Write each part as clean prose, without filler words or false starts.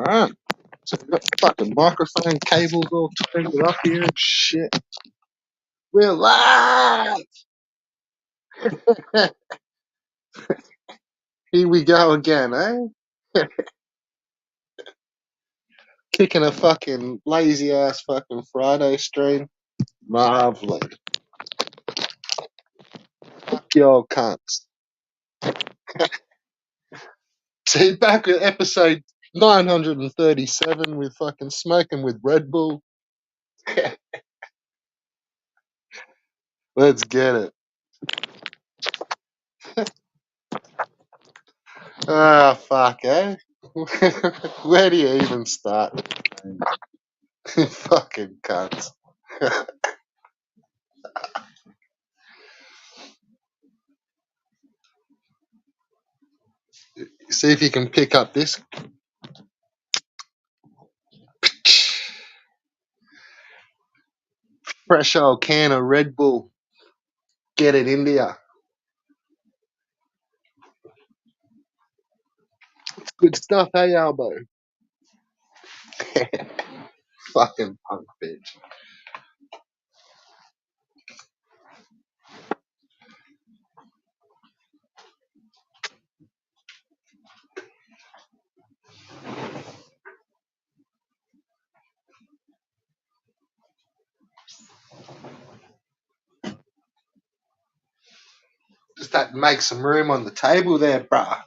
Alright. So we've got the fucking microphone cables all tangled up here and shit. We're live! Here we go again, eh? Kicking a fucking lazy ass fucking Friday stream. Lovely. Fuck you old cunts. See, back at episode 937 with fucking smoking with Red Bull. Let's get it. Ah, fuck, eh? Where do you even start? Fucking cunts. See if you can pick up this fresh old can of Red Bull. Get it, India. Good stuff, hey, Albo? Fucking punk bitch. Just had to make some room on the table there, bruh.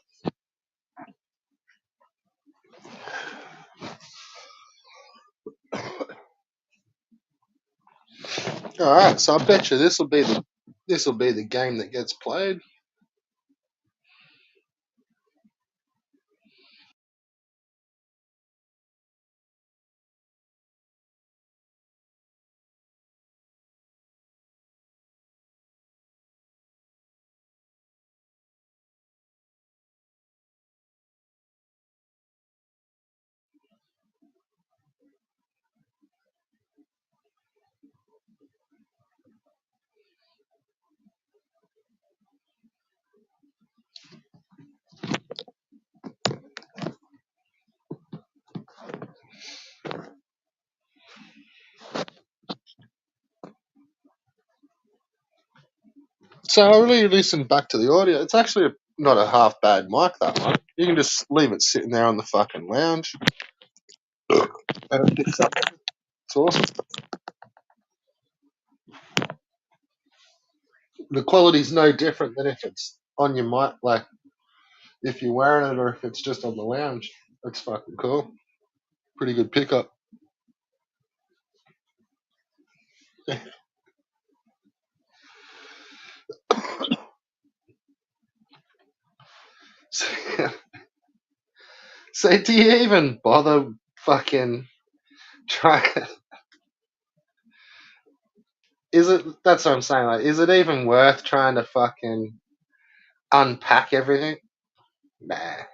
Alright, so I bet you this will be the game that gets played. So I really listened back to the audio. It's actually not a half bad mic, that one. You can just leave it sitting there on the fucking lounge. And it picks up. It's awesome. The quality's no different than if it's on your mic, like if you're wearing it or if it's just on the lounge. That's fucking cool. Pretty good pickup. So, so do you even bother fucking trying? Is it? That's what I'm saying. Like, is it even worth trying to fucking unpack everything? Nah.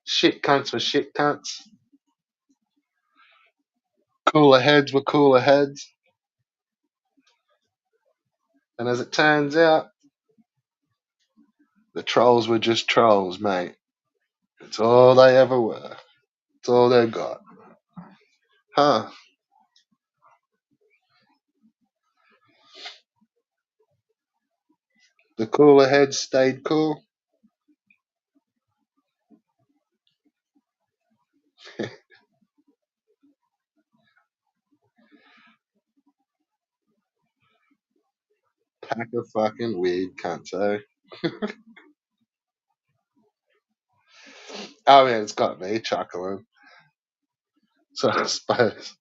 Shit cunts were shit cunts. Cooler heads were cooler heads. And as it turns out, the trolls were just trolls, mate. It's all they ever were. It's all they got. Huh. The cooler heads stayed cool. Pack of fucking weird cunts, eh? Oh man, it's got me chuckling. So I suppose.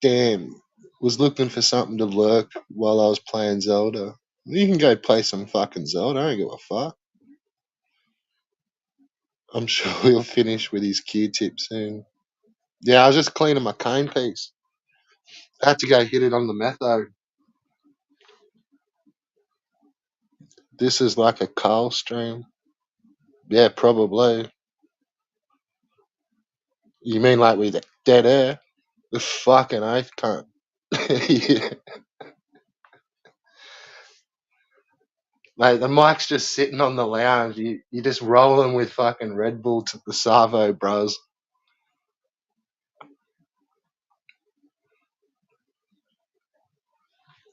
Damn. Was looking for something to work while I was playing Zelda. You can go play some fucking Zelda. I don't give a fuck. I'm sure he'll finish with his Q-tip soon. Yeah, I was just cleaning my cane piece. I had to go hit it on the method. This is like a coal stream. Yeah, probably. You mean like with dead air? The fucking oath cunt. Yeah. Mate, the mic's just sitting on the lounge. You're just rolling with fucking Red Bull to the Savo, bros.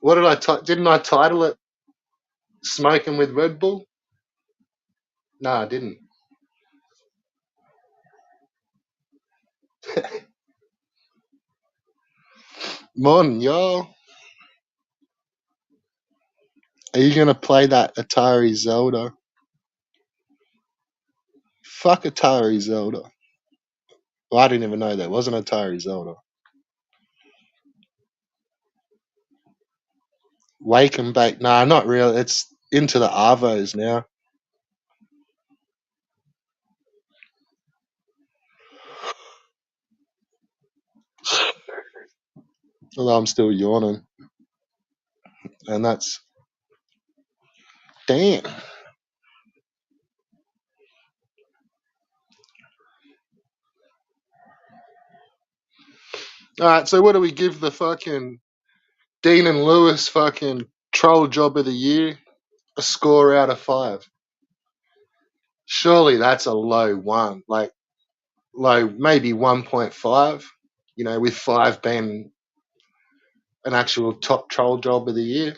What did didn't I title it Smoking with Red Bull? No, I didn't. Morning, y'all. Are you gonna play that Atari Zelda? Fuck Atari Zelda. Well, I didn't even know there was an Atari Zelda. Wake and Bake. Nah, not really. It's into the Arvos now. Although I'm still yawning. And that's damn. Alright, so what do we give the fucking Dean and Lewis fucking troll job of the year? A score out of 5. Surely that's a low one. Like, low, maybe 1.5, with 5 being an actual top troll job of the year.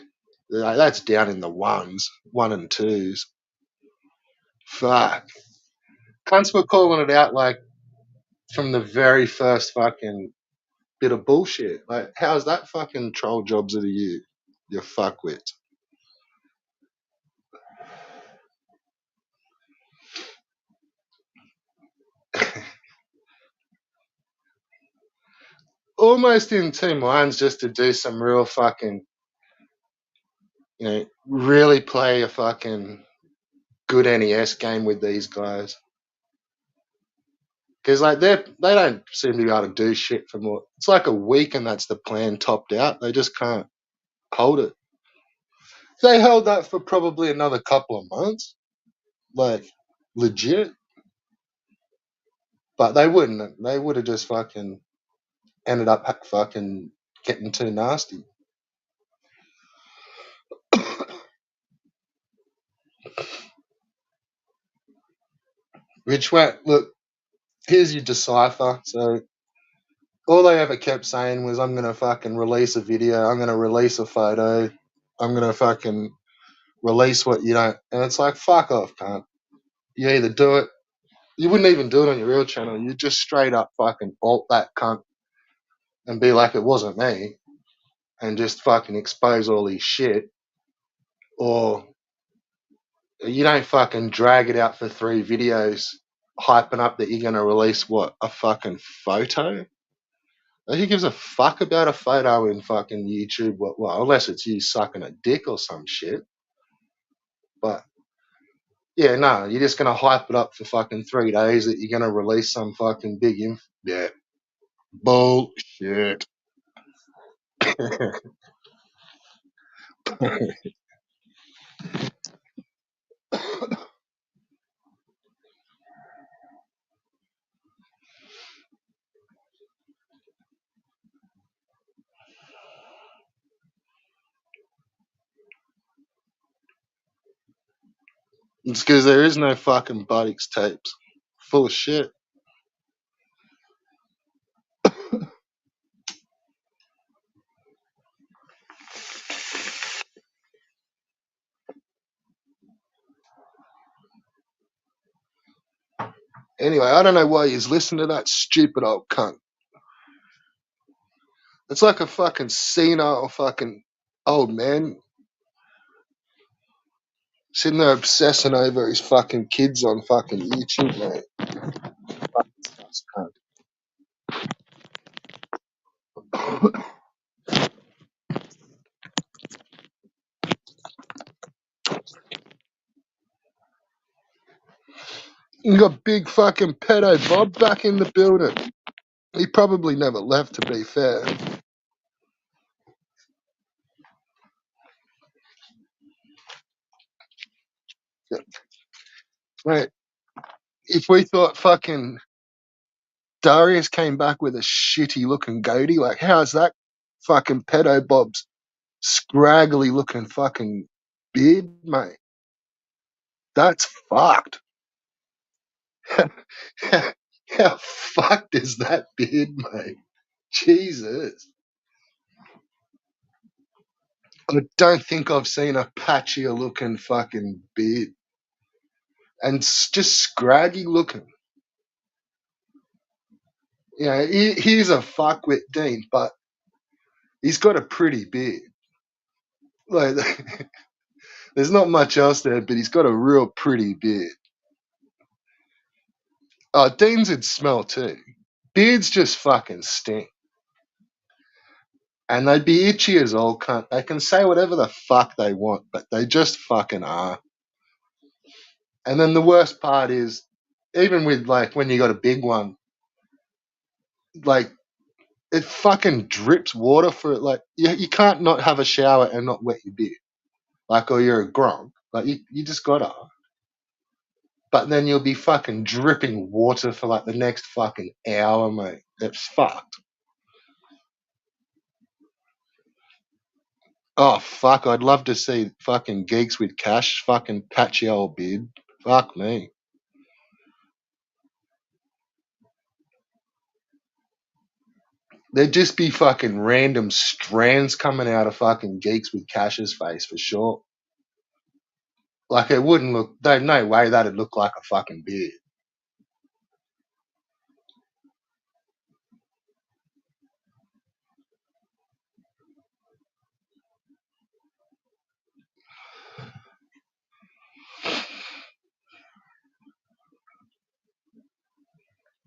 Like, that's down in the ones, 1 and 2s. Fuck. Cunts were calling it out like from the very first fucking bit of bullshit. Like, how's that fucking troll jobs of the year? You fuckwit. Almost in 2 minds just to do some real fucking, really play a fucking good NES game with these guys. Because like they don't seem to be able to do shit for more. It's like a week and that's the plan topped out. They just can't hold it. They held that for probably another couple of months, like legit. But they wouldn't. They would have just fucking ended up fucking getting too nasty. Which went, look, here's your decipher. So all they ever kept saying was, I'm gonna fucking release a video. I'm gonna release a photo. I'm gonna fucking release what you don't. And it's like, fuck off, cunt. You either do it. You wouldn't even do it on your real channel. You just straight up fucking alt that cunt and be like, it wasn't me, and just fucking expose all his shit. Or you don't fucking drag it out for 3 videos, hyping up that you're gonna release what, a fucking photo? Like, who gives a fuck about a photo in fucking YouTube? Well, unless it's you sucking a dick or some shit. But yeah, no, you're just gonna hype it up for fucking 3 days that you're gonna release some fucking big Yeah, bullshit. It's because there is no fucking Buddix tapes. Full of shit. Anyway, I don't know why he's listening to that stupid old cunt. It's like a fucking senile fucking old man sitting there obsessing over his fucking kids on fucking YouTube, mate. You got big fucking pedo Bob back in the building. He probably never left, to be fair. Mate, if we thought fucking Darius came back with a shitty looking goatee, like, how's that fucking pedo Bob's scraggly looking fucking beard, mate? That's fucked. How fucked is that beard, mate? Jesus. I don't think I've seen a patchier looking fucking beard. And just scraggy looking. He's a fuckwit Dean, but he's got a pretty beard. Like, there's not much else there, but he's got a real pretty beard. Dean's would smell too. Beards just fucking stink. And they'd be itchy as all cunt. They can say whatever the fuck they want, but they just fucking are. And then the worst part is, even with like when you got a big one, like it fucking drips water for it. Like you can't not have a shower and not wet your beard. Like, or you're a gronk. Like you just gotta. But then you'll be fucking dripping water for like the next fucking hour, mate. It's fucked. Oh fuck! I'd love to see fucking geeks with cash, fucking patchy old beard. Fuck me. There'd just be fucking random strands coming out of fucking geeks with cash's face for sure. Like it wouldn't look. There's no way that'd look like a fucking beard.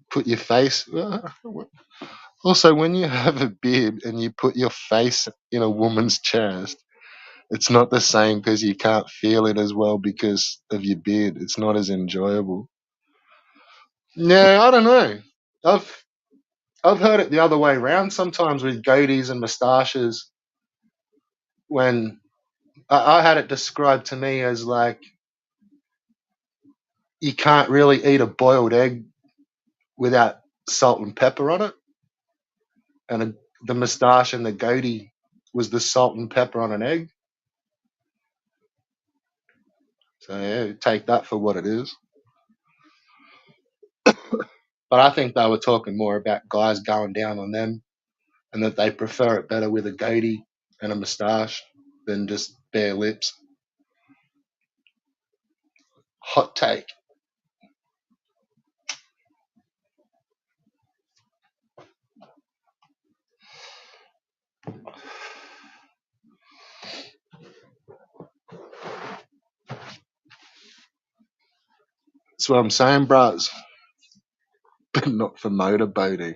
Put your face. Also, when you have a beard and you put your face in a woman's chest, it's not the same because you can't feel it as well because of your beard. It's not as enjoyable. Yeah, I don't know. I've I've heard it the other way around sometimes with goatees and moustaches. When I had it described to me as like you can't really eat a boiled egg without salt and pepper on it, and the moustache and the goatee was the salt and pepper on an egg. So yeah, take that for what it is. But I think they were talking more about guys going down on them and that they prefer it better with a goatee and a moustache than just bare lips. Hot take. That's what I'm saying, bros. But not for motorboating.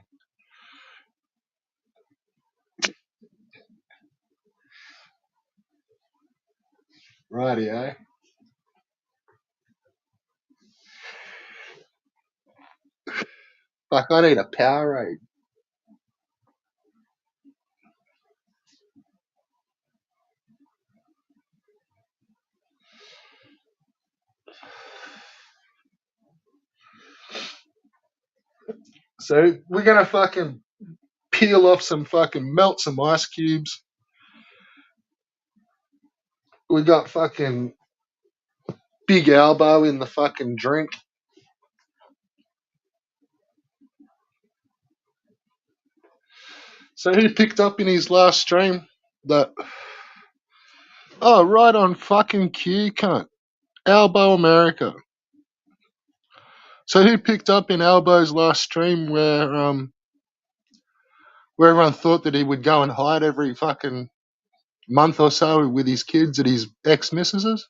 Rightio. Fuck, I need a Powerade. So we're gonna fucking peel off some fucking melt some ice cubes. We got fucking Big Elbow in the fucking drink. So who picked up in his last stream that? Oh, right on fucking cue, cunt. Elbow America. So who picked up in Elbow's last stream where everyone thought that he would go and hide every fucking month or so with his kids at his ex missesses?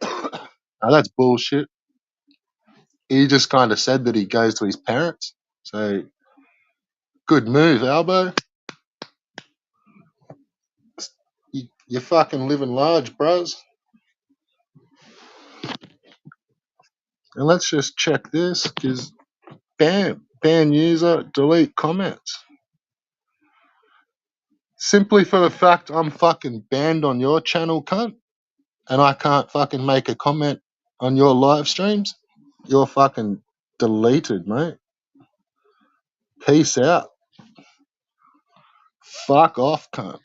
Oh, that's bullshit. He just kind of said that he goes to his parents. So good move, Albo. You're fucking living large, bros. And let's just check this because bam, ban user, delete comments. Simply for the fact I'm fucking banned on your channel, cunt, and I can't fucking make a comment on your live streams, you're fucking deleted, mate. Peace out. Fuck off, cunt.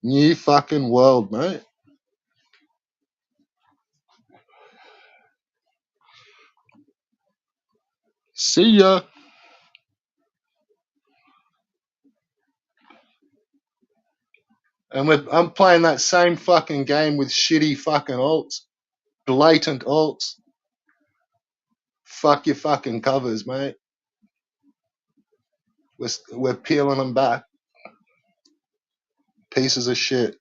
New fucking world, mate. See ya. And I'm playing that same fucking game with shitty fucking alts, blatant alts. Fuck your fucking covers, mate. We're peeling them back. Pieces of shit.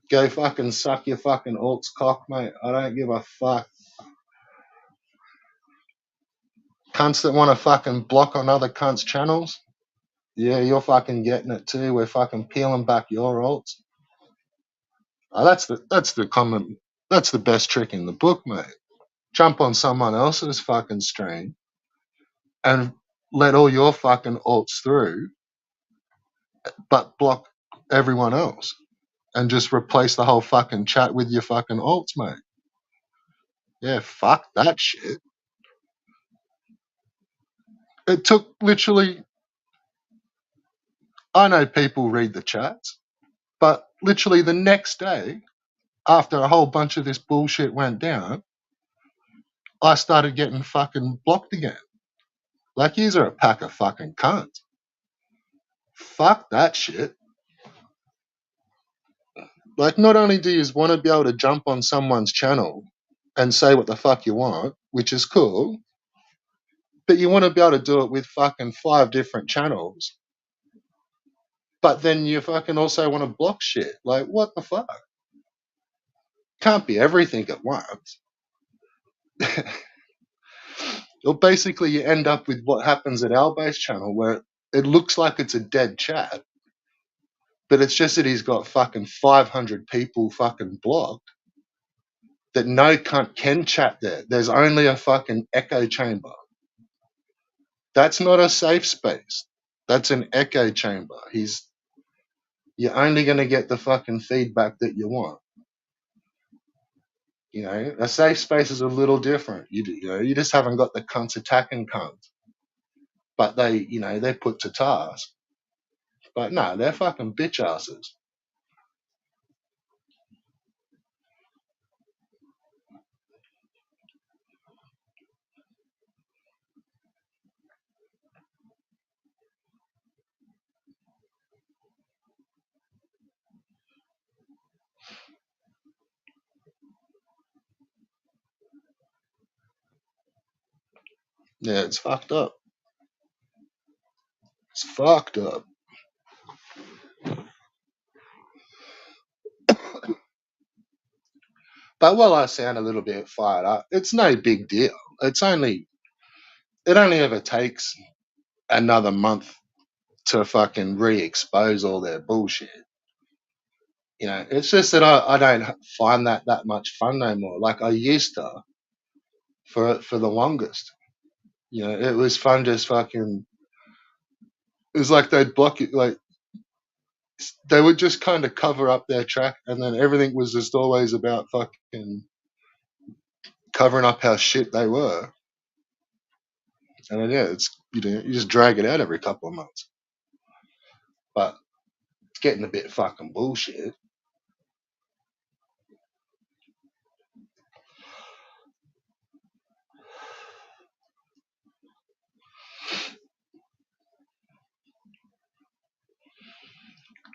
Go fucking suck your fucking alts cock, mate. I don't give a fuck. Cunts that want to fucking block on other cunts' channels. Yeah, you're fucking getting it too. We're fucking peeling back your alts. Oh, that's the common. That's the best trick in the book, mate. Jump on someone else's fucking stream and let all your fucking alts through, but block everyone else and just replace the whole fucking chat with your fucking alts, mate. Yeah, fuck that shit. It took literally, I know people read the chats, but literally the next day, after a whole bunch of this bullshit went down, I started getting fucking blocked again. Like, yous are a pack of fucking cunts. Fuck that shit. Like, not only do you want to be able to jump on someone's channel and say what the fuck you want, which is cool, but you want to be able to do it with fucking 5 different channels. But then you fucking also want to block shit. Like, what the fuck? Can't be everything at once. Or basically, you end up with what happens at our base channel, where it looks like it's a dead chat, but it's just that he's got fucking 500 people fucking blocked that no cunt can chat there. There's only a fucking echo chamber. That's not a safe space. That's an echo chamber. You're only going to get the fucking feedback that you want. You know, a safe space is a little different. You just haven't got the cunts attacking cunts, but they're put to task. But no, they're fucking bitch asses. Yeah, it's fucked up. It's fucked up. But while I sound a little bit fired up, it's no big deal. It only ever takes another month to fucking re-expose all their bullshit. You know, it's just that I don't find that much fun no more. Like I used to for the longest. You know, it was fun just fucking. It was like they'd block it, like they would just kind of cover up their track, and then everything was just always about fucking covering up how shit they were. And then, yeah, you just drag it out every couple of months, but it's getting a bit fucking bullshit.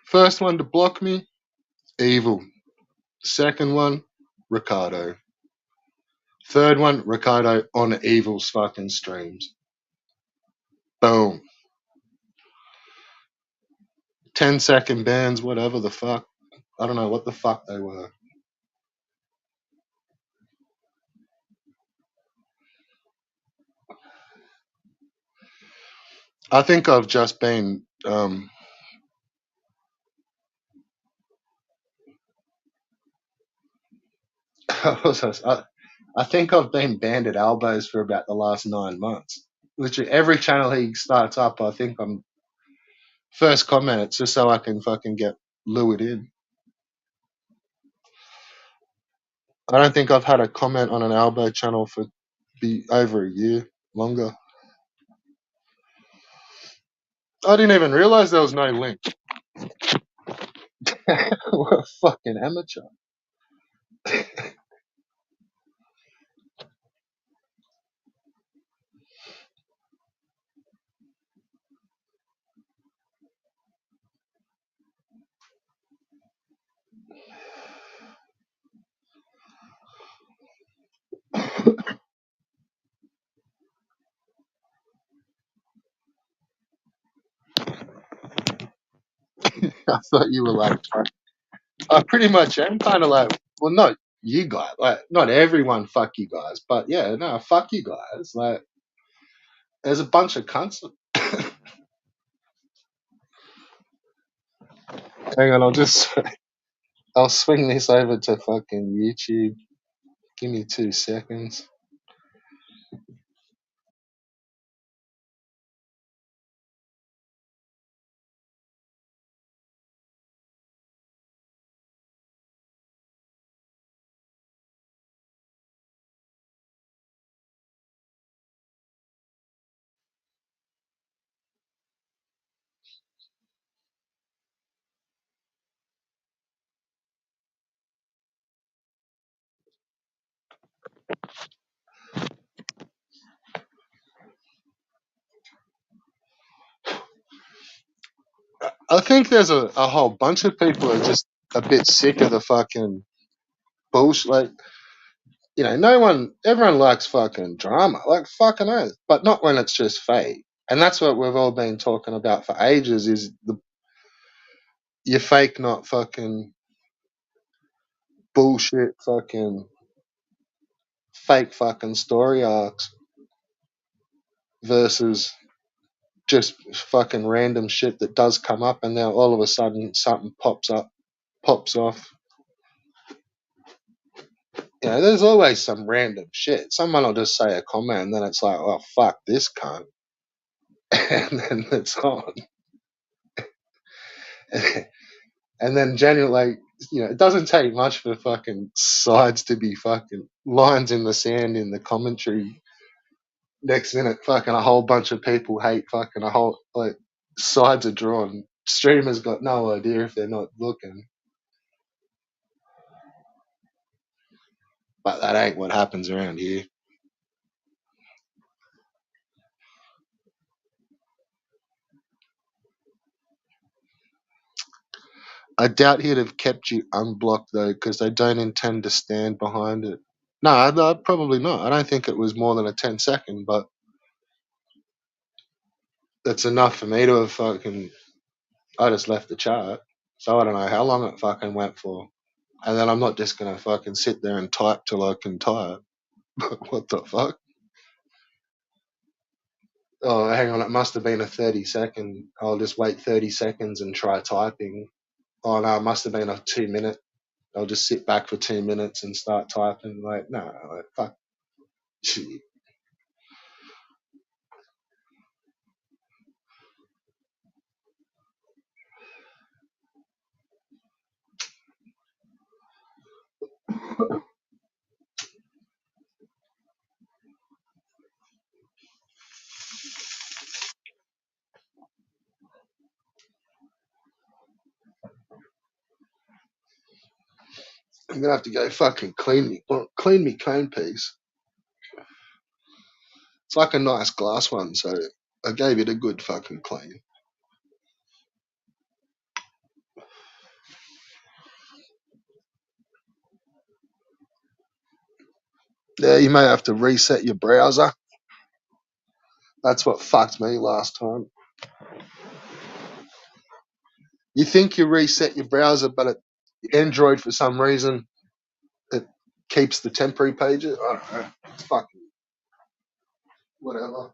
First one to block me, Evil. Second one, Ricardo. Third one, Ricardo on Evil's fucking streams. Boom. 10-second bans, whatever the fuck. I don't know what the fuck they were. I think I've just been. I think I've been banned at elbows for about the last 9 months. Literally every channel he starts up, I think I'm first comment. It's just so I can fucking get lured in. I don't think I've had a comment on an elbow channel for be over a year longer. I didn't even realize there was no link. What a fucking amateur. I thought you were like, I pretty much am kind of like, well, not you guys, like, not everyone, fuck you guys, but yeah, no, fuck you guys. Like, there's a bunch of cunts. Hang on, I'll swing this over to fucking YouTube. Give me 2 seconds. I think there's a whole bunch of people who are just a bit sick of the fucking bullshit. Like, no one, everyone likes fucking drama, like fucking oath, but not when it's just fake. And that's what we've all been talking about for ages: is the your fake, not fucking bullshit, fucking fake fucking story arcs versus just fucking random shit that does come up, and now all of a sudden something pops off. There's always some random shit. Someone will just say a comment, and then it's like, oh fuck this cunt, and then it's on. And then genuinely, like, it doesn't take much for fucking sides to be fucking lines in the sand in the commentary. Next minute, fucking a whole bunch of people hate fucking a whole, like, sides are drawn. Streamers got no idea if they're not looking, but that ain't what happens around here. I doubt he'd have kept you unblocked though, because they don't intend to stand behind it. No, probably not. I don't think it was more than a 10-second, but that's enough for me to have fucking. I just left the chart, so I don't know how long it fucking went for. And then I'm not just gonna fucking sit there and type till I can type. What the fuck? Oh, hang on, it must have been a 30-second. I'll just wait 30 seconds and try typing. Oh no, it must have been a 2 minute. I'll just sit back for 2 minutes and start typing. Like, no, like, fuck. Shit. I'm gonna have to go fucking clean me cone piece. It's like a nice glass one, so I gave it a good fucking clean. Yeah, you may have to reset your browser. That's what fucked me last time. You think you reset your browser, but Android for some reason it keeps the temporary pages. I don't know. It's fucking whatever.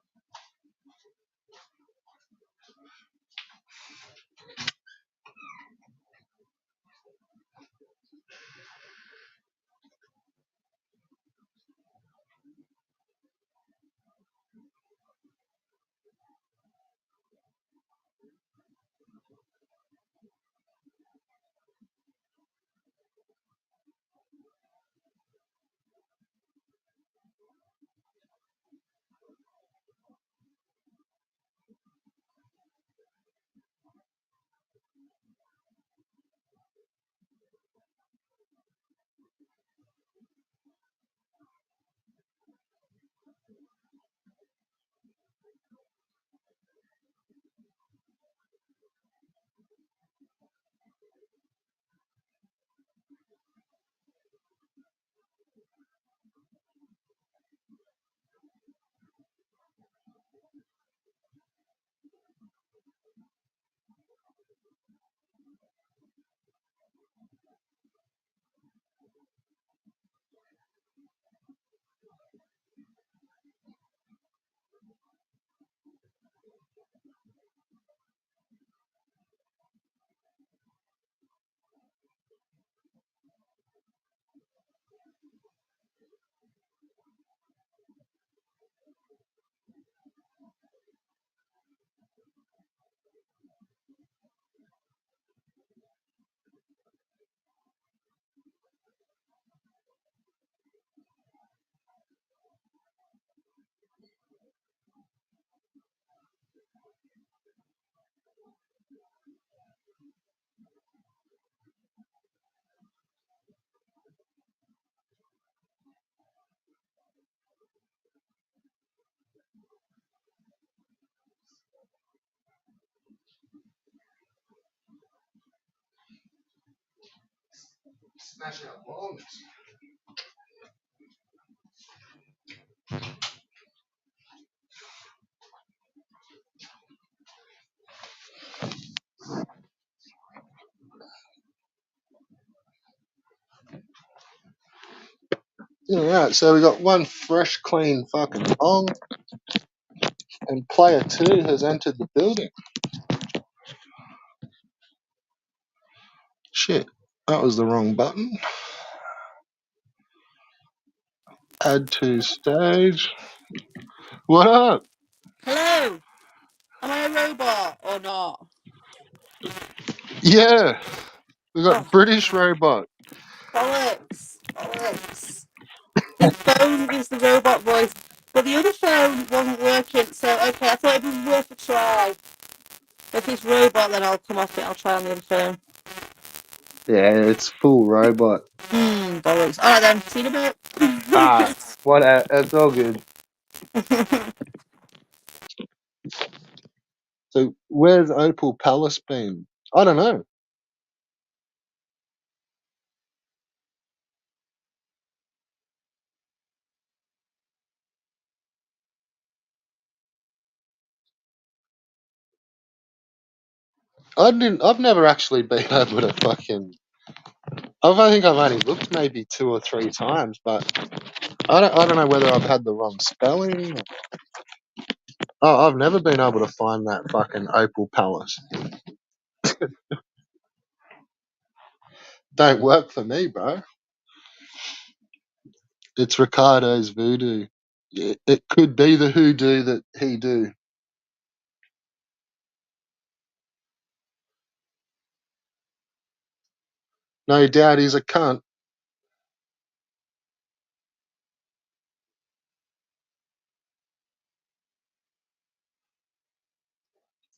Smash out bongs. Alright, so we got one fresh, clean fucking bong, and player 2 has entered the building. Shit, that was the wrong button. Add to stage. What up? Hello. Am I a robot or not? Yeah, we got Oh, British robot. bollocks. Bollocks. This phone is the robot voice, but the other phone wasn't working, so okay, I thought it was worth a try. If it's robot, then I'll come off it. I'll try on the other phone. Yeah, it's full robot. Bollocks. Alright then, see you in a Ah, bit. what? It's all good. So, where's Opal Palace been? I don't know. I've never actually been able to fucking. I think I've only looked maybe 2 or 3 times, but I don't know whether I've had the wrong spelling. Oh, I've never been able to find that fucking Opal Palace. Don't work for me, bro. It's Ricardo's voodoo. It could be the hoodoo that he do. No doubt he's a cunt.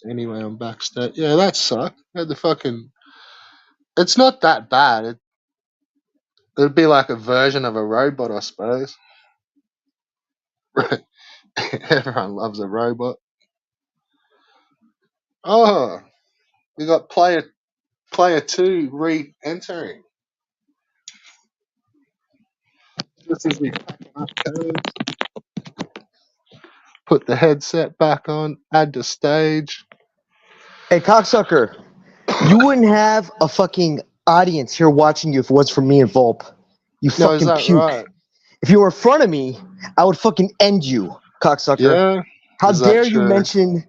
Anyway, I'm backstage. Yeah, that sucked. Had the fucking. It's not that bad. It'd be like a version of a robot, I suppose. Everyone loves a robot. Oh, we got player 2 re-entering. Just as we put the headset back on, add to stage. Hey, cocksucker, you wouldn't have a fucking audience here watching you if it was for me and Volp. You No, is fucking that puke. right? If you were in front of me, I would fucking end you, cocksucker. Yeah. How Is that dare you true? mention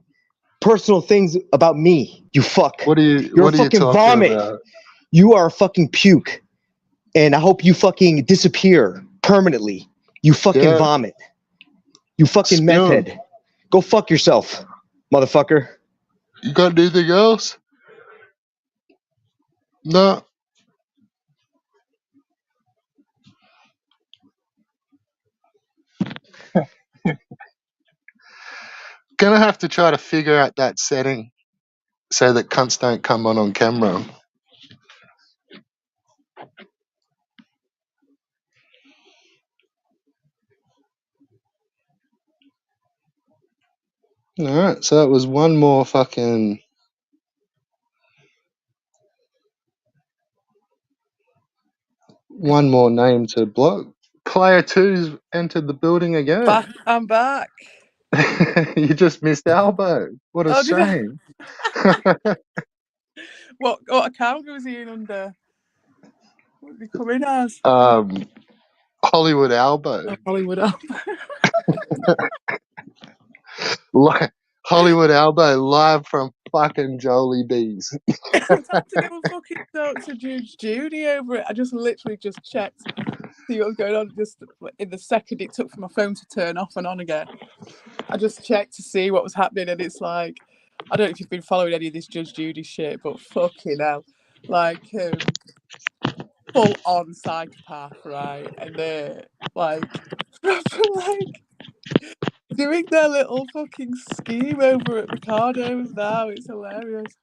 personal things about me, you fuck. What are You're a you fucking talking vomit. about? You are a fucking puke. And I hope you fucking disappear permanently. You fucking Yeah. vomit. You fucking meth Spill. head. Go fuck yourself, motherfucker. You got anything else? No. Gonna have to try to figure out that setting so that cunts don't come on camera. Alright, so it was one more name to block. Player 2's entered the building again. I'm back. You just missed Albo. What a Oh, did I? shame. What account was he in under? What did he come in as? Hollywood Albo. Oh, Hollywood Alba. Hollywood Albo live from fucking Jollibee's. I had to go and fucking talk to Judge Judy over it. I just literally just checked to see what was going on. Just in the second it took for my phone to turn off and on again, I just checked to see what was happening, and it's like, I don't know if you've been following any of this Judge Judy shit, but fucking hell, like full on psychopath, right? And they're like proper like doing their little fucking scheme over at Ricardo's now. It's hilarious.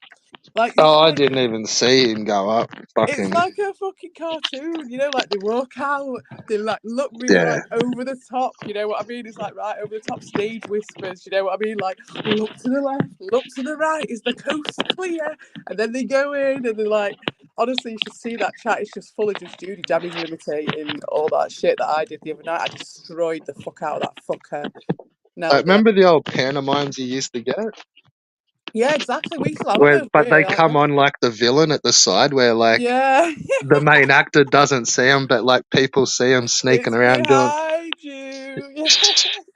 Like it's Oh, I like didn't even see him go up. it's Fucking like a fucking cartoon, you know, like they walk out, they like look really yeah. like over the top, you know what I mean? It's like right over the top stage whispers, you know what I mean? Like look to the left, look to the right, is the coast clear? And then they go in and they're like Honestly, you should see that chat. It's just full of just Judy damage imitating all that shit that I did the other night. I destroyed the fuck out of that fucker. Nelda. Remember the old pantomimes you used to get? Yeah, exactly. We used to have Where, those but here. they Like, come on like the villain at the side, where like yeah, the main actor doesn't see him, but like people see him sneaking it's around doing, behind you. Yeah.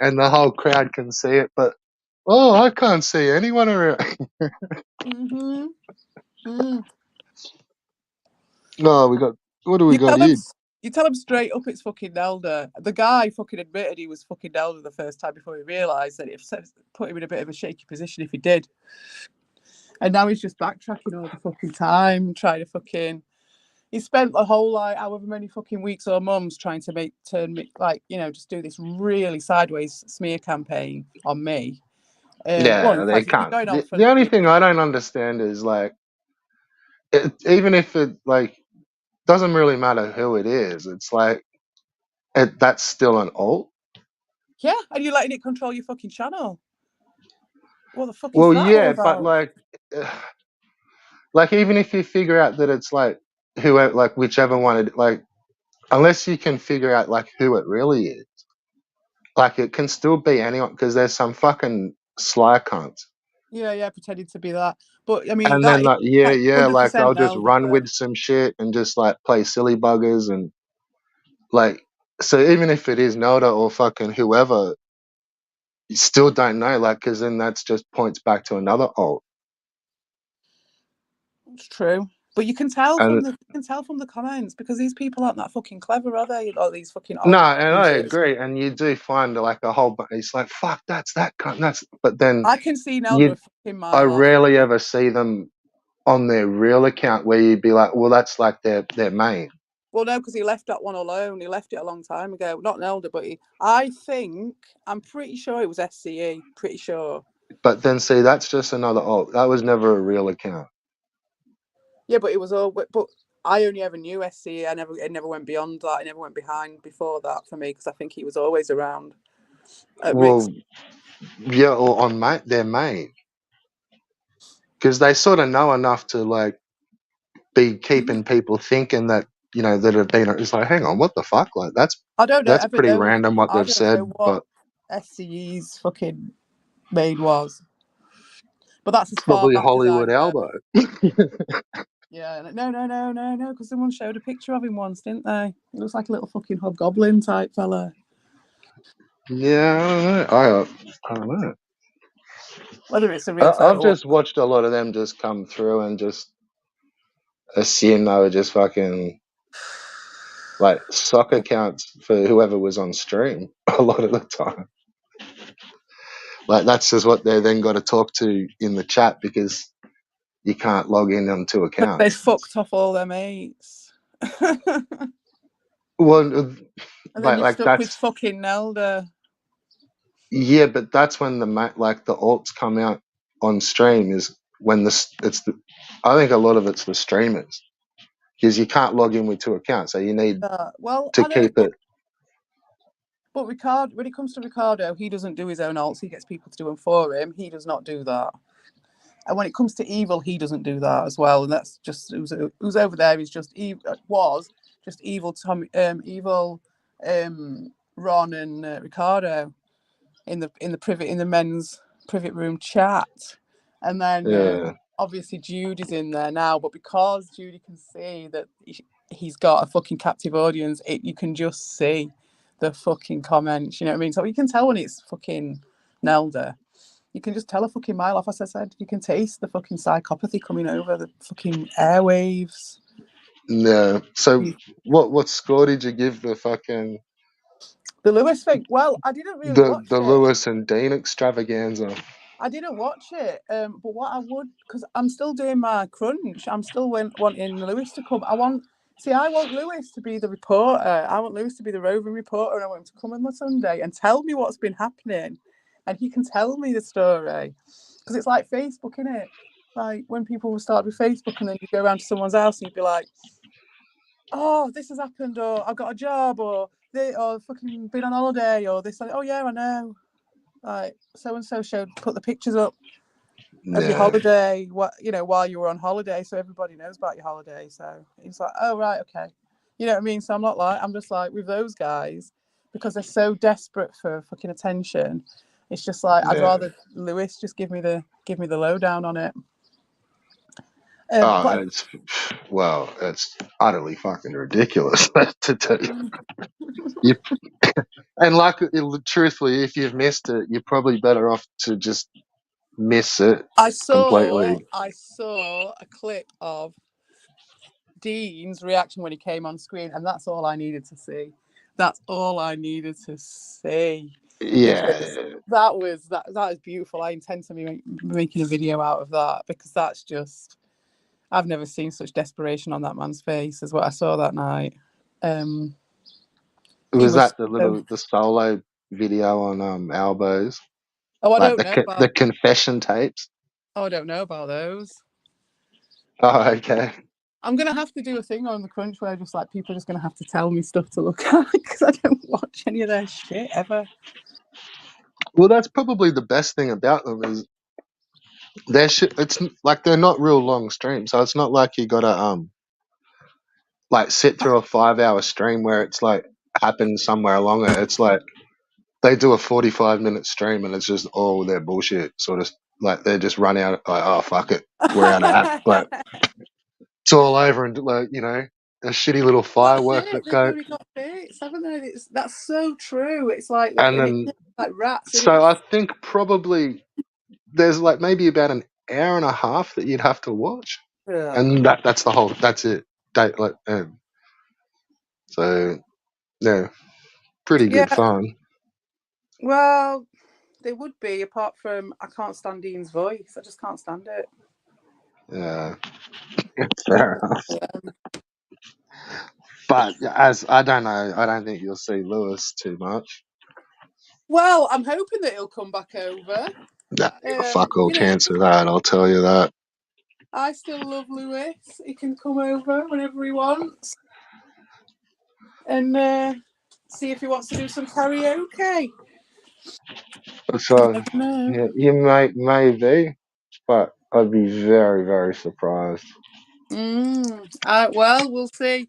and the whole crowd can see it. But oh, I can't see anyone around. Mm-hmm. Mm. No, we got. What do we You got tell them, here? you tell them straight up it's fucking Nelda. The guy fucking admitted he was fucking Nelda the first time before he realised that it put him in a bit of a shaky position if he did. And now he's just backtracking all the fucking time, trying to fucking. He spent the whole like however many fucking weeks or months trying to turn me like just do this really sideways smear campaign on me. Well, Yeah, in they fact, it's been can't. going on for The only thing I don't understand is like, even if it like doesn't really matter who it is, it's like that's still an alt. yeah, and you're letting it control your fucking channel. What the fuck is Well, that all yeah, but about? like even if you figure out that it's like whoever, like whichever one it like, unless you can figure out like who it really is, like it can still be anyone because there's some fucking sly cunts. Yeah, pretending to be that. But I mean, And then that is like yeah, like 100% they'll just Nelda. run with some shit and just like play silly buggers and like, so even if it is Noda or fucking whoever, you still don't know, like, because then that's just points back to another alt. It's true. But you can tell And from the comments because these people aren't that fucking clever, are they? Or these fucking no, alt and I users. agree. And you do find like a whole bunch. It's like fuck, that's that cunt. That's but then I can see Nelda a you, fucking I mile off. rarely ever see them on their real account where you'd be like, well, that's like their main. Well, no, because he left that one alone. He left it a long time ago. Not Nelda, but I'm pretty sure it was SCE. Pretty sure. But then see, that's just another alt. That was never a real account. Yeah, but it was all. But I only ever knew SCE. It never went beyond that. It never went behind before that for me because I think he was always around at Rick's. Well, yeah, or on their main, because they sort of know enough to like be keeping people thinking that that have been. It's like, hang on, what the fuck? Like I don't know that's ever pretty know. random what I they've don't know said, what but SCE's fucking main was. But that's as far probably back as I Hollywood know. Elbow. Yeah, no, because someone showed a picture of him once, didn't they? He looks like a little fucking hobgoblin type fella. Yeah, I don't know. Whether it's a real I've photo or just watched a lot of them just come through and just assume they were just fucking like sock accounts for whoever was on stream a lot of the time. Like that's just what they then got to talk to in the chat because you can't log in on two they accounts. fucked off all their mates. Well, And then you're like stuck with that's fucking Nelda. yeah, but that's when like the alts come out on stream is when I think a lot of it's the streamers because you can't log in with two accounts, so you need Well, to I know, keep it. but Ricardo, when it comes to Ricardo, he doesn't do his own alts. He gets people to do them for him. He does not do that. And when it comes to Evil, he doesn't do that as well. And that's just who's over there is just was just Evil Tom, Evil Ron and Ricardo in the men's private room chat. And then Yeah, obviously Judy's in there now, but because Judy can see that he's got a fucking captive audience, you can just see the fucking comments. You know what I mean? So you can tell when it's fucking Nelda. You can just tell a fucking mile off, as I said. You can taste the fucking psychopathy coming over the fucking airwaves. yeah. So what score did you give the fucking The Lewis thing. Well, I didn't really watch the it. Lewis and Dean extravaganza? I didn't watch it. But what I would, because I'm still doing my crunch. I'm still wanting Lewis to come. I want Lewis to be the reporter. I want Lewis to be the roving reporter, and I want him to come on the Sunday and tell me what's been happening, and he can tell me the story. Because it's like Facebook, isn't it? Like when people start with Facebook, and then you go around to someone's house and you'd be like, "Oh, this has happened," or "I've got a job," or fucking been on holiday," or this. Like, "Oh yeah, I know." Like so and so put the pictures up. of your Yeah. holiday, while you were on holiday, so everybody knows about your holiday. So it's like, oh right, okay, you know what I mean. So I'm just like with those guys because they're so desperate for fucking attention. It's just like I'd Yeah. rather Lewis just give me the lowdown on it. Oh, But it's utterly fucking ridiculous to do. You and truthfully, if you've missed it, you're probably better off to just miss it I saw completely. a clip of Dean's reaction when he came on screen, and that's all I needed to see. That's all I needed to see because Yeah, that is beautiful. I intend to be making a video out of that because that's just I've never seen such desperation on that man's face as what I saw that night. He was was that so. the solo video on Albo's, Oh, I like don't know the about. confession tapes? Oh, I don't know about those. Oh, okay. I'm gonna have to do a thing on the Crunch where just like people are just gonna have to tell me stuff to look at because I don't watch any of their shit ever. Well, that's probably the best thing about them is their shit. It's like they're not real long streams, so it's not like you gotta like sit through a 5 hour stream where it's like happens somewhere along it. It's like they do a 45-minute stream and it's just all their bullshit. Sort of like they just run out. Like, oh fuck it, we're out of like it's all over and like a shitty little That's firework it. that They've go only got bits, haven't they? That's so true. It's like and and then it's like rats in so it. I think probably there's like maybe about an hour and a half that you'd have to watch, Yeah. and that's it. So yeah, pretty good Yeah. fun. Well, they would be apart from I can't stand Dean's voice. I just can't stand it. Yeah, fair enough. Yeah. But as I don't know, I don't think you'll see Lewis too much. Well, I'm hoping that he'll come back over. Nah, fuck all You know, chance of that. I'll tell you that. I still love Lewis. He can come over whenever he wants and see if he wants to do some karaoke. You So never know. yeah, you maybe, but I'd be very very surprised. Well, we'll see.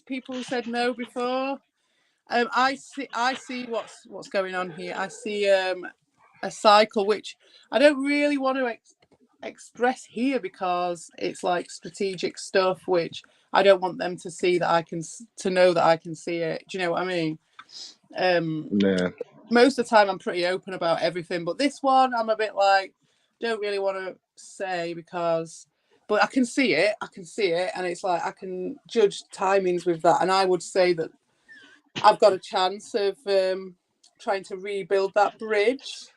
People who said no before. I see what's going on here. I see a cycle which I don't really want to express here because it's like strategic stuff which I don't want them to see that to know that I can see it. Do you know what I mean? Yeah, Most of the time I'm pretty open about everything, but this one I'm a bit like don't really want to say because but I can see it and it's like I can judge timings with that and I would say that I've got a chance of trying to rebuild that bridge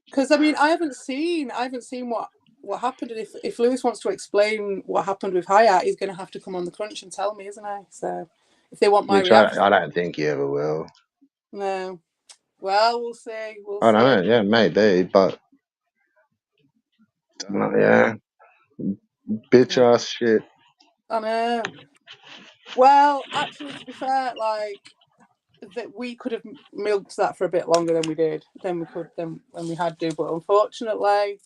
because I mean I haven't seen what happened and if Lewis wants to explain what happened with Hayat he's going to have to come on the Crunch and tell me, isn't he? So if they want my which reaction, I don't think you ever will. no. Well, we'll see. We'll I don't see. know. Yeah, maybe, but yeah, bitch ass shit. I know. Well, actually, to be fair, like that, we could have milked that for a bit longer than we did. Than we had to, but unfortunately,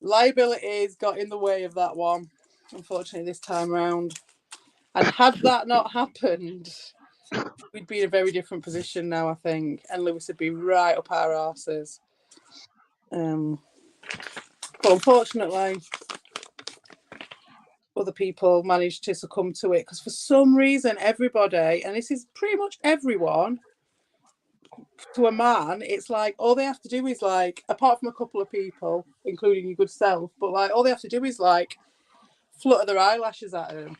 liabilities got in the way of that one. Unfortunately, this time round, and had that not happened, we'd be in a very different position now, I think, and Lewis would be right up our arses. But unfortunately, other people managed to succumb to it because for some reason everybody, and this is pretty much everyone, to a man, it's like all they have to do is like, apart from a couple of people, including your good self, but like all they have to do is like flutter their eyelashes at him.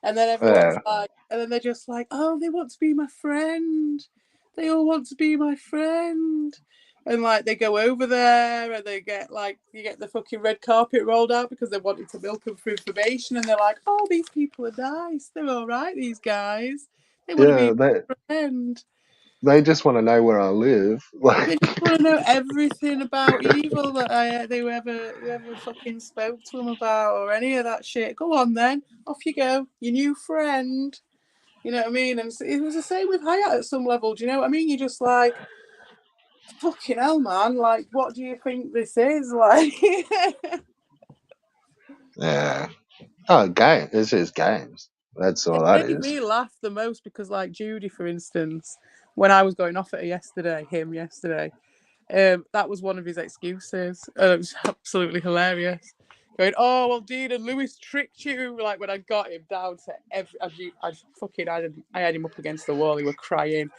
And then everyone's Yeah, like, and then they're just like, oh, they want to be my friend. They all want to be my friend. And like they go over there and they get like, you get the fucking red carpet rolled out because they wanted to milk them for information. And they're like, oh, these people are nice. They're all right, these guys. They want to be yeah. my friend. They just want to know where I live. They Like, just want to know everything about evil that they whoever fucking spoke to them about or any of that shit. Go on then, off you go, your new friend. You know what I mean? And it was the same with Hayat at some level. Do you know what I mean? You're just like, Fucking hell, man! Like, what do you think this is? Like, Yeah. Oh, game. This is games. That's all it that made is. me laugh the most because, like, Judy, for instance, when I was going off at her yesterday, that was one of his excuses. It was absolutely hilarious. Going, oh well, Dean and Lewis tricked you. Like when I got him down to I had him up against the wall. He were crying,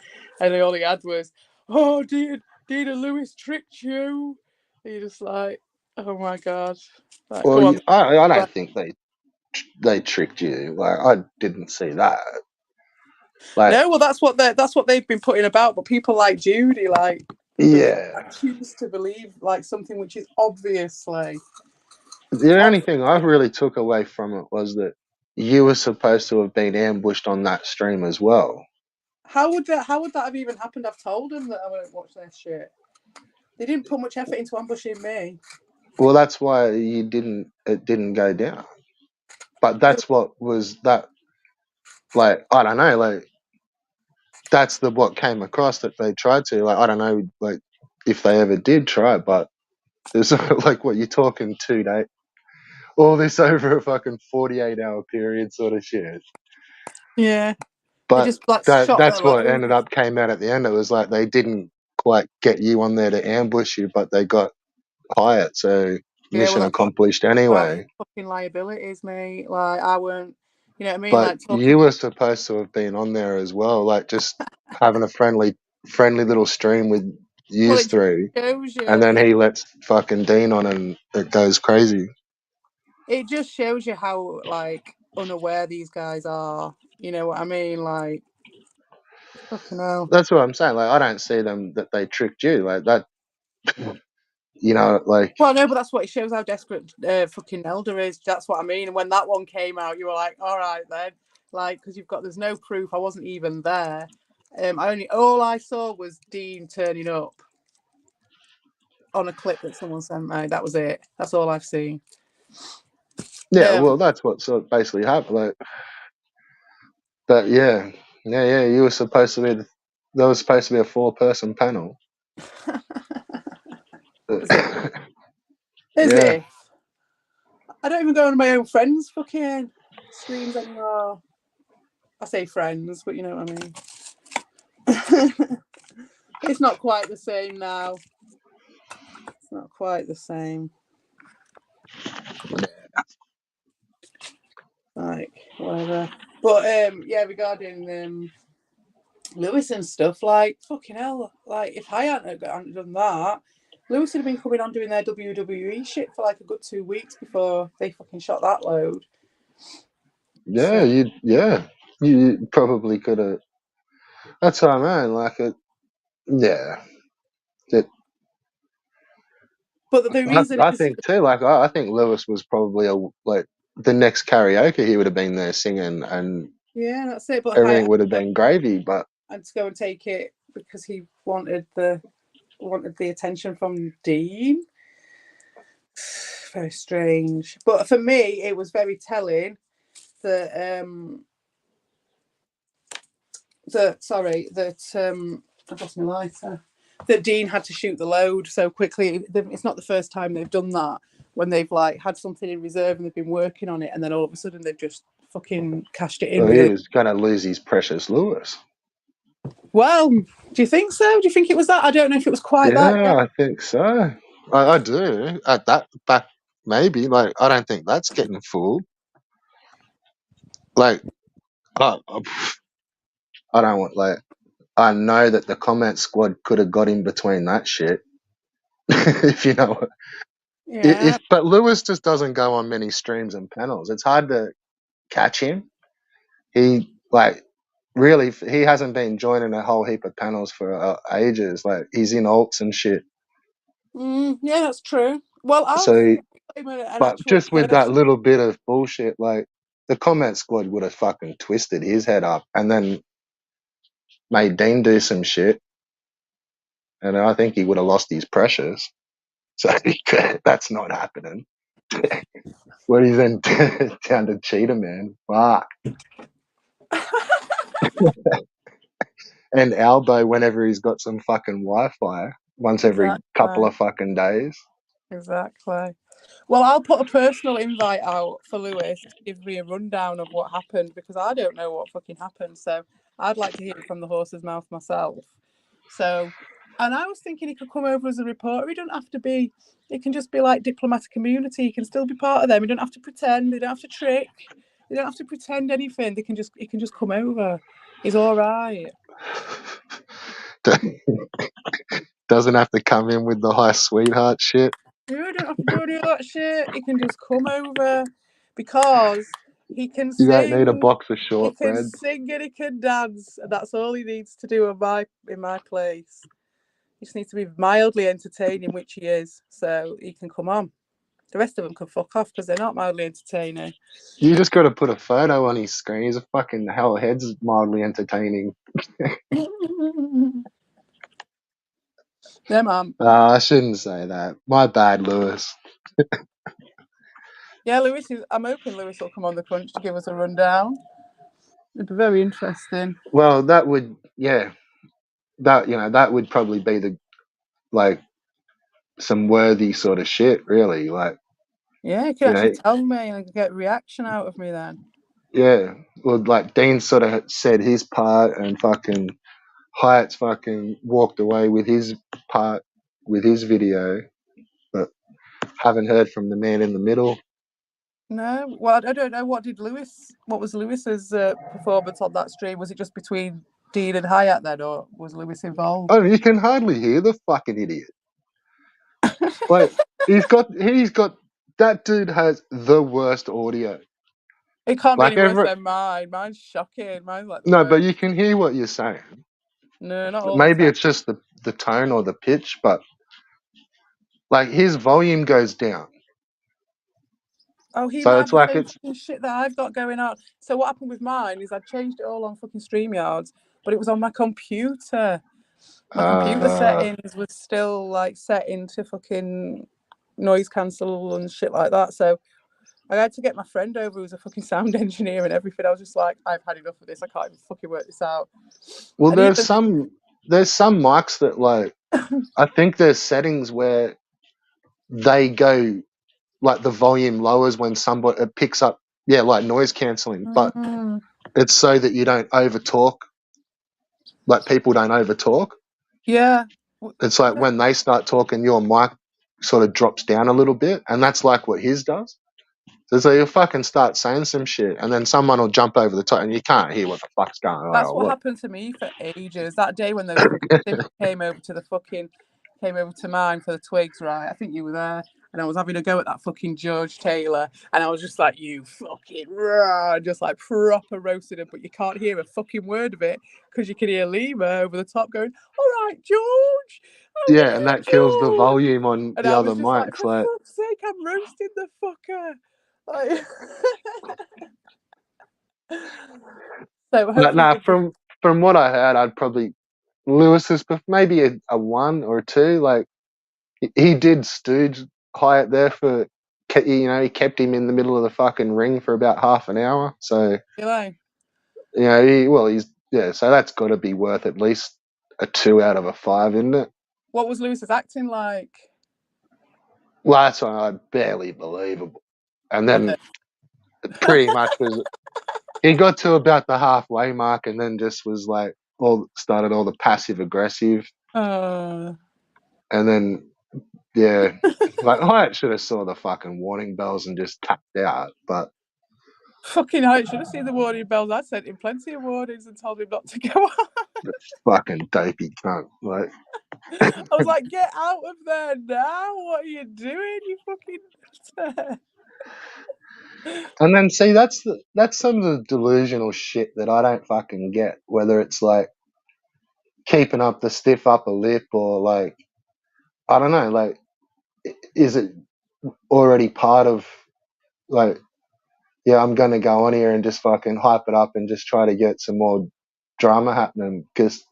and all he had was, oh, Dean and Lewis tricked you. And you're just like, oh my god. Like, Well, go on. I Like, don't think they tricked you. Like I didn't see that. Like no, well, that's what they've been putting about. But people like Judy, like, yeah. choose to believe like something which is obviously. The only thing I really took away from it was that you were supposed to have been ambushed on that stream as well. How would that have even happened? I've told them that I won't watch their shit. They didn't put much effort into ambushing me. Well, that's why it didn't go down. But that's what was that. Like I don't know. Like that's what came across that they tried to. Like I don't know. Like if they ever did try, but it's like what you're talking 2 days. All this over a fucking 48-hour period, sort of shit. Yeah, they But just like shot their that's what load. ended up came out at the end. It was like they didn't quite get you on there to ambush you, but they got Hyatt, so Yeah, well, mission that's what accomplished about anyway. fucking liabilities, mate. Like I weren't, you know what I mean? But Like talking. you were supposed to have been on there as well, like just having a friendly little stream with Well, yous it just three, shows and you. then he lets fucking Dean on, and it goes crazy. It just shows you how like unaware these guys are. You know what I mean? Like fucking hell. That's what I'm saying. Like I don't see them that they tricked you like that. Like Well, no, but that's what it shows how desperate fucking Elder is. That's what I mean. And when that one came out, you were like, all right then, like because there's no proof. I wasn't even there. All I saw was Dean turning up on a clip that someone sent me. That was it. That's all I've seen. yeah, Um, well, that's what sort of basically happened. Like, but yeah, you were supposed to be. There was supposed to be a 4-person panel. is it? Is Yeah, it? I don't even go on my own friends' fucking streams anymore. I say friends, but you know what I mean. It's not quite the same now. It's not quite the same. Like whatever. But yeah, regarding Lewis and stuff, like fucking hell, like if I hadn't done that, Lewis would have been coming on doing their WWE shit for like a good 2 weeks before they fucking shot that load. yeah, So you probably could have. That's what I mean. Like it, yeah. It, but the I, reason I is think too. Like I think Lewis was probably like the next karaoke. He would have been there singing, and yeah, that's it. But everything would have been gravy. But and to go and take it because he wanted the attention from Dean. Very strange. But for me, it was very telling that I've lost my lighter. That Dean had to shoot the load so quickly. It's not the first time they've done that when they've like had something in reserve and they've been working on it, and then all of a sudden they've just fucking cashed it in well, with he it. was going to lose his precious Lewis. Well, do you think so? Do you think it was that? I don't know if it was quite that Yeah, yet. I think so. I do. At that back, maybe. Like I don't think that's getting fooled. Like I, I don't want like. I know that the comment squad could have got in between that shit. If you know what. Yeah. But Lewis just doesn't go on many streams and panels. It's hard to catch him. He like really he hasn't been joining a whole heap of panels for ages. Like he's in alts and shit. Yeah, that's true. Well, I'll So, give him an but actual just with that person. little bit of bullshit, like the comment squad would have fucking twisted his head up and then made Dean do some shit, and I think he would have lost his precious. So that's not happening. What he's then down to Cheetah Man. Fuck. And Albo whenever he's got some fucking Wi-Fi. once every couple Exactly. of fucking days. Exactly. Well, I'll put a personal invite out for Lewis to give me a rundown of what happened, because I don't know what fucking happened. So I'd like to hear it from the horse's mouth myself. So, and I was thinking he could come over as a reporter. He don't have to be. He can just be like diplomatic community. He can still be part of them. He don't have to pretend. They don't have to trick. They don't have to pretend anything. He can just come over. He's all right. Doesn't have to come in with the high sweetheart shit. You don't have to do any of that shit. He can just come over because he can You don't need a sing. box of He can shortbread. sing and he can dance. And that's all he needs to do in my place. He just needs to be mildly entertaining, which he is. So he can come on. The rest of them can fuck off because they're not mildly entertaining. You just got to put a photo on his screen. He's a fucking hell. Head's mildly entertaining. Yeah, man. I shouldn't say that. My bad, Lewis. Yeah, I'm hoping Lewis will come on the crunch to give us a rundown. It'd be very interesting. Well, that would, yeah, that would probably be like some worthy sort of shit, really. Like, Yeah, he can actually tell me and get reaction out of me then. Yeah. Well, like Dean sort of said his part, and fucking Hyatt's fucking walked away with his part with his video, but haven't heard from the man in the middle. No, well, I don't know. What was Lewis's performance on that stream? Was it just between Dean and Hyatt then, or was Lewis involved? Oh, you can hardly hear the fucking idiot. Like he's got that dude has the worst audio. It can't be Like any worse than mine. Mine's shocking. Mine's like the no, worst. but you can hear what you're saying. No, not all Maybe the time. it's just the tone or the pitch, but like his volume goes down. Oh, he So might it's be like saying fucking shit that I've got going on. So what happened with mine is I changed it all on fucking StreamYards, but it was on my computer. My computer settings was still like set into fucking noise cancel and shit like that. So I had to get my friend over who's a fucking sound engineer and everything. I was just like, I've had enough of this. I can't even fucking work this out. Well, and there's some mics that like I think there's settings where they go like the volume lowers when somebody it picks up like noise cancelling, but it's so that you don't over talk, like people don't over talk. Yeah. It's like when they start talking, your mic sort of drops down a little bit, and that's like what his does. So you'll fucking start saying some shit, and then someone will jump over the top, and you can't hear what the fuck's going on. That's what happened to me for ages. That day when those fucking came over to mine for the twigs, right? I think you were there, and I was having a go at that fucking George Taylor, and I was just like, "You fucking rah," just like proper roasted him, but you can't hear a fucking word of it because you can hear Lima over the top going, "All right, George." Yeah, and that kills the volume on And the I other was just mics. for fuck's sake, I'm roasting the fucker. Like... So hopefully, from what I heard, I'd probably Lewis is maybe a 1 or a 2. Like he did stooge Hyatt there for he kept him in the middle of the fucking ring for about half an hour. So he's so that's got to be worth at least a 2 out of a 5, isn't it? What was Lewis's acting like? Well, that's why barely believable. And then pretty much he got to about the halfway mark and then just was like started all the passive aggressive. And then like Hyatt should have saw the fucking warning bells and just tapped out, but fucking Hyatt should have seen the warning bells. I sent him plenty of warnings and told him not to go on. Fucking dopey cunt. Like I was like, get out of there now. What are you doing, you fucking... And then see that's some of the delusional shit that I don't fucking get, whether it's like keeping up the stiff upper lip or like I don't know, like is it already part of like I'm gonna go on here and just fucking hype it up and just try to get some more drama happening, because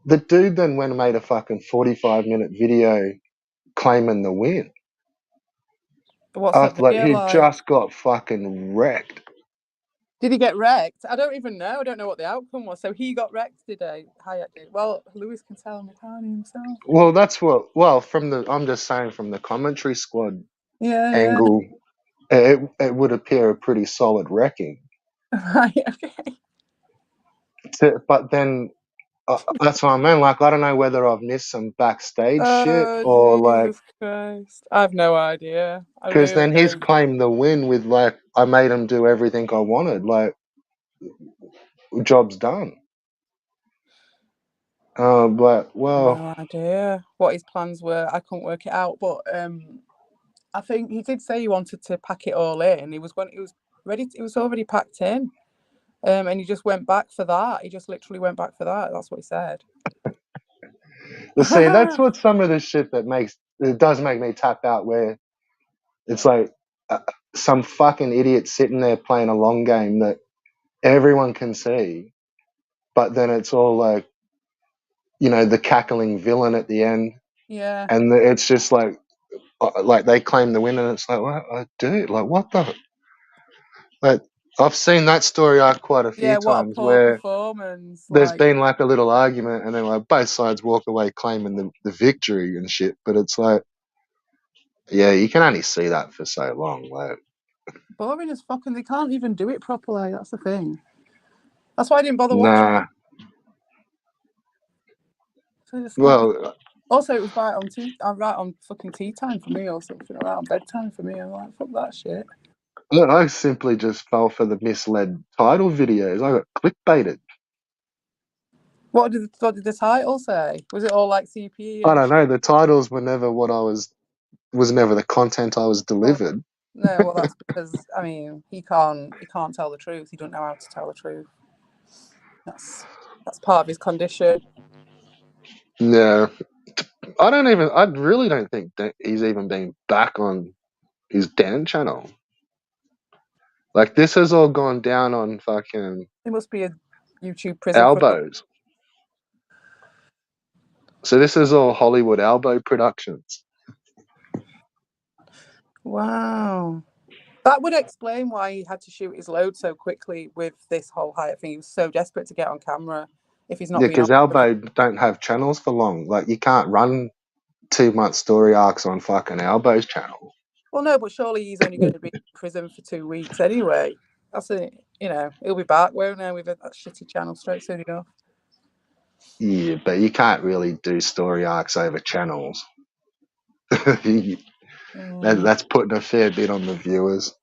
the dude then went and made a fucking 45-minute video claiming the win. What's After that video he like? just got fucking wrecked. Did he get wrecked? I don't even know. I don't know what the outcome was. So he got wrecked today. Hayek did. Well, Lewis can tell him, can't he, himself? Well, that's what. Well, I'm just saying from the commentary squad Yeah, angle, it would appear a pretty solid wrecking. yeah. Right, okay. But then that's what I mean. Like, I don't know whether I've missed some backstage shit Oh, or like, Jesus Christ. I have no idea. I because really then he's don't. claimed the win with like, I made him do everything I wanted. Like, job's done. But well, No idea what his plans were. I couldn't work it out. But I think he did say he wanted to pack it all in. He was ready. It was already packed in. And he just went back for that. He just literally went back for that. That's what he said. see, that's what some of the shit it does make me tap out. Where it's like some fucking idiot sitting there playing a long game that everyone can see, but then it's all like, the cackling villain at the end, Yeah. and it's just like they claim the win, and it's like, what, dude, like what the, like I've seen that story arc quite a few Yeah, what a times poor where performance. there's Like, been like a little argument, and then like both sides walk away claiming the victory and shit, but it's like, yeah, you can only see that for so long, like. boring as fucking. They can't even do it properly. That's the thing. That's why I didn't bother watching. Nah. So I just can't. Well, Also, it was right on fucking tea time for me or something, or right on bedtime for me. I'm like, fuck that shit. look, I simply just fell for the misled title videos. I got clickbaited. What did the title say? Was it all like CP I and don't shit? know. The titles were never what I was never the content I was Well, delivered. no, well that's because he can't tell the truth. He doesn't know how to tell the truth. That's part of his condition. Yeah, I really don't think that he's even been back on his Dan channel. Like, this has all gone down on fucking It must be a YouTube prison production. elbows. So this is all Hollywood elbow productions. Wow. That would explain why he had to shoot his load so quickly with this whole Hyatt thing. He was so desperate to get on camera if he's not Yeah, been on because elbow don't have channels for long. Like, you can't run 2 month story arcs on fucking elbow's channel. Well, no, but surely he's only going to be in prison for 2 weeks anyway. That's it. He'll be back, won't he, with that shitty channel straight soon enough. Yeah, but you can't really do story arcs over channels. That's putting a fair bit on the viewers.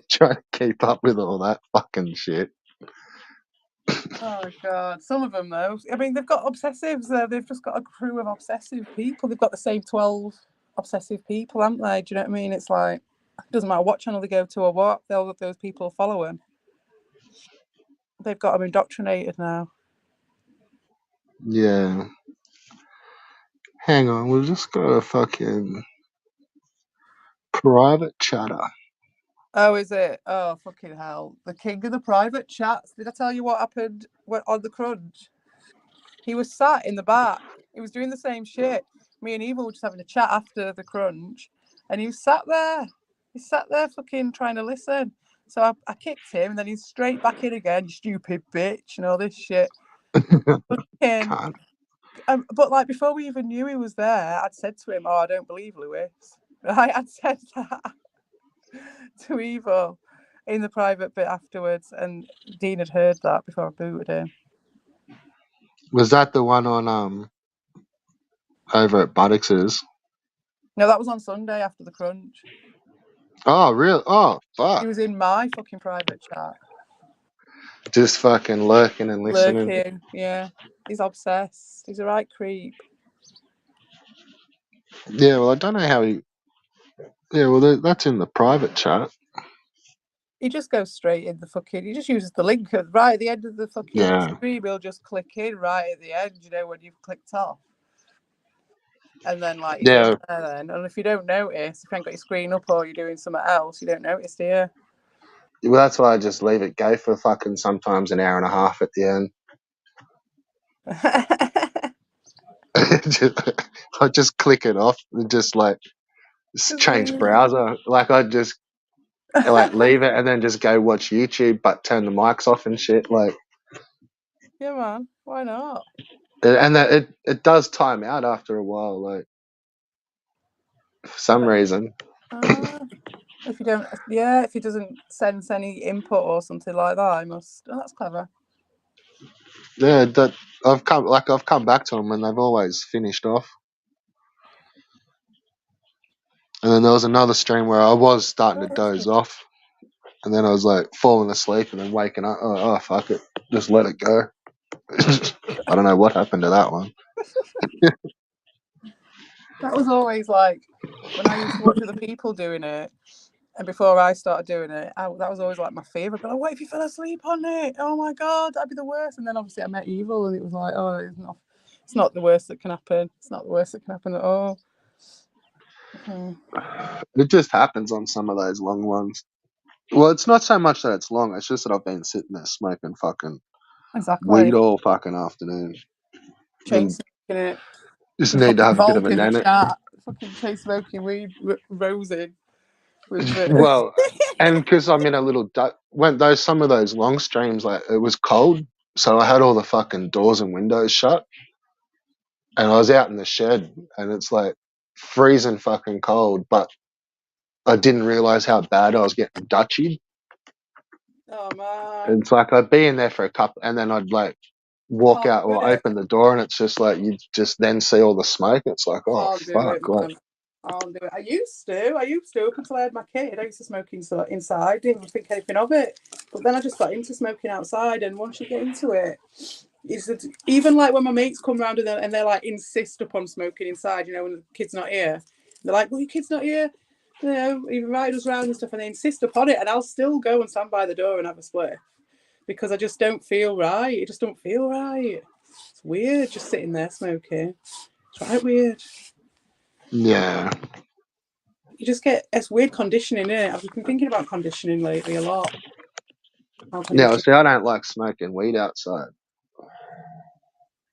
Trying to keep up with all that fucking shit. Oh God, some of them though. I mean, they've got obsessives. They've just got a crew of obsessive people. They've got the same 12 obsessive people, haven't they? Do you know what I mean? It's like it doesn't matter what channel they go to or what. Those people follow them. They've got them indoctrinated now. Yeah. Hang on, we'll just go to fucking private chatter. Oh, is it? Oh, fucking hell! The king of the private chats. Did I tell you what happened on the crunch? He was sat in the back. He was doing the same shit. Me and Eva were just having a chat after the crunch, and he was sat there. He sat there fucking trying to listen. So I kicked him, and then he's straight back in again, you stupid bitch, and all this shit. Fucking, Can't. but like before we even knew he was there, I'd said to him, "Oh, I don't believe Lewis." Right? I'd said that to Eva in the private bit afterwards, and Dean had heard that before I booted him. Was that the one on over at Buttix's? No, that was on Sunday after the crunch. Oh, real? Oh, He fuck! was in my fucking private chat. Just fucking lurking and listening. Lurking, yeah. He's obsessed. He's a right creep. Yeah, well, I don't know how he. Yeah, well, that's in the private chat. He just goes straight in the fucking. He just uses the link right at the end of the fucking Yeah. stream. He'll just click in right at the end, when you've clicked off. And then, like, he's Yeah. in there then. And if you don't notice, if you haven't got your screen up or you're doing something else, you don't notice, do you? Well, that's why I just leave it go for fucking sometimes an hour and a half at the end. I just click it off and just like change browser. Like, I just and, like leave it and then just go watch YouTube, but turn the mics off and shit. Like, Yeah, man. Why not? and that it does time out after a while. Like, for some reason. If you don't, yeah, if he doesn't sense any input or something like that, I must. Oh, that's clever. Yeah, that I've come back to them and they've always finished off. And then there was another stream where I was starting to doze off, and then I was like falling asleep and then waking up. Oh fuck it, just let it go. I don't know what happened to that one. That was always like when I used to watch other people doing it, and before I started doing it, that was always like my favourite. But like, what if you fell asleep on it? Oh my god, that'd be the worst. And then obviously I met Evil, and it was like, oh, it's not the worst that can happen. It's not the worst that can happen at all. It just happens on some of those long ones. Well, it's not so much that it's long. It's just that I've been sitting there smoking fucking weed all fucking afternoon. Chain smoking it. Just need to have a bit of a nanny. Fucking chain smoking weed, rosing. Well, and because I'm in a little when some of those long streams, like it was cold, so I had all the fucking doors and windows shut, and I was out in the shed, and it's like freezing fucking cold, but I didn't realize how bad I was getting Dutchied. Oh man! It's like I'd be in there for a couple, and then I'd like walk out or open the door, and it's just like you just then see all the smoke. It's like, oh fuck! I'll do it. I used to up until I had my kid. I used to smoke inside, didn't think anything of it. But then I just got into smoking outside, and once you get into it, even like when my mates come round and they're like insist upon smoking inside, you know, when the kid's not here, they're like, well, your kid's not here, you know, even ride us round and stuff, and they insist upon it, and I'll still go and stand by the door and have a split because I just don't feel right. It just don't feel right. It's weird just sitting there smoking. It's right weird. Yeah. You just get it's weird conditioning, innit? I've been thinking about conditioning lately a lot. Yeah, see, I don't like smoking weed outside.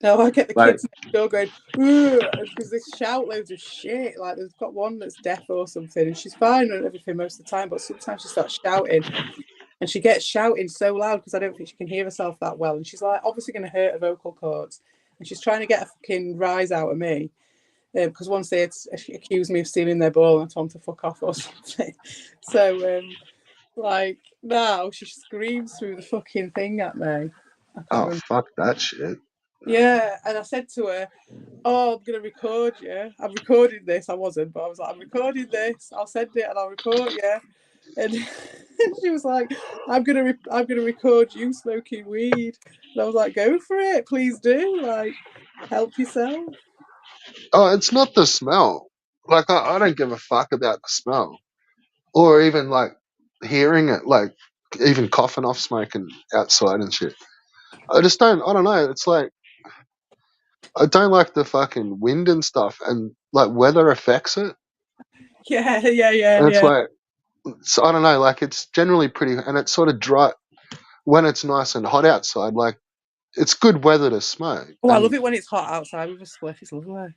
No, I get the kids next door going, because they shout loads of shit. Like, they've got one that's deaf or something, and she's fine and everything most of the time, but sometimes she starts shouting, and she gets shouting so loud because I don't think she can hear herself that well, and she's like obviously going to hurt her vocal cords, and she's trying to get a fucking rise out of me. Because once they accused me of stealing their ball and I told them to fuck off or something. So, like, now she screams through the fucking thing at me. Fuck that shit. Yeah, and I said to her, oh, I'm going to record you. I'm recording this. I wasn't, but I was like, I'm recording this. I'll send it and I'll report you. And she was like, I'm gonna record you smoking weed. And I was like, go for it. Please do. Like, help yourself. Oh, it's not the smell. Like, I don't give a fuck about the smell. Or even, like, hearing it. Like, even coughing off smoking outside and shit. I don't know. It's like, I don't like the fucking wind and stuff. And, like, weather affects it. Yeah. And it's like, I don't know. Like, it's generally pretty, and it's sort of dry. When it's nice and hot outside, like, it's good weather to smoke. Oh, I love it when it's hot outside with a spliff. It's lovely.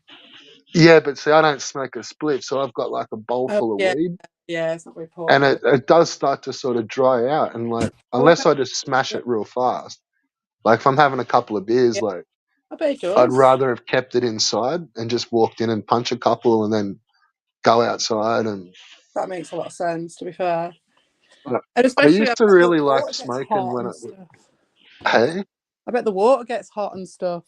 Yeah, but see, I don't smoke a spliff, so I've got like a bowl full of weed. Yeah, it's not very portable. And it does start to sort of dry out, and like unless I just smash it real fast, like if I'm having a couple of beers, like I bet it does. I'd rather have kept it inside and just walked in and punch a couple, and then go outside. And that makes a lot of sense, to be fair. And especially I used to really like smoking when it. Hey, I bet the water gets hot and stuff.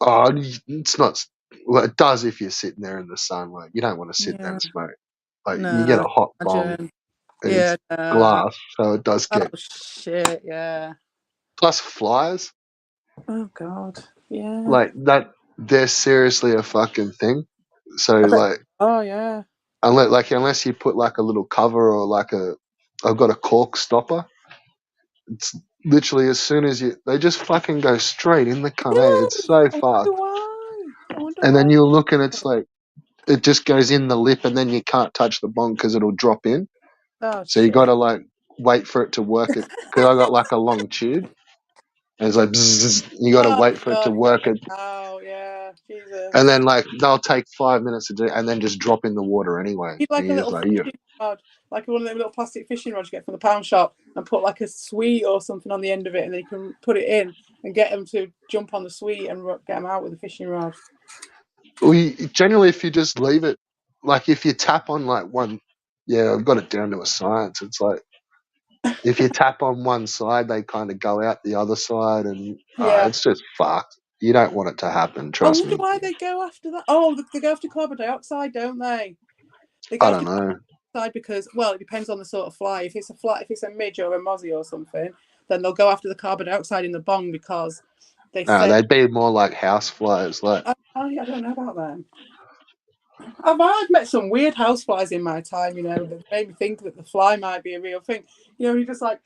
Oh, it's not. Well, it does if you're sitting there in the sun. Like, you don't want to sit there and smoke. Like, you get a hot bomb. It's glass, so it does get. Oh shit! Yeah. Plus flies. Oh god. Yeah. Like that, they're seriously a fucking thing. So like. Oh yeah. Unless you put like a little cover or like I've got a cork stopper. It's literally as soon as they just fucking go straight in the cunt. Yeah, it's so fast. And then you look and it's like, it just goes in the lip and then you can't touch the bong because it'll drop in. Oh, so you got to like wait for it to work it. Because I got like a long tube. And it's like, bzzz, you got to wait for it to work it. Oh, yeah. Jesus. And then like, they'll take 5 minutes to do and then just drop in the water anyway. You'd like a little rod, like one of them little plastic fishing rods you get from the pound shop, and put like a sweet or something on the end of it, and then you can put it in and get them to jump on the sweet and get them out with a fishing rod. We generally, if you just leave it, like if you tap on like one, yeah, I've got it down to a science. It's like if you tap on one side, they kind of go out the other side, and Yeah. it's just fucked. You don't want it to happen. I Trust wonder me. why they go after that. Oh, they go after carbon dioxide, don't they? They I go don't after know. dioxide because, well, it depends on the sort of fly. If it's a fly, if it's a midge or a mozzie or something, then they'll go after the carbon dioxide in the bong because they No, say. they'd be more like house flies. Like I don't know about them. I've met some weird houseflies in my time, that made me think that the fly might be a real thing. You're just like,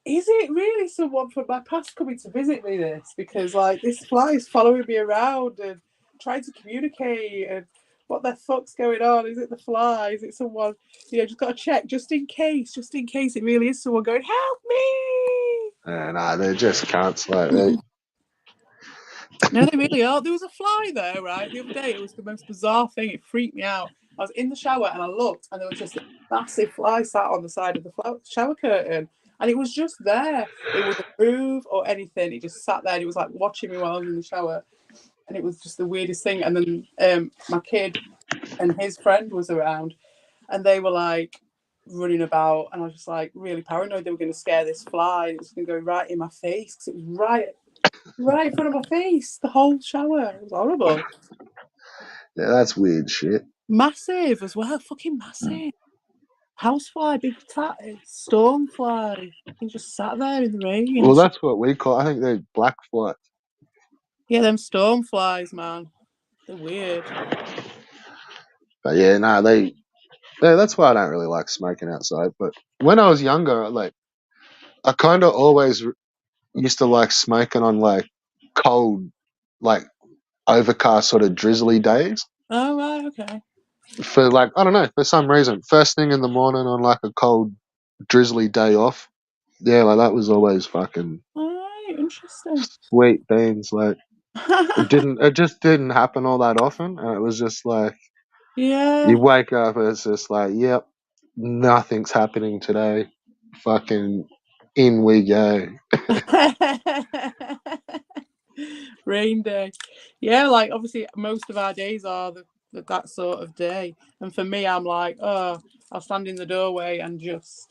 is it really someone from my past coming to visit me this? Because like this fly is following me around and trying to communicate and what the fuck's going on? Is it the fly? Is it someone? Just got to check just in case it really is someone going, help me. nah, they just can't. Like No, they really are. There was a fly there, right? The other day, it was the most bizarre thing. It freaked me out. I was in the shower and I looked, and there was just a massive fly sat on the side of the shower curtain, and it was just there. It wouldn't move or anything. It just sat there. And it was like watching me while I was in the shower, and it was just the weirdest thing. And then my kid and his friend was around, and they were like running about, and I was just like really paranoid they were going to scare this fly. And it was going to go right in my face because it was right in front of my face, the whole shower. It was horrible. yeah, that's weird shit. Massive as well, fucking massive. Housefly, big fat stormfly. He just sat there in the rain. Well, that's what we call. I think they're black flies. Yeah, them stormflies, man. They're weird. But yeah, no, that's why I don't really like smoking outside. But when I was younger, like I kind of always used to like smoking on like cold, like overcast sort of drizzly days. Oh, right, okay. For like I don't know, for some reason, first thing in the morning on like a cold, drizzly day off. Yeah, like that was always fucking All right, interesting. sweet beans. Like it just didn't happen all that often, and it was just like Yeah. you wake up and it's just like, yep, nothing's happening today. Fucking in we go. Rain day. Yeah, like obviously most of our days are that sort of day. And for me, I'm like, oh, I'll stand in the doorway and just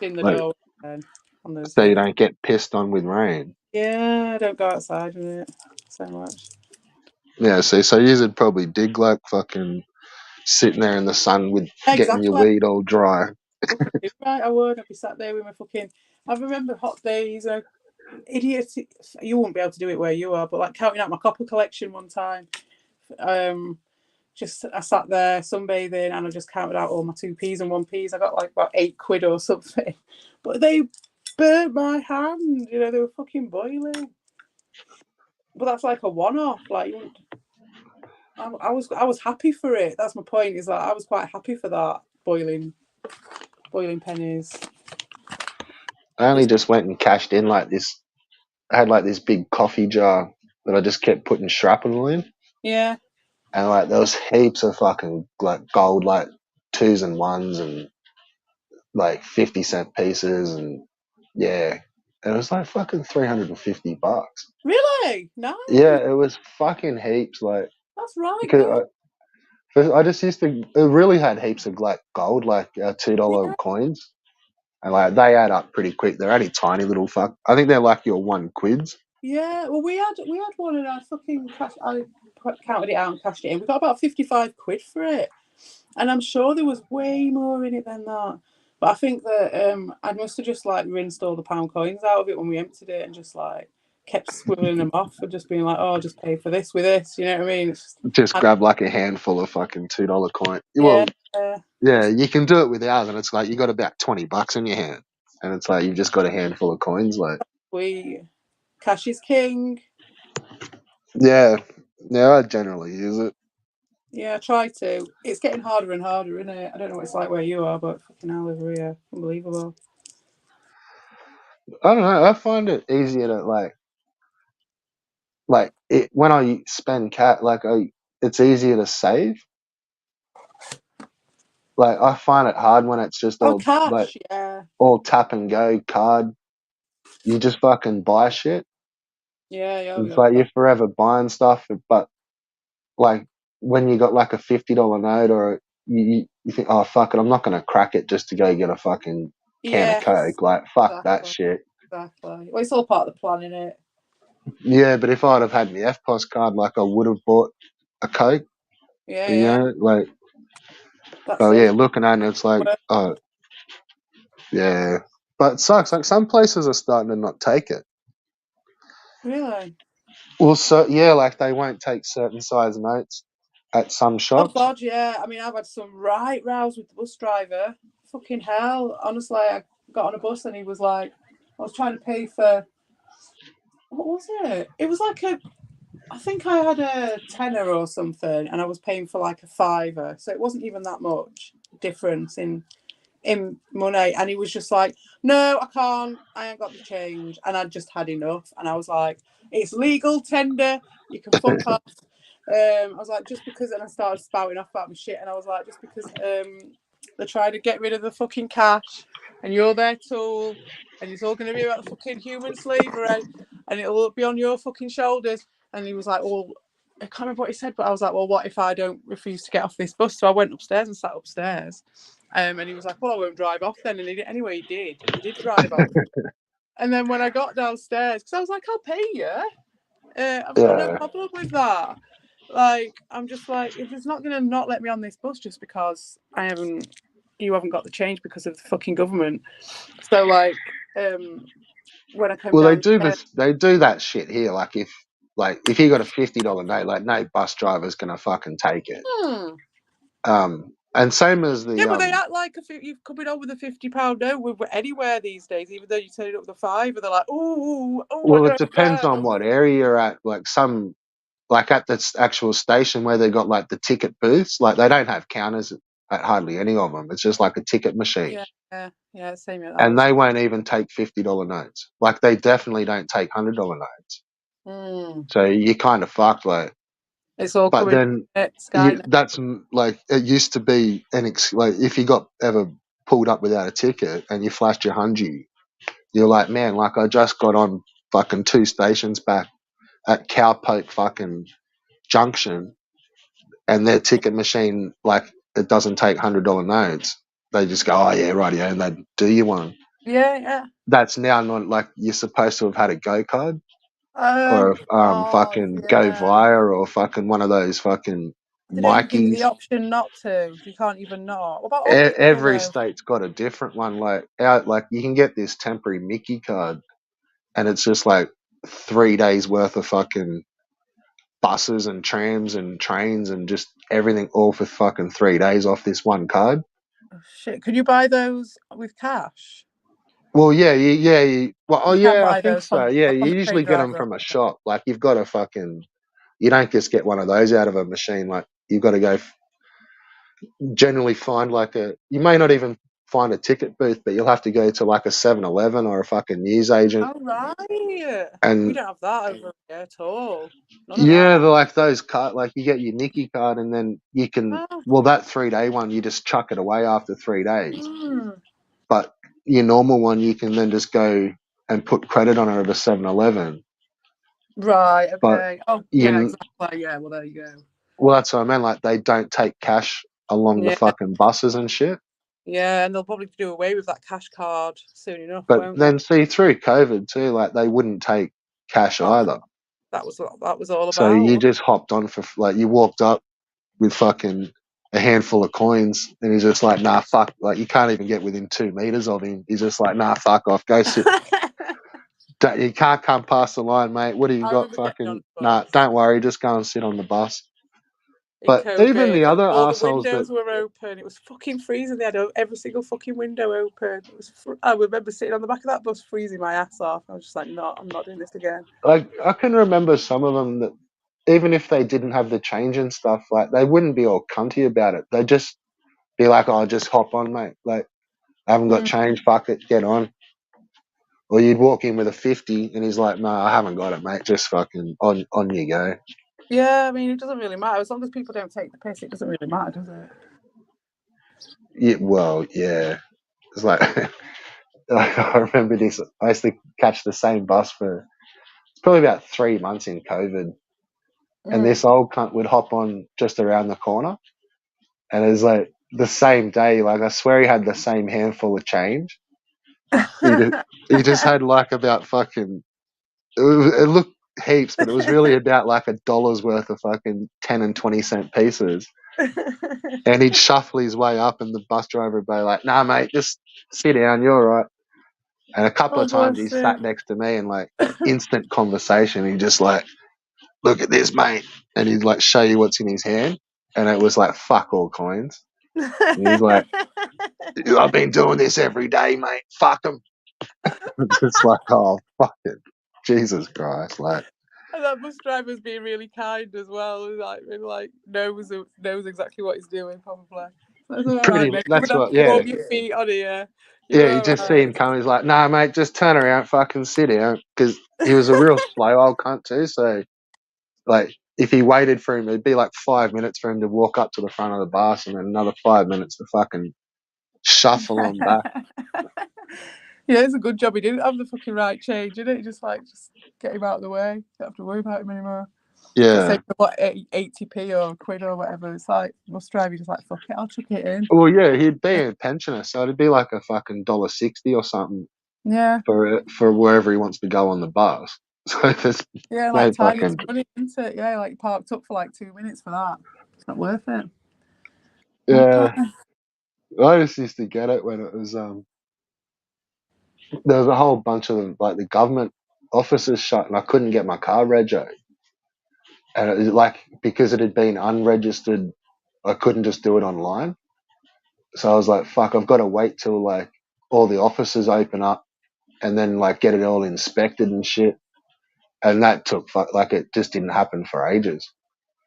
in the Like doorway then on those so you days. don't get pissed on with rain. Yeah, I don't go outside with it so much. Yeah, see, so you'd probably dig like fucking sitting there in the sun with getting your Exactly. weed all dry. Right, I would. I'd be sat there with my fucking. I remember hot days. Idiot. You won't be able to do it where you are, but like counting out my copper collection one time. Just I sat there sunbathing and I just counted out all my 2p's and 1p's. I got like about £8 or something, but they burnt my hand. They were fucking boiling. But that's like a one-off. Like I was happy for it. That's my point. Is that I was quite happy for that boiling pennies. I only just went and cashed in like this. I had like this big coffee jar that I just kept putting shrapnel in, Yeah. and like there was heaps of fucking like gold, like twos and ones, and like 50 cent pieces, and yeah, it was like fucking $350. Really? Nice. Yeah, it was fucking heaps. Like That's right. because Good. I just used to. It really had heaps of like gold, like $2 Yeah. coins, and like they add up pretty quick. They're only tiny little fuck. I think they're like your one quids. Yeah. Well, we had one and I fucking I counted it out and cashed it in. We got about £55 for it, and I'm sure there was way more in it than that. But I think that I must have just like rinsed all the pound coins out of it when we emptied it and just like kept swiveling them off and just being like, oh, I'll just pay for this with this. You know what I mean? It's just, Just grab like a handful of fucking $2 coin. yeah. Well, yeah, you can do it with ours, and it's like you got about $20 in your hand, and it's like you've just got a handful of coins. Like, Cash is king. yeah, yeah, I generally use it. Yeah, I try to. It's getting harder and harder, isn't it? I don't know what it's like where you are, but fucking hell over here. Unbelievable. I don't know. I find it easier to like it when I spend cat. Like it's easier to save. Like I find it hard when it's just all like cash, yeah. all tap and go card. You just fucking buy shit. Yeah. It's like you're forever buying stuff, but like when you got like a $50 note or you think, oh fuck it, I'm not gonna crack it just to go get a fucking can of Yes, Coke. Like fuck that exactly. shit. Exactly. Well, it's all part of the plan, innit? Yeah, but if I'd have had my FPOS card, like I would have bought a Coke. Yeah. Like That's oh it. yeah, looking at it, it's like oh yeah, but it sucks. Like some places are starting to not take it. Really? Well, so yeah, like they won't take certain size notes at some Oh shops. God, yeah. I mean, I've had some right rows with the bus driver. Fucking hell. Honestly, I got on a bus and he was like, I was trying to pay for, what was it? It was like I think I had a tenner or something, and I was paying for like a fiver, so it wasn't even that much difference in money. And he was just like, "No, I can't. I ain't got the change," and I'd just had enough. And I was like, "It's legal tender. You can fuck off." I was like, just because, and I started spouting off about my shit, and I was like, just because they're trying to get rid of the fucking cash, and you're their tool, and it's all going to be about the fucking human slavery, and it'll be on your fucking shoulders. And he was like, well, I can't remember what he said, but I was like, well, what if I don't refuse to get off this bus? So I went upstairs and sat upstairs. And he was like, well, I won't drive off then. And anyway, he did. He did drive off. And then when I got downstairs, because I was like, I'll pay you. I've got no problem with that. Like, I'm just like, if it's not going to not let me on this bus just because you haven't got the change because of the fucking government. So, like, when I came Well, they down, do this. They do that shit here. Like if you got a $50 note, like no bus driver's gonna fucking take it. And same as yeah, the but they act like if you've coming on with a £50 note with anywhere these days, even though you turn it up with a five, they're like, I Well, it don't depends know. on what area you're at. Like at the actual station where they got like the ticket booths, like they don't have counters at hardly any of them. It's just like a ticket machine, Yeah, same at and ours. they won't even take $50 notes. Like they definitely don't take $100 notes. So you kind of fucked, like. It's all But coming then Sky. that's like it used to be like if you got ever pulled up without a ticket and you flashed your hungy, you're like, man, like I just got on fucking 2 stations back at Cowpoke fucking Junction, and their ticket machine, like it doesn't take $100 notes. They just go, oh yeah, right, yeah, and they do you one. Yeah. That's now not like you're supposed to have had a go card Oh or God, fucking go yeah. via or fucking one of those fucking They don't even give you Mikeys. the option not to. You can't even not. What about old people Every though? state's got a different one. Like you can get this temporary Mickey card, and it's just like 3 days worth of fucking buses and trams and trains and just everything all for fucking 3 days off this one card. Oh, shit, can you buy those with cash? Well, well, oh You can yeah, I buy think those so. from Yeah, you the train usually get them driver. from a shop. Like you've got to fucking, you don't just get one of those out of a machine. Like you've got to go generally find you may not even find a ticket booth, but you'll have to go to like a 7-Eleven or a fucking news agent. Oh right. We And don't have that over here at all. None of yeah, that. they're like those card, like you get your Nicky card and then you can, Ah, well, that 3 day one, you just chuck it away after 3 days. mm. But your normal one, you can then just go and put credit on it at a 7-Eleven. Right, But okay. Oh yeah, you, exactly. Yeah, well there you go. well, that's what I meant. Like they don't take cash along the Yeah. fucking buses and shit. Yeah, and they'll probably do away with that cash card soon enough, But won't they? then see through COVID too, like they wouldn't take cash Oh, either. that was what that was all So you about. just hopped on for like you walked up with fucking a handful of coins, and he's just like, nah, fuck. Like you can't even get within 2 meters of him. He's just like, nah, fuck off. Go sit. You can't come past the line, mate. What do you I got? remember getting on Fucking the nah. bus Don't worry. Just go and sit on the bus. in But even COVID the and other all the assholes that windows were open. It was fucking freezing. They had every single fucking window open. It was. I remember sitting on the back of that bus freezing my ass off. I was just like, no, I'm not doing this again. like I can remember some of them that even if they didn't have the change and stuff, like they wouldn't be all cunty about it. They'd just be like, "Oh, just hop on, mate. Like I haven't got Mm. change. Fuck it, get on." Or you'd walk in with a 50 and he's like, "No, I haven't got it, mate. Just fucking on you go." Yeah, I mean, it doesn't really matter as long as people don't take the piss. It doesn't really matter, does it? Yeah. It's like I remember this. I used to catch the same bus for it's probably about 3 months in COVID, and Mm. this old cunt would hop on just around the corner, and it was like the same day. Like I swear he had the same handful of change. He just, he just had like about fucking. It looked heaps, but it was really about like $1 worth of fucking 10 and 20 cent pieces. And he'd shuffle his way up, and the bus driver would be like, "Nah, mate, just sit down. You're all right." And a couple Oh, of times he bless sat him. next to me, and like instant conversation. He just like, "Look at this, mate," and he'd like show you what's in his hand, and it was like fuck all coins. And he's like, "I've been doing this every day, mate. Fuck them." It's like, oh fuck it, Jesus Christ, like. And that bus driver's being really kind as well. Like, really, like knows exactly what he's doing, probably. That's all right, mate. You That's wouldn't have what, to yeah. warm your feet on here. Yeah, You're you all just see him right. come. He's like, "Nah, mate, just turn around, fucking sit down," because he was a real slow old cunt too. So, like, if he waited for him, it'd be like 5 minutes for him to walk up to the front of the bus, and then another 5 minutes to fucking shuffle on back. Yeah, it's a good job he didn't have the fucking right change, didn't it? Just get him out of the way. Don't have to worry about him anymore. So say Yeah. what 80p or a quid or whatever. It's like bus driver just like fuck it, I'll chuck it in. Well, yeah, he'd be a pensioner, so it'd be like a fucking $1.60 or something Yeah, for wherever he wants to go on the bus. So there's yeah, no like time is fucking money, isn't it? Yeah, like parked up for like 2 minutes for that. It's not worth it. yeah. I just used to get it when it was there was a whole bunch of them, like the government offices shut, and I couldn't get my car rego, and it was like because it had been unregistered, I couldn't just do it online. So I was like, "Fuck, I've got to wait till like all the offices open up, and then like get it all inspected and shit." And that took like it just didn't happen for ages.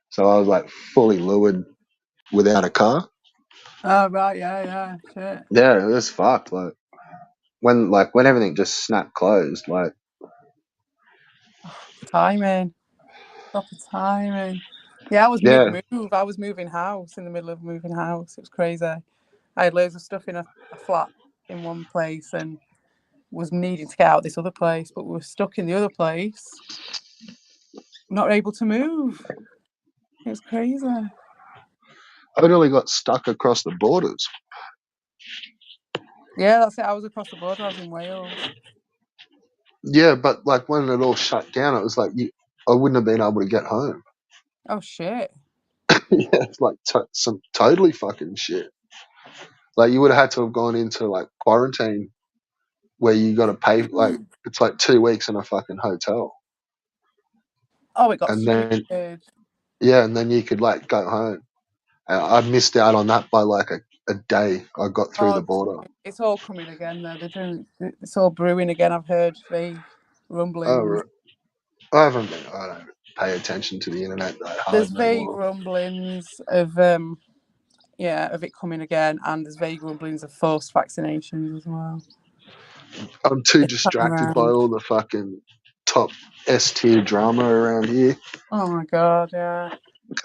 So I was like fully lured without a car. Oh right, yeah, shit. Yeah, it was fucked. Like when everything just snapped closed, like Timing. Proper timing. Yeah, I was yeah. mid-move. I was moving house in the middle of moving house. It was crazy. I had loads of stuff in a flat in one place and was needing to get out this other place, but we were stuck in the other place, not able to move. It was crazy. I really got stuck across the borders. Yeah, that's it. I was across the border. I was in Wales. Yeah, but like when it all shut down, it was like I wouldn't have been able to get home. Oh shit. Yeah, it's like some totally fucking shit. Like you would have had to have gone into like quarantine where you got to pay like it's like 2 weeks in a fucking hotel, Oh, it got and then stupid. yeah, and then you could like go home. And I missed out on that by like a day. I got through the Oh, border. it's all coming again though. They're doing. It's all brewing again. I've heard vague Oh, rumblings. I don't pay attention to the internet that hard There's no vague more. rumblings of of it coming again, and there's vague rumblings of forced vaccinations as well. I'm too This time distracted by around. all the fucking top S tier drama around here. Oh my god, yeah.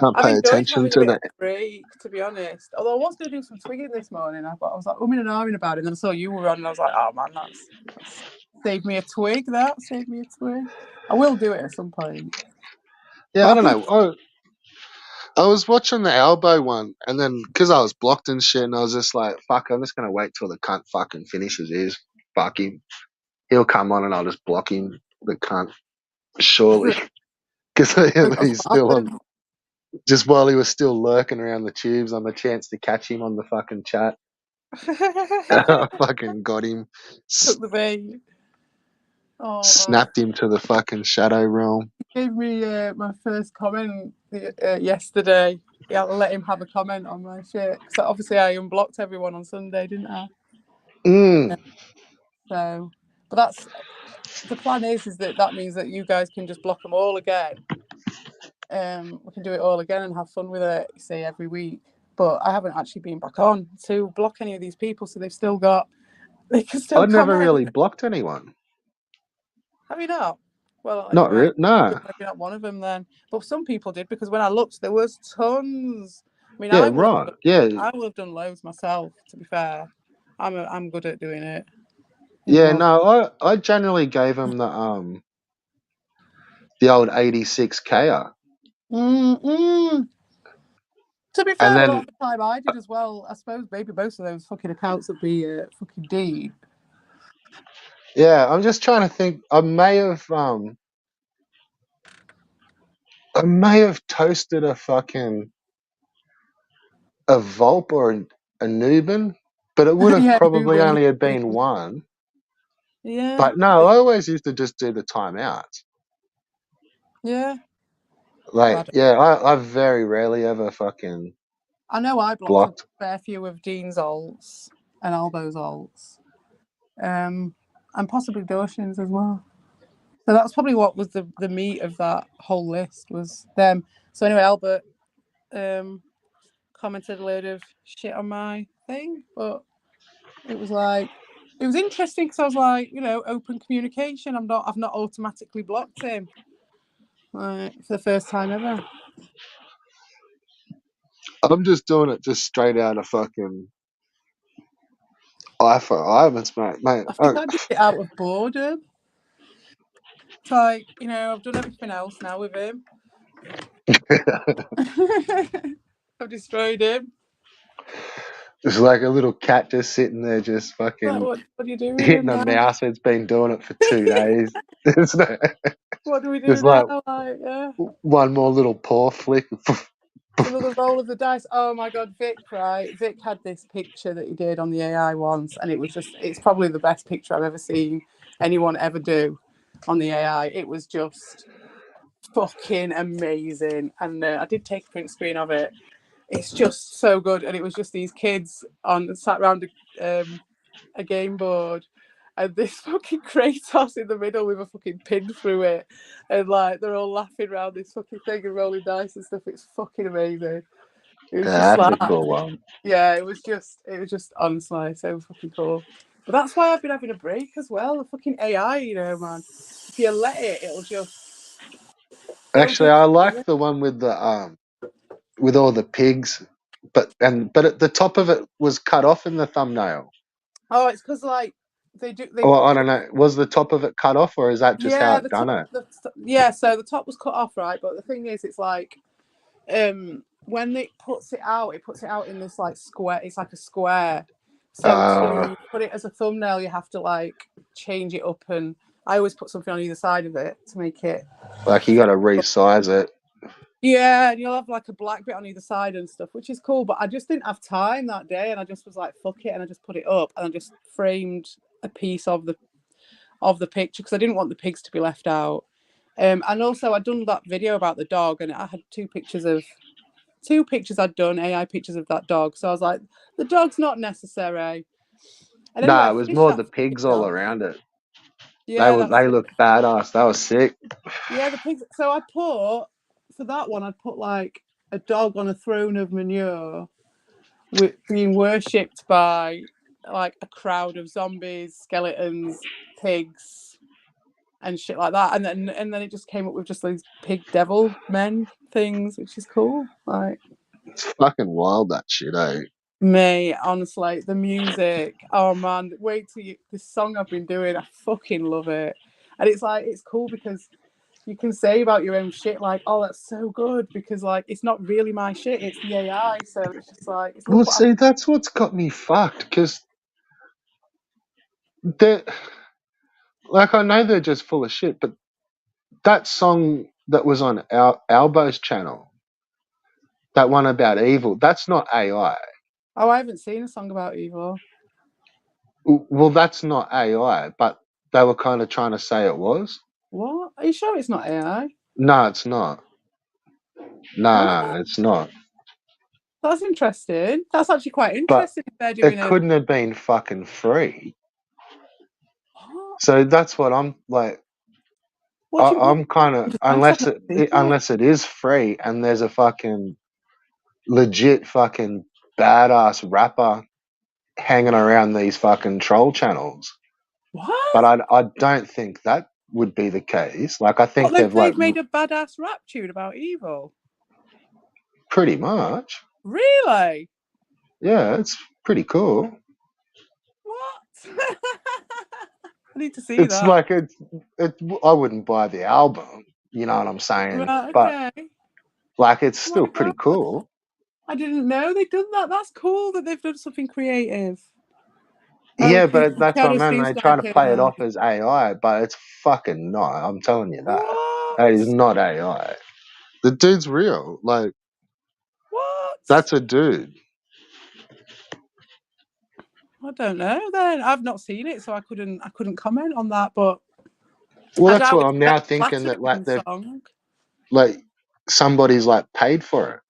Can't I've pay enjoyed attention having a to bit of that. a break, to be honest. Although I was going to do some twigging this morning, I was like umming and ahhing about it, and then I saw you were on, and I was like, oh man, that's saved me a twig. That saved me a twig. I will do it at some point, Yeah, but I I don't think know. I was watching the elbow one, and then because I was blocked and shit, and I was just like, "Fuck, I'm just gonna wait till the cunt fucking finishes his. Fuck him. He'll come on, and I'll just block him. The cunt, surely, because that's he's what still on. happened. Just while he was still lurking around the tubes, I'm a chance to catch him on the fucking chat. I fucking got him, Took the bait. Oh man, snapped him to the fucking shadow realm. he gave me my first comment yesterday. Yeah, I let him have a comment on my shit because obviously I unblocked everyone on Sunday, didn't I? Mm. So, but that's the plan is that means that you guys can just block them all again. We can do it all again and have fun with it, say every week. But I haven't actually been back on to block any of these people, so they can still I'd never comment. really blocked anyone. Have you not? Well, Not anyway, really. No. maybe not one of them then. But some people did because when I looked, there was tons. I mean, Yeah, right. Yeah, I will have done loads myself. To be fair, I'm good at doing it. yeah. No, I generally gave him the old 86 K. Mm-mm. To be And fair, a lot then of the time I did as well. I suppose maybe most of those fucking accounts would be fucking deep. yeah, I'm just trying to think. I may have toasted a fucking a Volp or a Nuben, but it would have Yeah, probably Ruben. only have been one. Yeah, But no, I always used to just do the timeouts. yeah. Like, Bad. yeah, I very rarely ever fucking I know I blocked a blocked. fair few of Dean's alts and Albo's alts, and possibly Doshin's as well. So that's probably what was the meat of that whole list was them. So anyway, Albert commented a load of shit on my thing, but it was interesting because I was like, open communication. I've not automatically blocked him, like, for the first time ever. I'm just doing it just straight out of fucking eye for eye, mate. I think I did it out of boredom. It's like, I've done everything else now with him. I've destroyed him. It's like a little cat just sitting there, just Like, fucking what do you do with hitting him a now? mouse. It's been doing it for 2 days. It's What do we do it's like now? Like, yeah. one more little paw flick. It's another roll of the dice. Oh my god, Vic, right? Vic had this picture that he did on the AI once, and it's probably the best picture I've ever seen anyone ever do on the AI. It was just fucking amazing. And I did take a print screen of it. It's just so good. And it was just these kids sat around a game board, and this fucking Kratos in the middle with a fucking pin through it, and like they're all laughing around this fucking thing and rolling dice and stuff. It's fucking amazing. It was just That's like, a cool one. yeah, it was just honestly so fucking cool. But that's why I've been having a break as well. The fucking AI, man. If you let it, it'll Actually, just I like the one with all the pigs, but at the top of it was cut off in the thumbnail. Oh, it's because like they Or put I don't know, was the top of it cut off, or is that just how yeah it done it? so the top was cut off, right? But the thing is, it's like when it puts it out in this like square. It's like a square. So Uh, to put it as a thumbnail, you have to like change it up, and I always put something on either side of it to make it. like you got to resize it. Yeah, and you'll have like a black bit on either side and stuff, which is cool. But I just didn't have time that day, and I just was like, "Fuck it," and I just put it up, and I just framed a piece of the picture because I didn't want the pigs to be left out. And also, I'd done that video about the dog, and I had two pictures I'd done AI pictures of that dog. So I was like, the dog's not necessary. And anyway, Nah, I it was finished more that the fucking pigs all dog. around it. Yeah, that's They it. looked badass. That was sick. Yeah, the pigs. So I put for that one, I'd put like a dog on a throne of manure, being worshipped by like a crowd of zombies, skeletons, pigs, and shit like that. And then it just came up with just these pig devil men things, which is cool. Like, It's fucking wild, that shit, eh? mate, honestly, the music. Oh man, wait till this song I've been doing. I fucking love it. And it's like it's cool because you can say about your own shit like, oh, that's so good, because like it's not really my shit, it's the AI. So it's just like Well, look what see, that's what's got me fucked, because they're like, I know they're just full of shit, but that song that was on Albo's channel, that one about evil, that's not AI. Oh, I haven't seen a song about evil. Well, that's not AI, but they were kind of trying to say it was. What? Are you sure it's not AI? No, it's not. What? No, it's not. That's interesting. That's actually quite But interesting if they're doing it a couldn't have been fucking free. what? So that's what I'm like. What do you what? I'm kind of, I've not seen it. unless it is free and there's a fucking legit fucking badass rapper hanging around these fucking troll channels. But What? I don't think that would be the case. Like, I What, think they've like they've made a badass rap tune about evil? pretty much. Really? Yeah, it's pretty cool. What? I need to see It's that. like I wouldn't buy the album, you know what I'm saying? Right, But okay. like, it's Oh my still pretty God. cool. I didn't know they'd done that. That's cool that they've done something creative. Yeah, Okay, but that's what I Shadow mean. seems They try like to play it a off as AI, but it's fucking not. I'm telling you that. what? That is not AI. The dude's real. Like, What? that's a dude. I don't know. Then I've not seen it, so I couldn't comment on that. But Well, I that's doubt what it's I'm a now very thinking, that like flattering they've song. like somebody's like paid for it.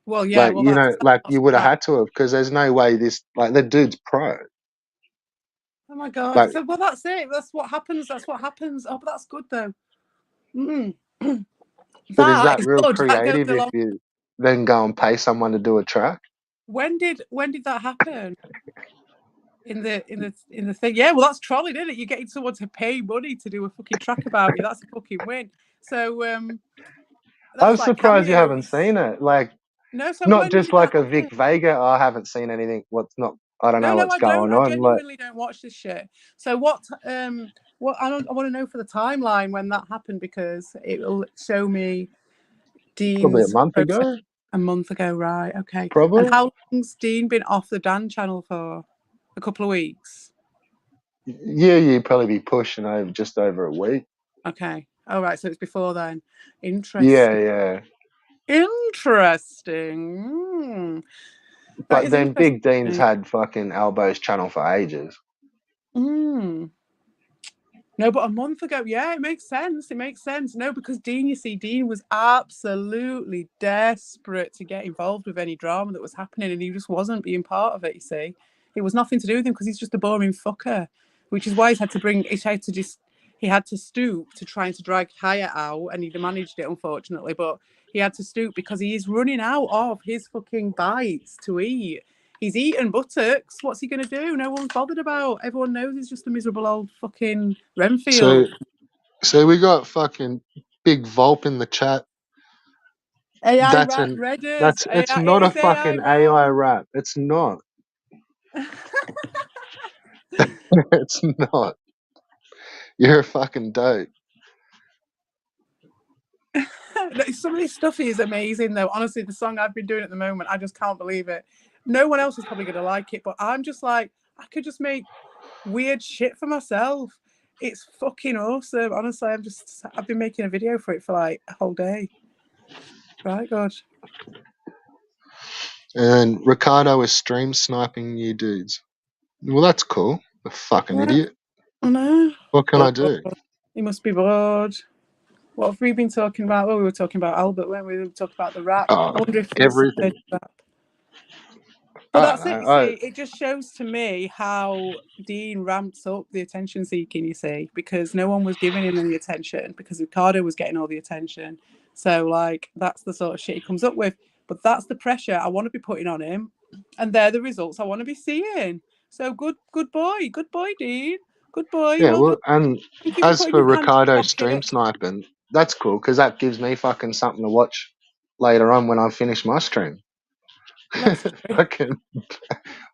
Well, yeah. Like, Well, you know, like that's you would have that. had to have, because there's no way this, like, the dude's pro. Oh my God. Like, So, well, that's it. That's what happens. That's what happens. Oh, but that's good though. Mm. but is That that is real good. That goes creative if along. you then go and pay someone to do a track? When did that happen? In the thing, yeah. Well, that's trolling, isn't it? You're getting someone to pay money to do a fucking track about you. That's a fucking win. So I'm that's like surprised you haven't cameos. seen it. Like, No, so not when just did that like a happen? Vic Vega. I haven't seen anything. What's not? I don't No, know no, what's I don't. going I on. Like, genuinely don't watch this shit. So what I want to know for the timeline when that happened, because it will show me probably a Dean's month process ago. a month ago, right? Okay. And Probably. how long's Dean been off the Dan channel for? A couple of weeks. Yeah, you'd probably be pushing over just over a week. Okay. All right. So it's before then. Yeah, Interesting. yeah. Interesting. That But is then Big Dean's interesting. had fucking Elbow's channel for ages. Mm. No, but a month ago, yeah, it makes sense. It makes sense. No, because Dean, you see, Dean was absolutely desperate to get involved with any drama that was happening, and he just wasn't being part of it. You see, it was nothing to do with him because he's just a boring fucker, which is why he had to stoop to trying to drag Hyatt out, and he managed it, unfortunately, but he had to stoop because he is running out of his fucking bites to eat. He's eaten buttocks. What's he going to do? No one's bothered about. Everyone knows he's just a miserable old fucking So, Renfield. so we got fucking Big Volp in the chat. AI That's rap an redders. that's it's AI, not it a is AI fucking AI rap. rap. It's not. It's not. You're a fucking dope. Some of this stuff is amazing, though. Honestly, the song I've been doing at the moment, I just can't believe it. No one else is probably going to like it, but I'm just like, I could just make weird shit for myself. It's fucking awesome. Honestly, I've been making a video for it for like a whole day. Right, God. And Ricardo is stream sniping you dudes. Well, that's cool. A fucking Yeah, idiot. I know. What can I do? He must be bored. What have we been talking about? Well, we were talking about Albert, weren't we? We were talking about the rap. Oh, I wonder if there's everything. rap. But I don't that's it, know. you see. It just shows to me how Dean ramps up the attention seeking, you see, because no one was giving him any attention because Ricardo was getting all the attention. So, like, that's the sort of shit he comes up with. But that's the pressure I want to be putting on him. And they're the results I want to be seeing. So, good boy. Good boy, Dean. Good boy. Yeah, Well done. well, and Thank you for as putting for your hand in Ricardo your stream pocket. sniping, that's cool because that gives me fucking something to watch later on when I finish my stream. That's true. Fucking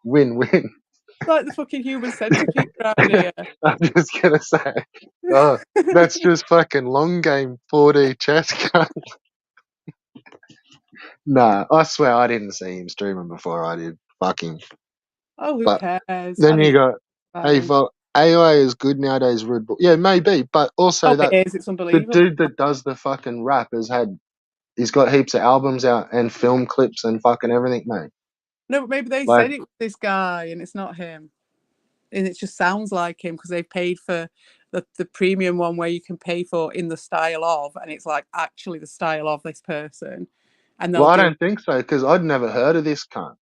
win-win. Like the fucking human centipede around here. I'm just gonna say, oh, that's just fucking long game 4D chess. Nah, I swear I didn't see him streaming before I did. Fucking. Oh, who But cares? I then you didn't got, hey, fine. AI is good nowadays, rude. Yeah, maybe, but also Oh, it that is. It's the unbelievable. dude that does the fucking rap he's got heaps of albums out and film clips and fucking everything, mate. No, but maybe they Like, said it was this guy and it's not him. And it just sounds like him because they've paid for the premium one where you can pay for in the style of, and it's like actually the style of this person. And they'll well, I do don't think so because I'd never heard of this cunt.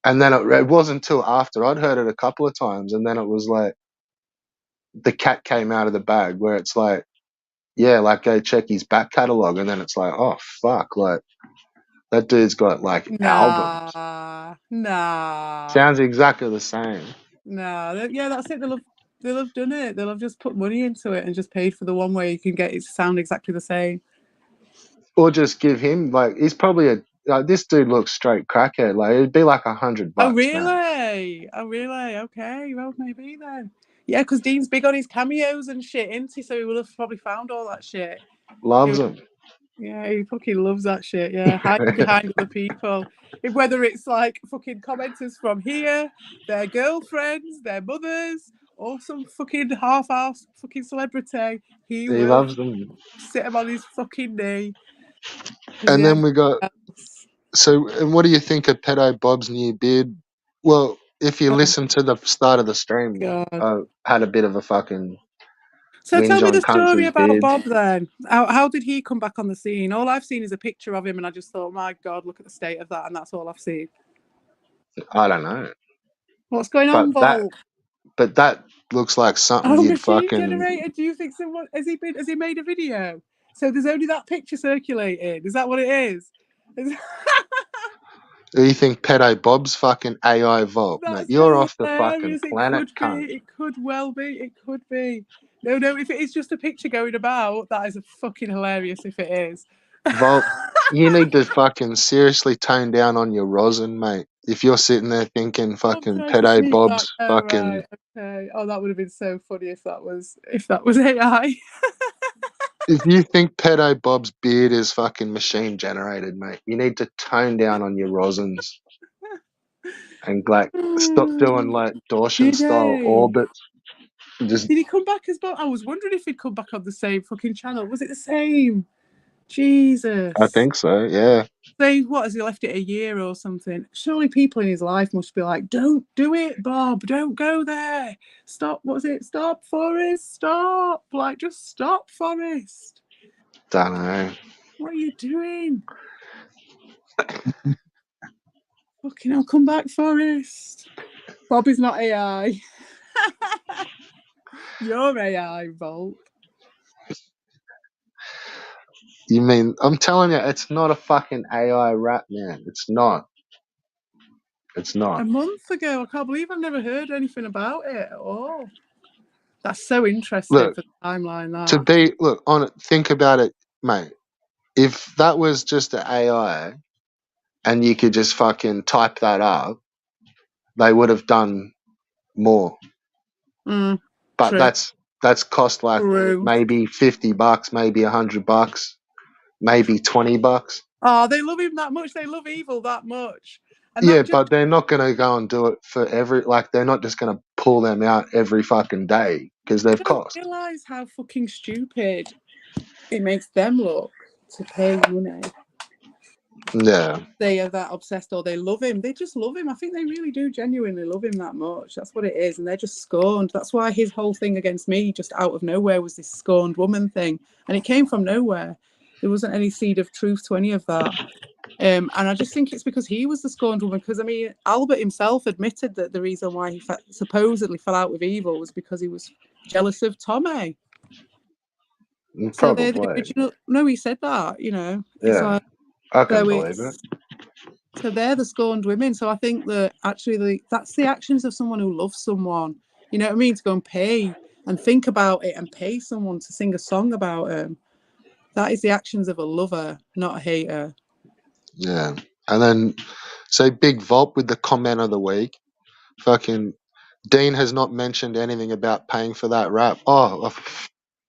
And then it wasn't until after I'd heard it a couple of times, and then it was like the cat came out of the bag where it's like, yeah, like go check his back catalog, and then it's like, oh fuck, like that dude's got like albums. nah. Sounds exactly the same. Yeah, that's it. They'll have done it. They'll have just put money into it and just paid for the one where you can get it to sound exactly the same. Or just give him like he's probably like, this dude looks straight crackhead. Like, it'd be like $100. Oh, Man. really? Oh, really? Okay, well, maybe then. Yeah, because Dean's big on his cameos and shit, isn't he? So he will have probably found all that shit. Loves him. Yeah, he fucking loves that shit. Yeah, hiding behind other people. Whether it's like fucking commenters from here, their girlfriends, their mothers, or some fucking half-assed fucking celebrity, he will loves them. sit him on his fucking knee. And then we got. Else. So, and what do you think of Pedo Bob's new bid? Well, if you Oh, listen to the start of the stream, God. I had a bit of a fucking So tell whinge me on the story Cunts' about beard. Bob then. How did he come back on the scene? All I've seen is a picture of him, and I just thought, my God, look at the state of that, and that's all I've seen. I don't know. What's going on, Vol? But that looks like something Oh, you'd machine fucking. generator. Do you think someone has he made a video? So there's only that picture circulating. Is that what it is? Do you think Pedo Bob's fucking AI vault, mate? That's You're off the fucking hilarious. It planet, could cunt. be. It could well be. It could be. No. If it is just a picture going about, that is a fucking hilarious. If it is. Vault, you need to fucking seriously tone down on your rosin, mate. If you're sitting there thinking Oh, I'm fucking trying to Pedo sneak Bob's that. Oh, fucking. right. Okay. Oh, that would have been so funny if that was AI. If you think Pedo Bob's beard is fucking machine generated, mate, you need to tone down on your rosins and like stop doing like Dawson Did style he? orbits. Just, Did he come back as Bob? I was wondering if he'd come back on the same fucking channel. Was it the same? Jesus. I think so, yeah. So what, has he left it a year or something? Surely people in his life must be like, don't do it, Bob. Don't go there. Stop. What was it? Stop, Forrest. Stop. Like, just stop, Forrest. Don't know. What are you doing? Fucking hell, come back, Forrest. Bob is not AI. You're AI, Volt. You mean, I'm telling you, it's not a fucking AI rap, man. It's not. It's not. A month ago. I can't believe I've never heard anything about it at all. That's so interesting Look, for the timeline, that. think about it, mate. If that was just an AI and you could just fucking type that up, they would have done more. But True. that's cost like True. maybe $50, maybe $100, maybe $20. Oh, they love him that much. They love evil that much. And Yeah, that just, but they're not going to go and do it for they're not just going to pull them out every fucking day because they've I don't cost. realise how fucking stupid it makes them look to pay money. Yeah. They are that obsessed, or they love him. They just love him. I think they really do genuinely love him that much. That's what it is. And they're just scorned. That's why his whole thing against me, just out of nowhere, was this scorned woman thing. And it came from nowhere. There wasn't any seed of truth to any of that. And I just think it's because he was the scorned woman. Because, I mean, Albert himself admitted that the reason why he supposedly fell out with Evil was because he was jealous of Tommy. So they're the Probably. original. No, he said that, you know. It's Yeah. like, I can believe it. so they're the scorned women. So I think that actually that's the actions of someone who loves someone. You know what I mean? To go and pay and think about it and pay someone to sing a song about him. That is the actions of a lover, not a hater. Yeah. And then, so Big Volp with the comment of the week. Fucking Dean has not mentioned anything about paying for that rap. Oh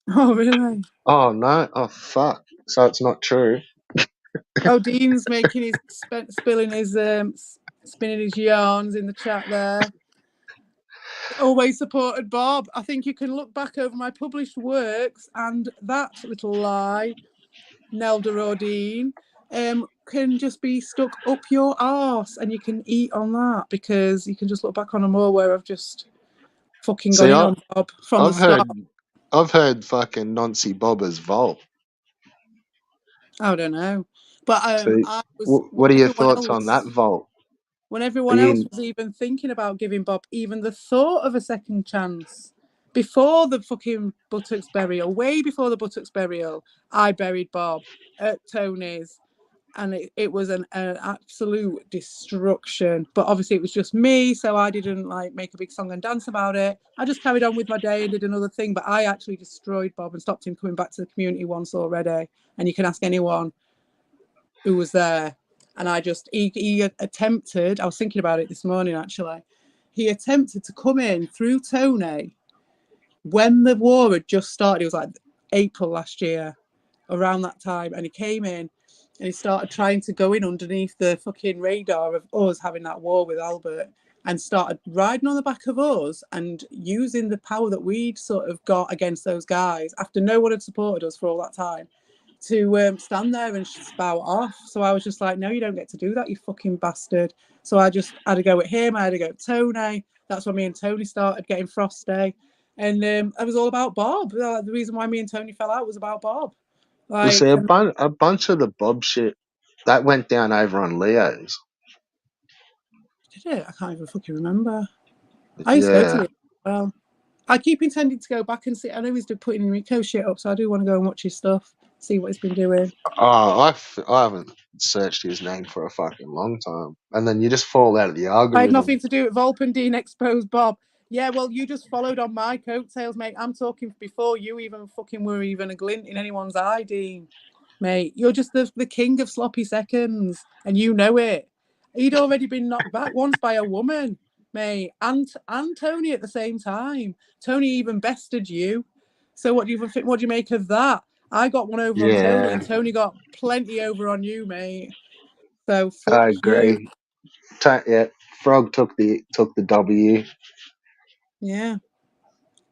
really? Oh, no. Oh, fuck. So it's not true. Oh, Dean's making his spinning his yarns in the chat there. Always supported Bob. I think you can look back over my published works, and that little lie, Nelda Rodine, can just be stuck up your arse, and you can eat on that, because you can just look back on them all where I've just fucking gone in on Bob from the start. I've heard fucking Nancy Bobber's Volp. I don't know, but I was. What are your thoughts on that Volp? When everyone else was even thinking about giving Bob even the thought of a second chance, before the fucking buttocks burial, way before the buttocks burial, I buried Bob at Tony's, and it was an absolute destruction. But obviously it was just me, so I didn't like make a big song and dance about it. I just carried on with my day and did another thing. But I actually destroyed Bob and stopped him coming back to the community once already. And you can ask anyone who was there. And he attempted, I was thinking about it this morning actually, he attempted to come in through Tony when the war had just started. It was like April last year, around that time. And he came in and he started trying to go in underneath the fucking radar of us having that war with Albert, and started riding on the back of us and using the power that we'd sort of got against those guys after no one had supported us for all that time to stand there and spout off. So I was just like, no, you don't get to do that, you fucking bastard. So I just had to go at him. I had to go at Tony. That's when me and Tony started getting frosty. And it was all about Bob. The reason why me and Tony fell out was about Bob. Well, see, Like, a bunch of the Bob shit that went down over on Leo's. did it? I can't even fucking remember. I used to go to Yeah. Leo. Well, I keep intending to go back and see. I know he's putting Rico shit up, so I do want to go and watch his stuff, see what he's been doing. Oh, I haven't searched his name for a fucking long time. And then you just fall out of the I had algorithm. nothing to do with Volp and Dean exposed Bob. Yeah, well, you just followed on my coattails, mate. I'm talking before you even fucking were even a glint in anyone's eye, Dean. Mate, you're just the king of sloppy seconds, and you know it. He'd already been knocked back once by a woman, mate, and Tony at the same time. Tony even bested you. So what do you make of that? I got one over on Tony, and Tony got plenty over on you, mate. So fuck I you. agree. Yeah, Frog took the W. Yeah.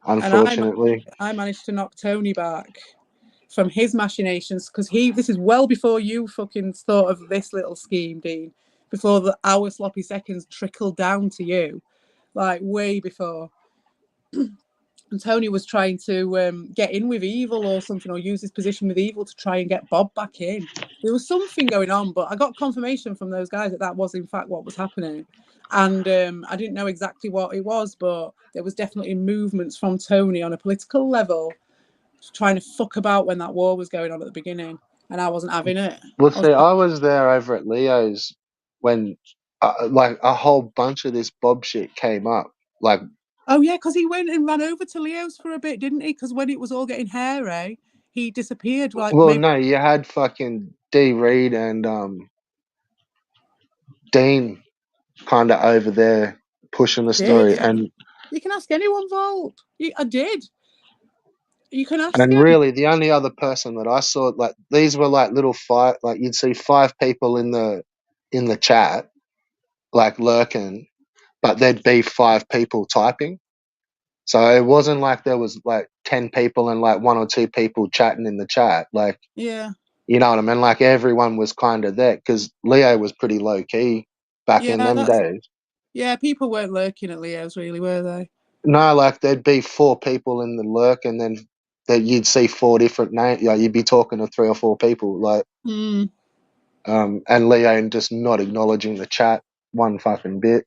Unfortunately. And I managed to knock Tony back from his machinations, because this is well before you fucking thought of this little scheme, Dean. Before our sloppy seconds trickled down to you, like way before. And Tony was trying to get in with Evil or something, or use his position with Evil to try and get Bob back in. There was something going on, but I got confirmation from those guys that was in fact what was happening. And I didn't know exactly what it was, but there was definitely movements from Tony on a political level trying to fuck about when that war was going on at the beginning, and I wasn't having it. Well, see, I was there over at Leo's when like a whole bunch of this Bob shit came up. Like, oh yeah, because he went and ran over to Leo's for a bit, didn't he? Because when it was all getting hairy, he disappeared. Like, well, maybe. no, you had fucking D Reed and Dean kind of over there pushing the story, and You can ask anyone, Volt. I did. You can ask and him. really the only other person that I saw, like, these were like little five, like you'd see 5 people in the chat, like lurking, but there'd be 5 people typing. So it wasn't like there was like 10 people and like 1 or 2 people chatting in the chat. Like, Yeah. you know what I mean? Like everyone was kind of there because Leo was pretty low key back in them days. Yeah, people weren't lurking at Leo's, really, were they? No, like there'd be 4 people in the lurk, and then you'd see 4 different names. Yeah, you'd be talking to 3 or 4 people, like, and Leo just not acknowledging the chat one fucking bit,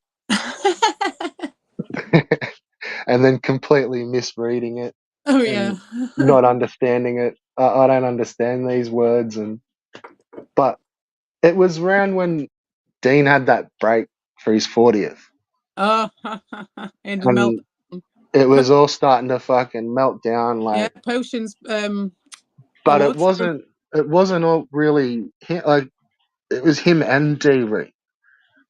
and then completely misreading it. Oh And yeah. not understanding it. I don't understand these words, but it was around when Dean had that break for his 40th. Oh, and melt. And it was all starting to fucking melt down, Yeah, like. potions. But it Awards. wasn't. It wasn't all really like it was him and D Reed.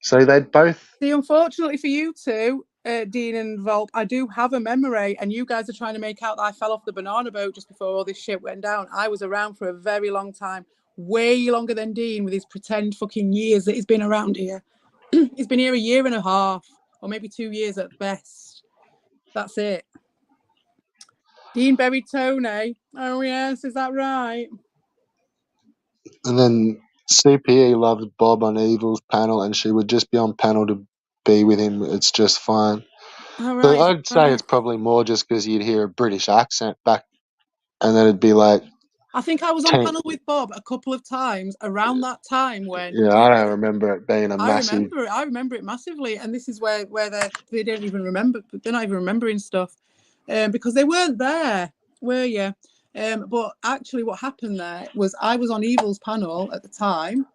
So they'd both. See, unfortunately for you two, Dean and Volp, I do have a memory, and you guys are trying to make out that I fell off the banana boat just before all this shit went down. I was around for a very long time, way longer than Dean with his pretend fucking years that he's been around here. He's been here a year and a half, or maybe 2 years at best. That's it. Dean buried Tony. Oh yes, is that right? And then CPE loves Bob on Evil's panel, and she would just be on panel to be with him. It's just fine. All But right. I'd say it's probably more just because you'd hear a British accent back, and then it'd be like. I think I was on panel with Bob a couple of times around that time when. Yeah, I don't remember it being a massive. I remember it massively, and this is where they don't even remember. They're not even remembering stuff, because they weren't there, were you? But actually, what happened there was I was on Evil's panel at the time,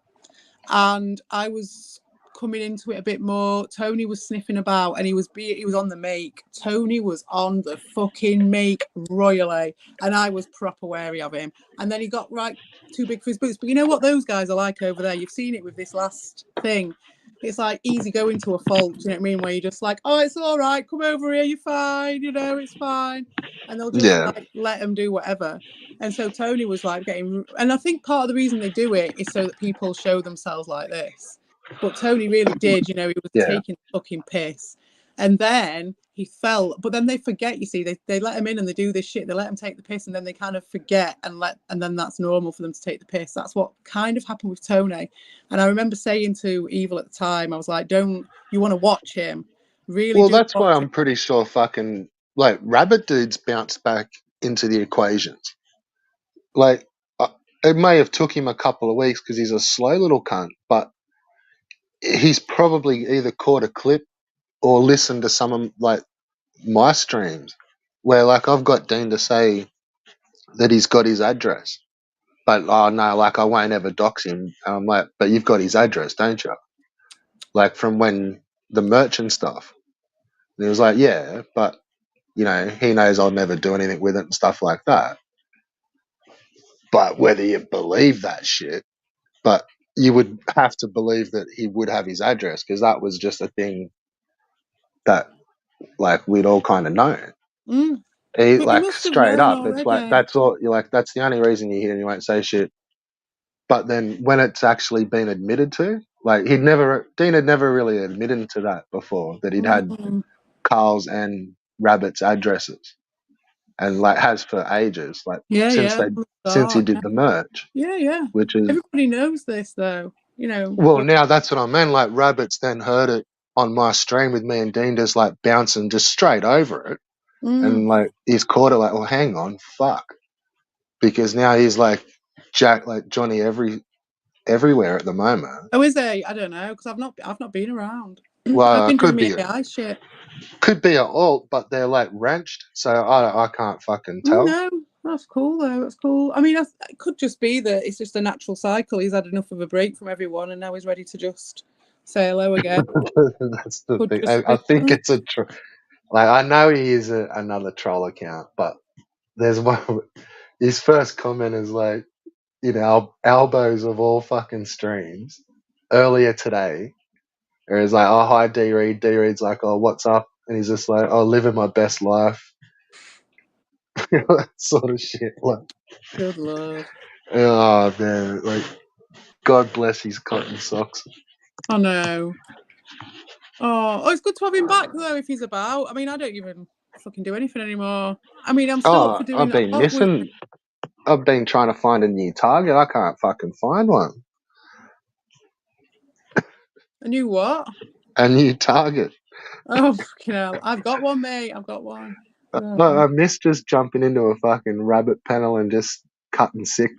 and I was coming into it a bit more. Tony was sniffing about, and he was on the make. Tony was on the fucking make royally, and I was proper wary of him. And then he got right too big for his boots. But you know what those guys are like over there? You've seen it with this last thing. It's like easy going to a fault. Do you know what I mean? Where you're just like, oh, it's all right. Come over here. You're fine. You know, it's fine. And they'll just Yeah. like let them do whatever. And so Tony was like getting, and I think part of the reason they do it is so that people show themselves like this. But Tony really did, you know, he was taking the fucking piss. And then he fell, but then they forget, you see, they let him in and they do this shit, they let him take the piss, and then they kind of forget and then that's normal for them to take the piss. That's what kind of happened with Tony. And I remember saying to Evil at the time, I was like, you want to watch him. Really Well, do that's why watch I'm him. pretty sure fucking, like, Rabbit Dude's bounced back into the equations. Like, it may have took him a couple of weeks because he's a slow little cunt, but he's probably either caught a clip or listened to some of, like, my streams where, like, I've got Dean to say that he's got his address. But, oh, no, like, I won't ever dox him. And I'm like, but you've got his address, don't you? Like, from when the merch and stuff. And he was like, yeah, but, you know, he knows I'll never do anything with it and stuff like that. But whether you believe that shit, but you would have to believe that he would have his address because that was just a thing that, like, we'd all kind of known. Mm. He, But you like, must have straight known up, it's like, already. that's all, you're like, that's the only reason you're here and you won't say shit. But then when it's actually been admitted to, like, Dean had never really admitted to that before, that he'd had Carl's and Rabbit's addresses. And, like, has for ages, like, since he did the merch. Yeah. Which is, everybody knows this though, you know. well, now that's what I mean. Like, Rabbit's then heard it on my stream with me and Dean just, like, bouncing just straight over it. And, like, he's caught it like, well, hang on, fuck. Because now he's like Johnny everywhere at the moment. Oh, is he? I don't know, because I've not been around. Well, I've been doing could my be AI shit. could be an alt, but they're, like, wrenched, so I can't fucking tell. No, that's cool though. That's cool. I mean, it could just be that it's just a natural cycle. He's had enough of a break from everyone, and now he's ready to just say hello again. That's the Could thing. just I be think that. it's like, I know he is another troll account, but there's one. His first comment is like, you know, elbows of all fucking streams earlier today. Or he's like, oh, hi, D Reed. D Reed's like, oh, what's up? And he's just like, oh, living my best life. That sort of shit. Like, Good lord. oh man, like, God bless his cotton socks. I know. Oh, it's good to have him back though if he's about. I mean, I don't even fucking do anything anymore. I mean, I'm still up for doing I've been that. missing. I've been trying to find a new target. I can't fucking find one. A new what? A new target. Oh, fucking hell. I've got one, mate. I've got one. No, I miss just jumping into a fucking rabbit panel and just cutting sick.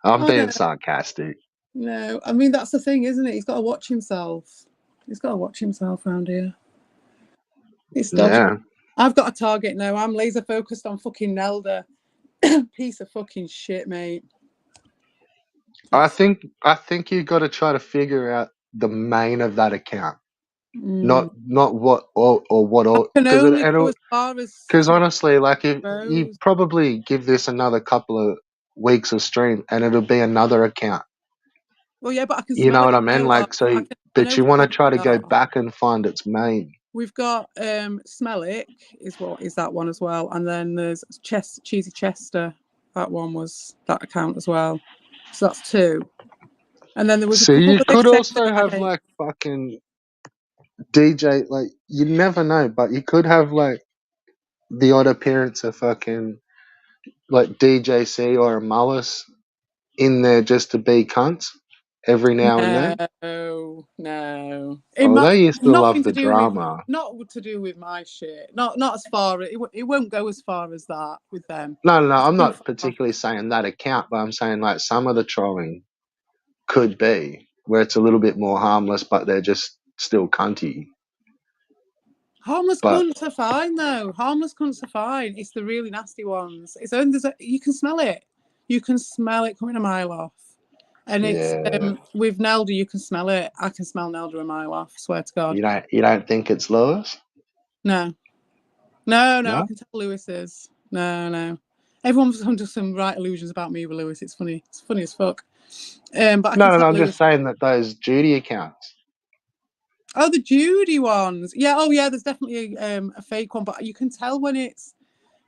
I'm being sarcastic. No, I mean, that's the thing, isn't it? He's got to watch himself. He's got to watch himself around here. It's dodgy. Yeah. I've got a target now. I'm laser focused on fucking Nelda. Piece of fucking shit, mate. I think you got to try to figure out the main of that account, not what or what all. I can only go as far as. Because honestly, like, if you probably give this another couple of weeks of stream, and it'll be another account. Well, yeah, but I can. You know what I mean? Like, so, but you want to try to go back and find its main. We've got Smellick is that one as well, and then there's Cheesy Chester. That one was that account as well. So that's two. And then there was. So you could also have like fucking DJ. Like, you never know, but you could have like the odd appearance of fucking like DJC or a Mullis in there just to be cunts every now and then. No. They used to love the to do drama. Not to do with my shit. Not as far. It won't go as far as that with them. No. I'm not particularly saying that account, but I'm saying like some of the trolling could be where it's a little bit more harmless, but they're just still cunty. Harmless cunts are fine though. Harmless cunts are fine. It's the really nasty ones. You can smell it. You can smell it coming a mile off. And it's Yeah. with Nelda, you can smell it. I can smell Nelda a mile off. Swear to God. You don't think it's Lewis? No, I No. can tell Lewis is. No. Everyone's under some right illusions about me with Lewis. It's funny. It's funny as fuck. But I can No. tell I'm Lewis. just saying that those Judy accounts. Oh, the Judy ones. Yeah. Oh, yeah. There's definitely a fake one, but you can tell when it's.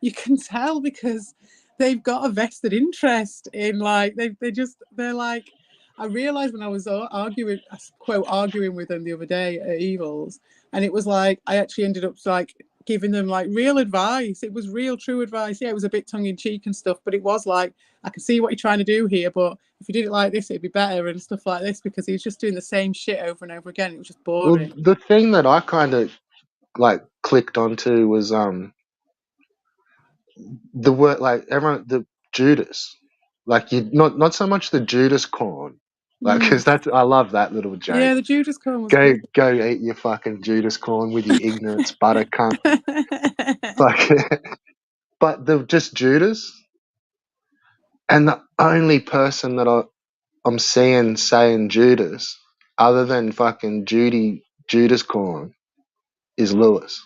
You can tell because they've got a vested interest in like they're like. I realized when I was arguing with them the other day at Evils, and it was like I actually ended up like giving them like real advice. It was real, true advice. Yeah, it was a bit tongue in cheek and stuff, but it was like I can see what you're trying to do here, but if you did it like this, it'd be better and stuff like this because he was just doing the same shit over and over again. It was just Well, boring. the thing that I kind of like clicked onto was the word like everyone the Judas, like you not so much the Judas corn, like because that's I love that little joke. Yeah, the Judas corn was Go good. go eat your fucking Judas corn with your ignorance butter cunt. Like, but the just Judas, and the only person that I'm seeing saying Judas, other than fucking Judas corn, is Lewis.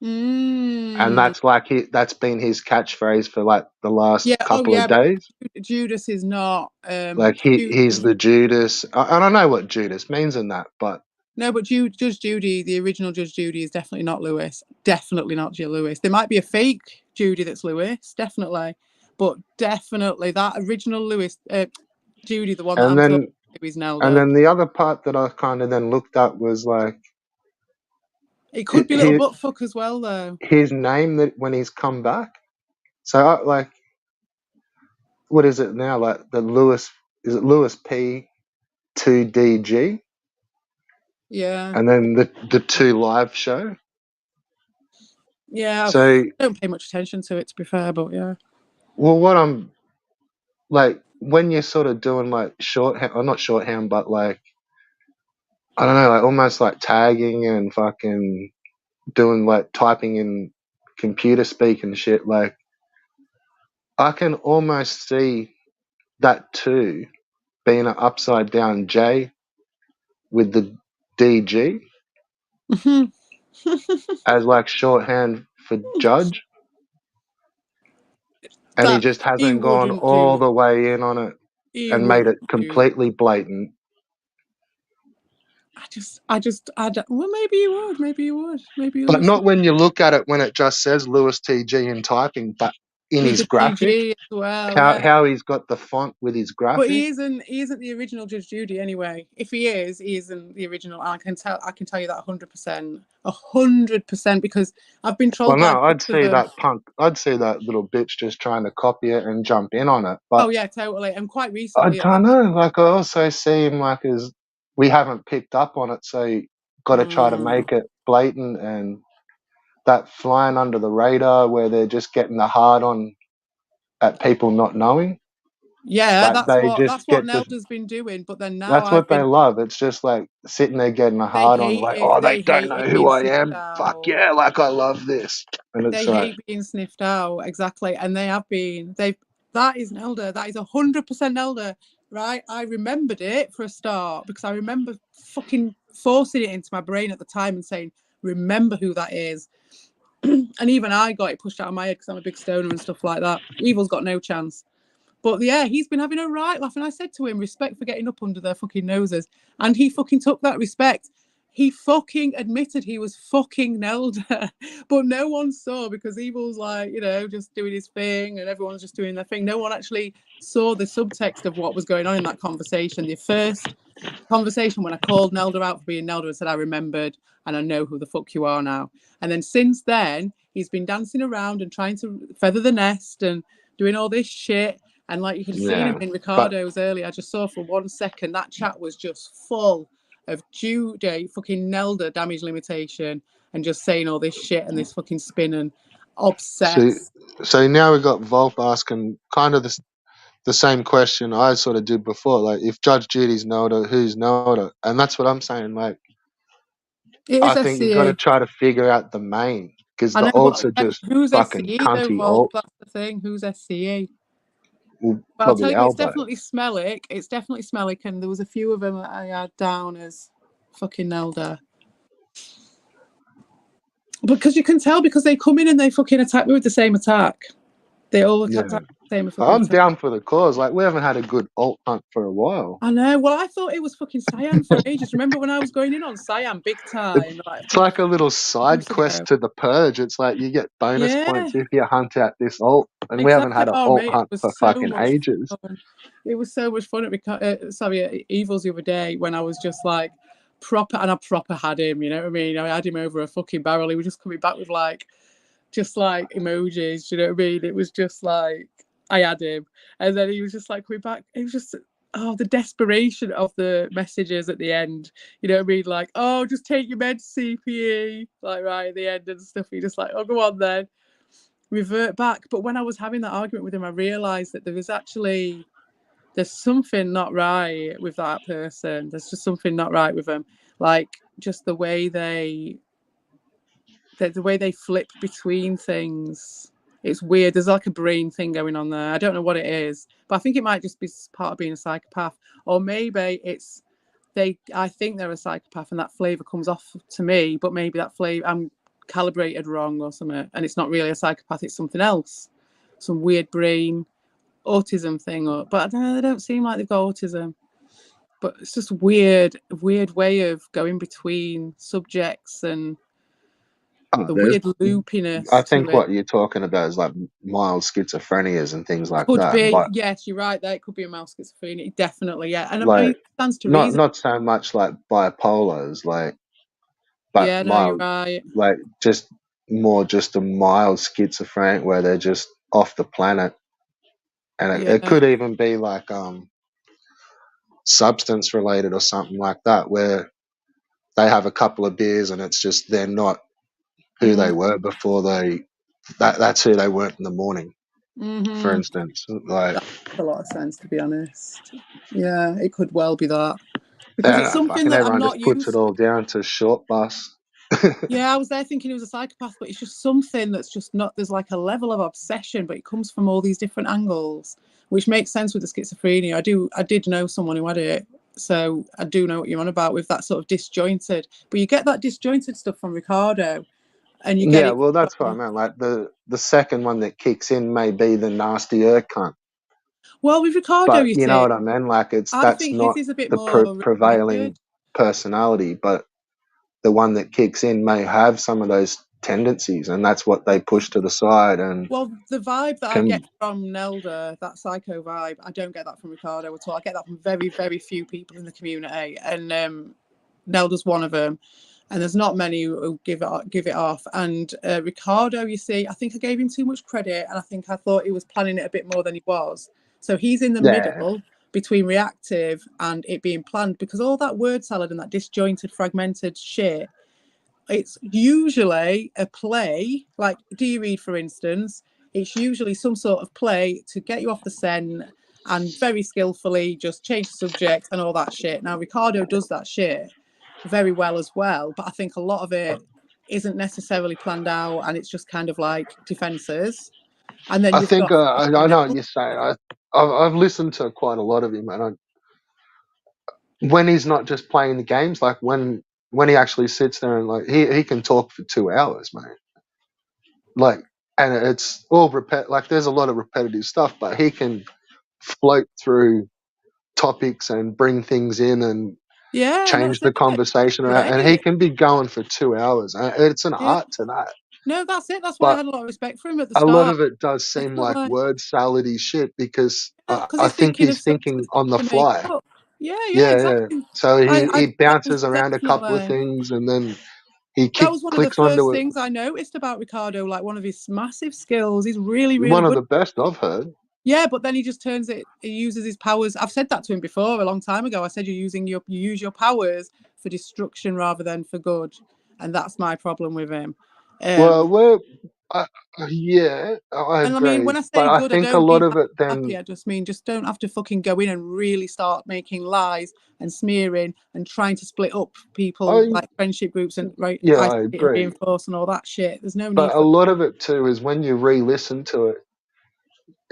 And Mm. that's like that's been his catchphrase for like the last Yeah. Oh, couple of yeah. But days. Judas is not. Like he's the Judas. I don't know what Judas means in that, but No, but Judge Judy, the original Judge Judy, is definitely not Lewis. Definitely not Jill Lewis. There might be a fake Judy that's Lewis, definitely, but definitely that original Lewis, Judy, the one that and I'm talking then about, is Nelda. the other part that I kind of then looked up was like It could be Little Buttfuck as well, though. his name that when he's come back. So like, what is it now? Like the Lewis is it Lewis P2DG? Yeah. And then the 2 Live show. Yeah. So I don't pay much attention to it, to be fair, but yeah. well, what I'm like when you're sort of doing like shorthand, or not shorthand, but like I don't know, like almost like tagging and fucking doing like typing in computer speak and shit. Like I can almost see that too being an upside down J with the DG as like shorthand for judge. And he That just he hasn't gone wouldn't all do. the way in on it He and made wouldn't it do. completely blatant. I don't, well, maybe you would. Maybe you would. Maybe But Lewis not when you look at it when it just says Lewis TG in typing, but in with his the graphic, TG as well. Yeah. how he's got the font with his But graphic. he isn't the original Judge Judy anyway. If he isn't the original. I can tell you that 100%. 100% because I've been Well, trolled by no, I'd both of see them. that punk. I'd see that little bitch just trying to copy it and jump in on it. Oh But yeah, totally. And quite I recently don't know. Like I also see him like as we haven't picked up on it, so you got to try to make it blatant and that flying under the radar where they're just getting the hard on at people not knowing. yeah, Like they just that's what get the. Nelda's been doing. But then now That's I've what they been love. It's just like sitting there getting a they hard on, hate like, it. oh, they They don't hate know it who being I sniffed am. Fuck out. yeah, like I love this. And it's They like, hate being sniffed out, exactly. And they have been. That is Nelda. That is 100% Nelda, right? I remembered it for a start because I remember fucking forcing it into my brain at the time and saying, remember who that is. And even I got it pushed out of my head because I'm a big stoner and stuff like that. Evil's got no chance. But yeah, he's been having a right laugh. And I said to him, respect for getting up under their fucking noses. And he fucking took that respect. He fucking admitted he was fucking Nelda. But no one saw because Evil's like, just doing his thing and everyone's just doing their thing. No one actually saw the subtext of what was going on in that conversation. The first conversation when I called Nelda out for being Nelda and said, I remembered and I know who the fuck you are now. And then since then, he's been dancing around and trying to feather the nest and doing all this shit. And like you could have seen him in but Ricardo's earlier, I just saw for 1 second that chat was just full of Judy, fucking Nelda damage limitation and just saying all this shit and this fucking spin and obsessed. so now we've got Volp asking kind of the same question I sort of did before. Like, if Judge Judy's Nelda, who's Nelda? And that's what I'm saying. Like, It I is think you've got to SCE. try to figure out the main because I the know, but alts are just who's fucking SCE though, cunty Volk? alts. That's the thing. Who's SCE? Well, But I'll probably tell you, it's elbow. definitely smellic. It's definitely smellic, and there was a few of them that I had down as fucking Nelda. Because you can tell because they come in and they fucking attack me with the same attack. They all attack the same fucking I'm attack. down for the cause. Like, we haven't had a good alt hunt for a while. I know. Well, I thought it was fucking Cyan for ages. Remember when I was going in on Cyan big time? It's like a little side quest to the purge. It's like you get bonus points if you hunt out this alt, and we haven't Exactly. had an Oh, alt mate, hunt it was for so fucking much ages. fun. It was so much fun at Evils the other day when I was just like proper, and I proper had him, you know what I mean? I had him over a fucking barrel. He was just coming back with like, just like emojis, you know what I mean? It was just like, I had him. And then he was just like coming back. It was just, oh, the desperation of the messages at the end, you know what I mean? Like, oh, just take your meds, CPE, like right at the end and stuff. You're just like, oh, go on then. Revert back. But when I was having that argument with him, I realised that there's something not right with that person. There's just something not right with them. Like just the way they flip between things. It's weird. There's like a brain thing going on there. I don't know what it is, but I think it might just be part of being a psychopath, or maybe it's I think they're a psychopath and that flavour comes off to me, but maybe that flavour I'm calibrated wrong or something, and it's not really a psychopath, it's something else, some weird brain autism thing, but I don't know, they don't seem like they've got autism, but it's just weird way of going between subjects and the weird loopiness. I think what you're talking about is like mild schizophrenias and things like Could that. be, But yes, you're right there. It could be a mild schizophrenia, definitely, yeah. And I like, mean, it stands to reason. not so much like bipolars, like, but Yeah, no, you're mild, right. like just a mild schizophrenic where they're just off the planet, and it could even be like substance related or something like that, where they have a couple of beers and it's just they're not who they were before that's who they weren't in the morning, for instance. Like, that makes a lot of sense, to be honest. Yeah, it could well be that, because it's something that I'm everyone not just puts used it all down to short bus. Yeah, I was there thinking he was a psychopath, but it's just something that's just not, there's like a level of obsession, but it comes from all these different angles, which makes sense with the schizophrenia. I did know someone who had it, so I do know what you're on about with that sort of disjointed, but you get that disjointed stuff from Ricardo, and you get it. Well, that's what I meant. Like the second one that kicks in may be the nastier cunt. Well, with Ricardo, But you you know see, what I mean? Like, I that's think his not is a bit the more prevailing weird. personality, but the one that kicks in may have some of those tendencies, and that's what they push to the side. And Well, the vibe that I get from Nelda, that psycho vibe, I don't get that from Ricardo at all. I get that from very, very few people in the community, and Nelda's one of them. And there's not many who give it off. And Ricardo, you see, I think I gave him too much credit, and I think I thought he was planning it a bit more than he was. So he's in the middle between reactive and it being planned, because all that word salad and that disjointed, fragmented shit, it's usually a play. Like, do you read, for instance? It's usually some sort of play to get you off the scent and very skillfully just change the subject and all that shit. Now, Ricardo does that shit very well as well, but I think a lot of it isn't necessarily planned out, and it's just kind of like defenses. And then I you've think got I know what you're saying. I've listened to quite a lot of him, and when he's not just playing the games, like when he actually sits there and like he can talk for 2 hours, mate. Like, and it's all like there's a lot of repetitive stuff, but he can float through topics and bring things in and change the conversation around, and he can be going for 2 hours. It's an art to that. No, that's it. That's why I But had a lot of respect for him at the a lot start. of it does seem like word salady shit, because I he's think thinking he's of stuff thinking that's on the gonna make fly. up. Yeah, Yeah. exactly. So I he bounces around a couple of things, and then he that was one of the clicks first onto it. things I noticed about Ricardo, like one of his massive skills. He's really, really One of good. the best I've heard. Yeah, but then he just turns it. He uses his powers. I've said that to him before a long time ago. I said you use your powers for destruction rather than for good, and that's my problem with him. Yeah, I And I mean, agree. when I But say I good, I think a don't lot mean of it happy. then. I just mean just don't have to fucking go in and really start making lies and smearing and trying to split up people, like friendship groups and I agree. reinforce and all that shit. There's no need But a for. lot of it too is when you re-listen to it,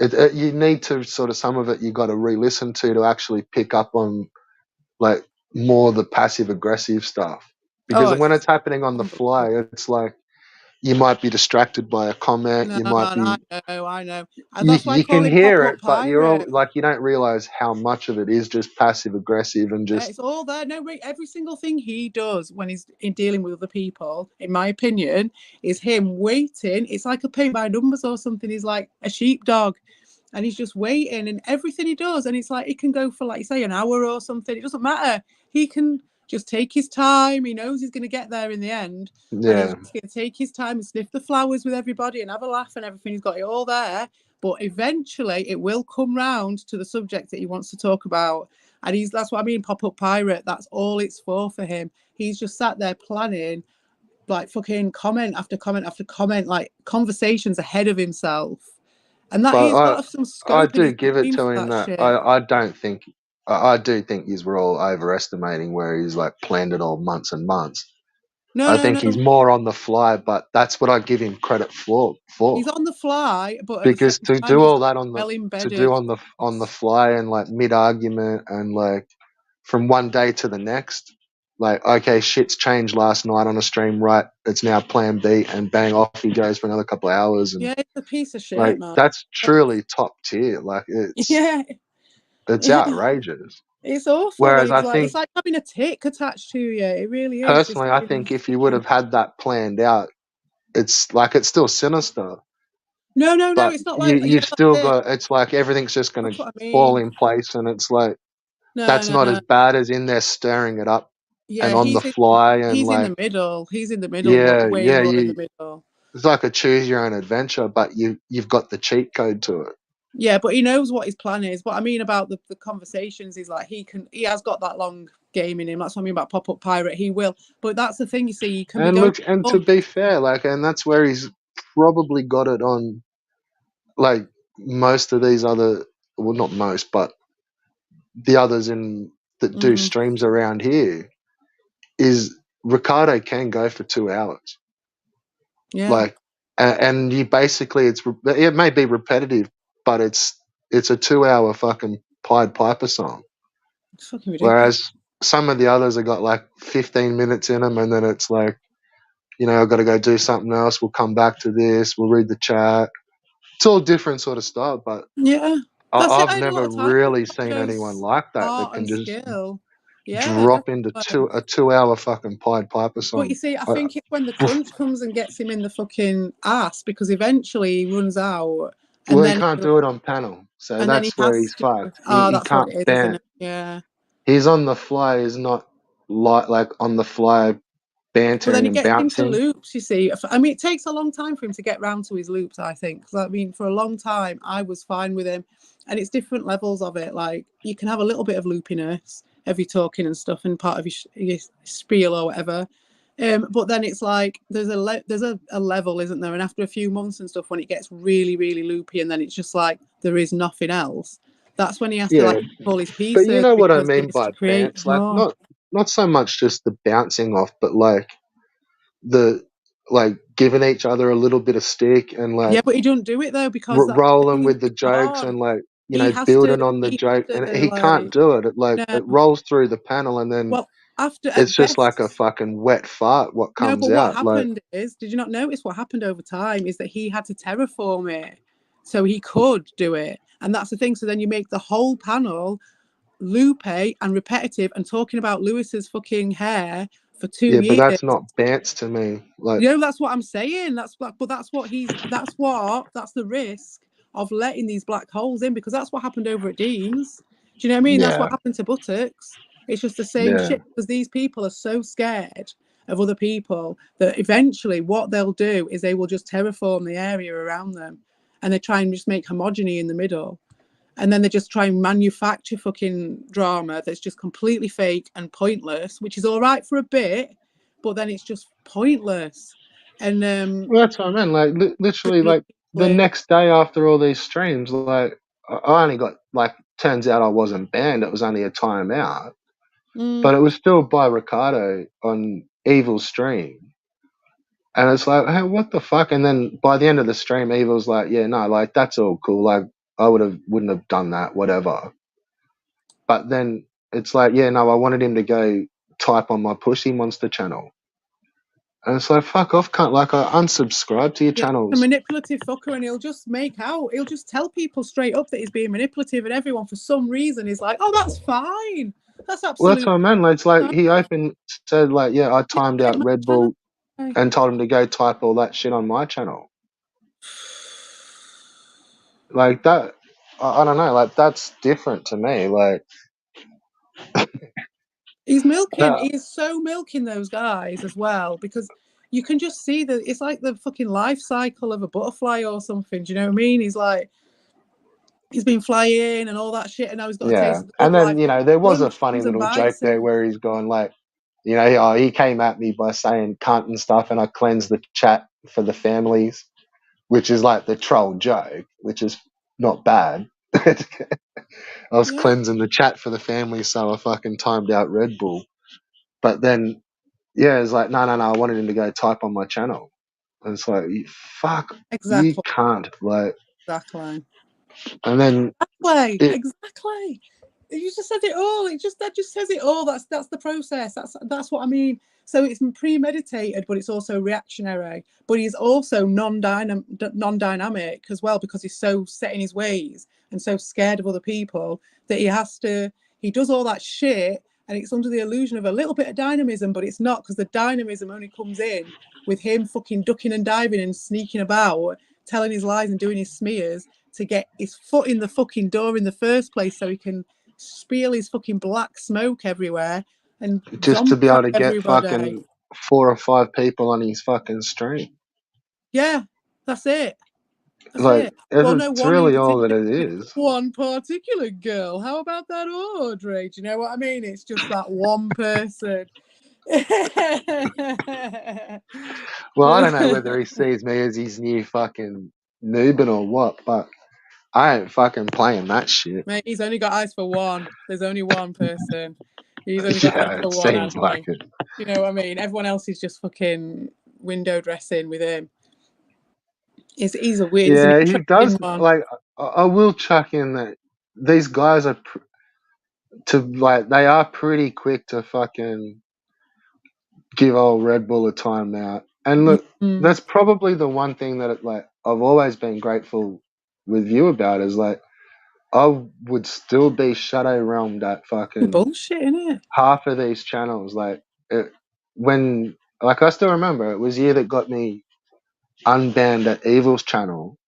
you need to sort of, some of it you got to re-listen to actually pick up on like more the passive aggressive stuff, because Oh, when it's it's happening on the fly, unbelievable. it's like you might be distracted by a comment, No, you might be, I know. And that's why I you call can him Pop hear Up it, but you're all Pirate. like, you don't realize how much of it is just passive aggressive and just It's all there. No, wait, every single thing he does when he's in dealing with other people, in my opinion, is him waiting. It's like a pay by numbers or something. He's like a sheepdog, and he's just waiting, and everything he does, and it's like it can go for, like, say, an hour or something. It doesn't matter. He can just take his time. He knows he's going to get there in the end, and he's yeah. going to take his time and sniff the flowers with everybody and have a laugh and everything. He's got it all there, but eventually it will come round to the subject that he wants to talk about. And that's what I mean, pop-up pirate. That's all it's for him. He's just sat there planning, like, fucking comment after comment after comment, like conversations ahead of himself. And that But he's got some I scope in do his give it brain to for him that that shit. I don't think, I do think he's, we're all overestimating where he's like planned it all months and months. No, I no, think he's no. more on the fly, but that's what I give him credit for. He's on the fly, but at the same Because to time, do he's all that on the, well to do embedded. on the fly and like mid argument and like from one day to the next, like, okay, shit's changed last night on a stream, right? It's now plan B, and bang, off he goes for another couple of hours. And Yeah, it's a piece of shit, like, man. that's truly top tier. Like, Yeah, it's yeah. outrageous. It's awful when Whereas I he's like, think, it's like having a tick attached to you. It really is. Just personally, I think if you would sticking. have had that planned out, it's like, it's still sinister, No, no, no. but It's not like, you've that's still it. got, it's like everything's just going That's to what I fall mean. in place, and it's like, No, that's no, not no. as bad as in there stirring it up and Yeah, on the fly and he's in like, the middle. He's in the middle, yeah, way yeah, more in the you, middle. it's like a choose your own adventure, but you've got the cheat code to it. Yeah, but he knows what his plan is. What I mean about the conversations is, like, he has got that long game in him. That's what I mean about Pop Up Pirate. He will. But that's the thing, you see, you can be And going look, and to on. be fair, like, and that's where he's probably got it on, like, most of these other, well, not most, but the others in that do Mm, streams around here, is Ricardo can go for 2 hours. yeah, Like, and you basically, it may be repetitive, but it's a 2 hour fucking Pied Piper song. it's fucking ridiculous. Whereas some of the others have got like 15 minutes in them, and then it's like, I've got to go do something else. We'll come back to this. We'll read the chat. It's all different sort of style, but Yeah, that's it. I I've had a lot never of time. really That seen anyone shows like that art can and just skill. Yeah, drop into definitely. a 2 hour fucking Pied Piper But you song. see, I think it's when the crunch comes and gets him in the fucking ass, because eventually he runs out, and Well, he then can't do it on panel, so he that's where has he's to. fucked. Oh, He that's what can't it is, isn't ban. it? Yeah. He's on the fly. Is not like on the fly But then bantering he and gets into bouncing. loops, you see. I mean, it takes a long time for him to get round to his loops, I think. Because, I mean, for a long time, I was fine with him. And it's different levels of it. Like, you can have a little bit of loopiness of you talking and stuff, and part of your spiel or whatever. But then it's like there's a level, isn't there? And after a few months and stuff, when it gets really, really loopy, and then it's just like there is nothing else, that's when he has to, like, Yeah, pull his but you pieces, know what I because he mean needs to by create bounce? Like, more. not so much just the bouncing off, but like the like giving each other a little bit of stick and Yeah, like but he don't do it though, because that's the rolling thing. with the It's jokes hard. and like, He has to. building on the He joke, has and to, he can't like, do it. It like, no. it rolls through the panel, and then Well, after, it's at just like a best, fucking wet fart what no. comes But what out. Like, happened is, did you not notice what happened over time? Is that he had to terraform it so he could do it, and that's the thing. So then you make the whole panel loopy and repetitive and talking about Lewis's fucking hair for two yeah, but years. that's not bants to me. Like, That's what I'm saying. But that's what that's the risk of letting these black holes in, because that's what happened over at Dean's. Do you know what I mean? That's yeah, what happened to Buttocks. It's just the same yeah, shit, because these people are so scared of other people that eventually what they'll do is they will just terraform the area around them, and they try and just make homogeny in the middle. And then they just try and manufacture fucking drama that's just completely fake and pointless, which is all right for a bit, but then it's just pointless. And well, that's what I meant. Like, literally, like the next day after all these streams, like I only got, like, turns out I wasn't banned. It was only a timeout, but it was still by Ricardo on Evil's stream. And it's like, hey, what the fuck? And then by the end of the stream, Evil's like, yeah, no, like, that's all cool. Like, I wouldn't have done that, whatever. But then it's like, yeah, no, I wanted him to go type on my Pussy Monster channel. And it's like, fuck off, cunt. Like, I unsubscribe to your Yeah, a channels. manipulative fucker, and he'll just he'll just tell people straight up that he's being manipulative, and everyone for some reason is like, oh, that's fine. That's Well, that's absolutely what I meant. Like, it's like fine. he said, like, yeah, I Yeah, timed take out my Red channel. Bull and told him to go type all that shit on my channel. Like, that, I don't know. Like, that's different to me. Like, He's milking. that, He is so milking those guys as well, because you can just see that it's like the fucking life cycle of a butterfly or something. Do you know what I mean? He's been flying and all that shit, and now he's got a yeah. taste of the And good then, life. there was One a funny comes and little joke bites there him. where he's gone, like, he came at me by saying cunt and stuff, and I cleansed the chat for the families, which is like the troll joke, which is not bad. I was Yeah, cleansing the chat for the family, so I fucking timed out Red Bull. But then, yeah, it's like, no, I wanted him to go type on my channel. And it's like, fuck, you exactly. can't. Like, Exactly. and then it Exactly. You just said it all. That just says it all. That's the process. That's what I mean. So it's premeditated, but it's also reactionary. But he's also non-dynamic as well, because he's so set in his ways and so scared of other people that he does all that shit, and it's under the illusion of a little bit of dynamism, but it's not, because the dynamism only comes in with him fucking ducking and diving and sneaking about, telling his lies and doing his smears to get his foot in the fucking door in the first place, so he can spill his fucking black smoke everywhere and just to zombie be able trap to get everybody. fucking 4 or 5 people on his fucking stream. Yeah, that's it. That's Like, it. Well, no, it's really all that it is. one particular girl. How about that, Audrey? Do you know what I mean? It's just that one person. Well, I don't know whether he sees me as his new fucking Nuben or what, but I ain't fucking playing that shit. Mate, he's only got eyes for one. There's only one person. He's only got eyes Yeah, for it one, seems hasn't like he? it. You know what I mean? Everyone else is just fucking window dressing with him. He's a weird, he's an Yeah, he interesting does. one. Like, I will chuck in that these guys are they are pretty quick to fucking give old Red Bull a timeout. And look, Mm. that's probably the one thing that I've always been grateful with you about is like I would still be shadow realmed at fucking Bullshit, innit? half of these channels. Like when I still remember it was you that got me unbanned at Evil's channel,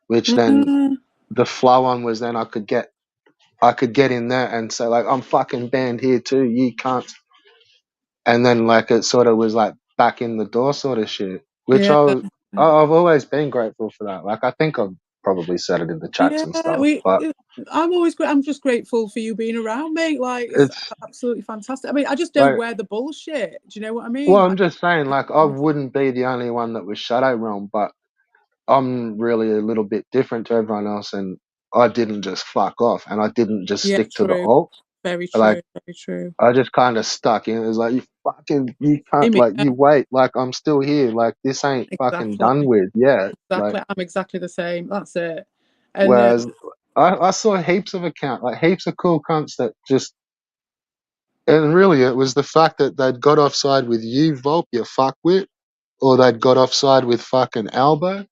which then Mm. the flow on was then I could get in there and say like I'm fucking banned here too. You can't. And then like it sort of was like back in the door sort of shit, which Yeah. I've always been grateful for that. Like I think I've probably said it in the chats Yeah, and stuff, but I'm just grateful for you being around, mate. Like, it's it's absolutely fantastic. I mean, I just don't like, wear the bullshit. Do you know what I mean? well, Like, I'm just saying, like I wouldn't be the only one that was Shadow Realm, but I'm really a little bit different to everyone else, and I didn't just fuck off, and I didn't just yeah, stick to the true. alt. Very Like true. Very true. I just kind of stuck in. It was like you can't, Amy, like you wait, like I'm still here, like this ain't fucking exactly. done with yet. Like Exactly. I'm exactly the same. That's it. And whereas I saw heaps of heaps of cool cunts that just, and really it was the fact that they'd got offside with you, Volp, you fuckwit, or they'd got offside with fucking Albo,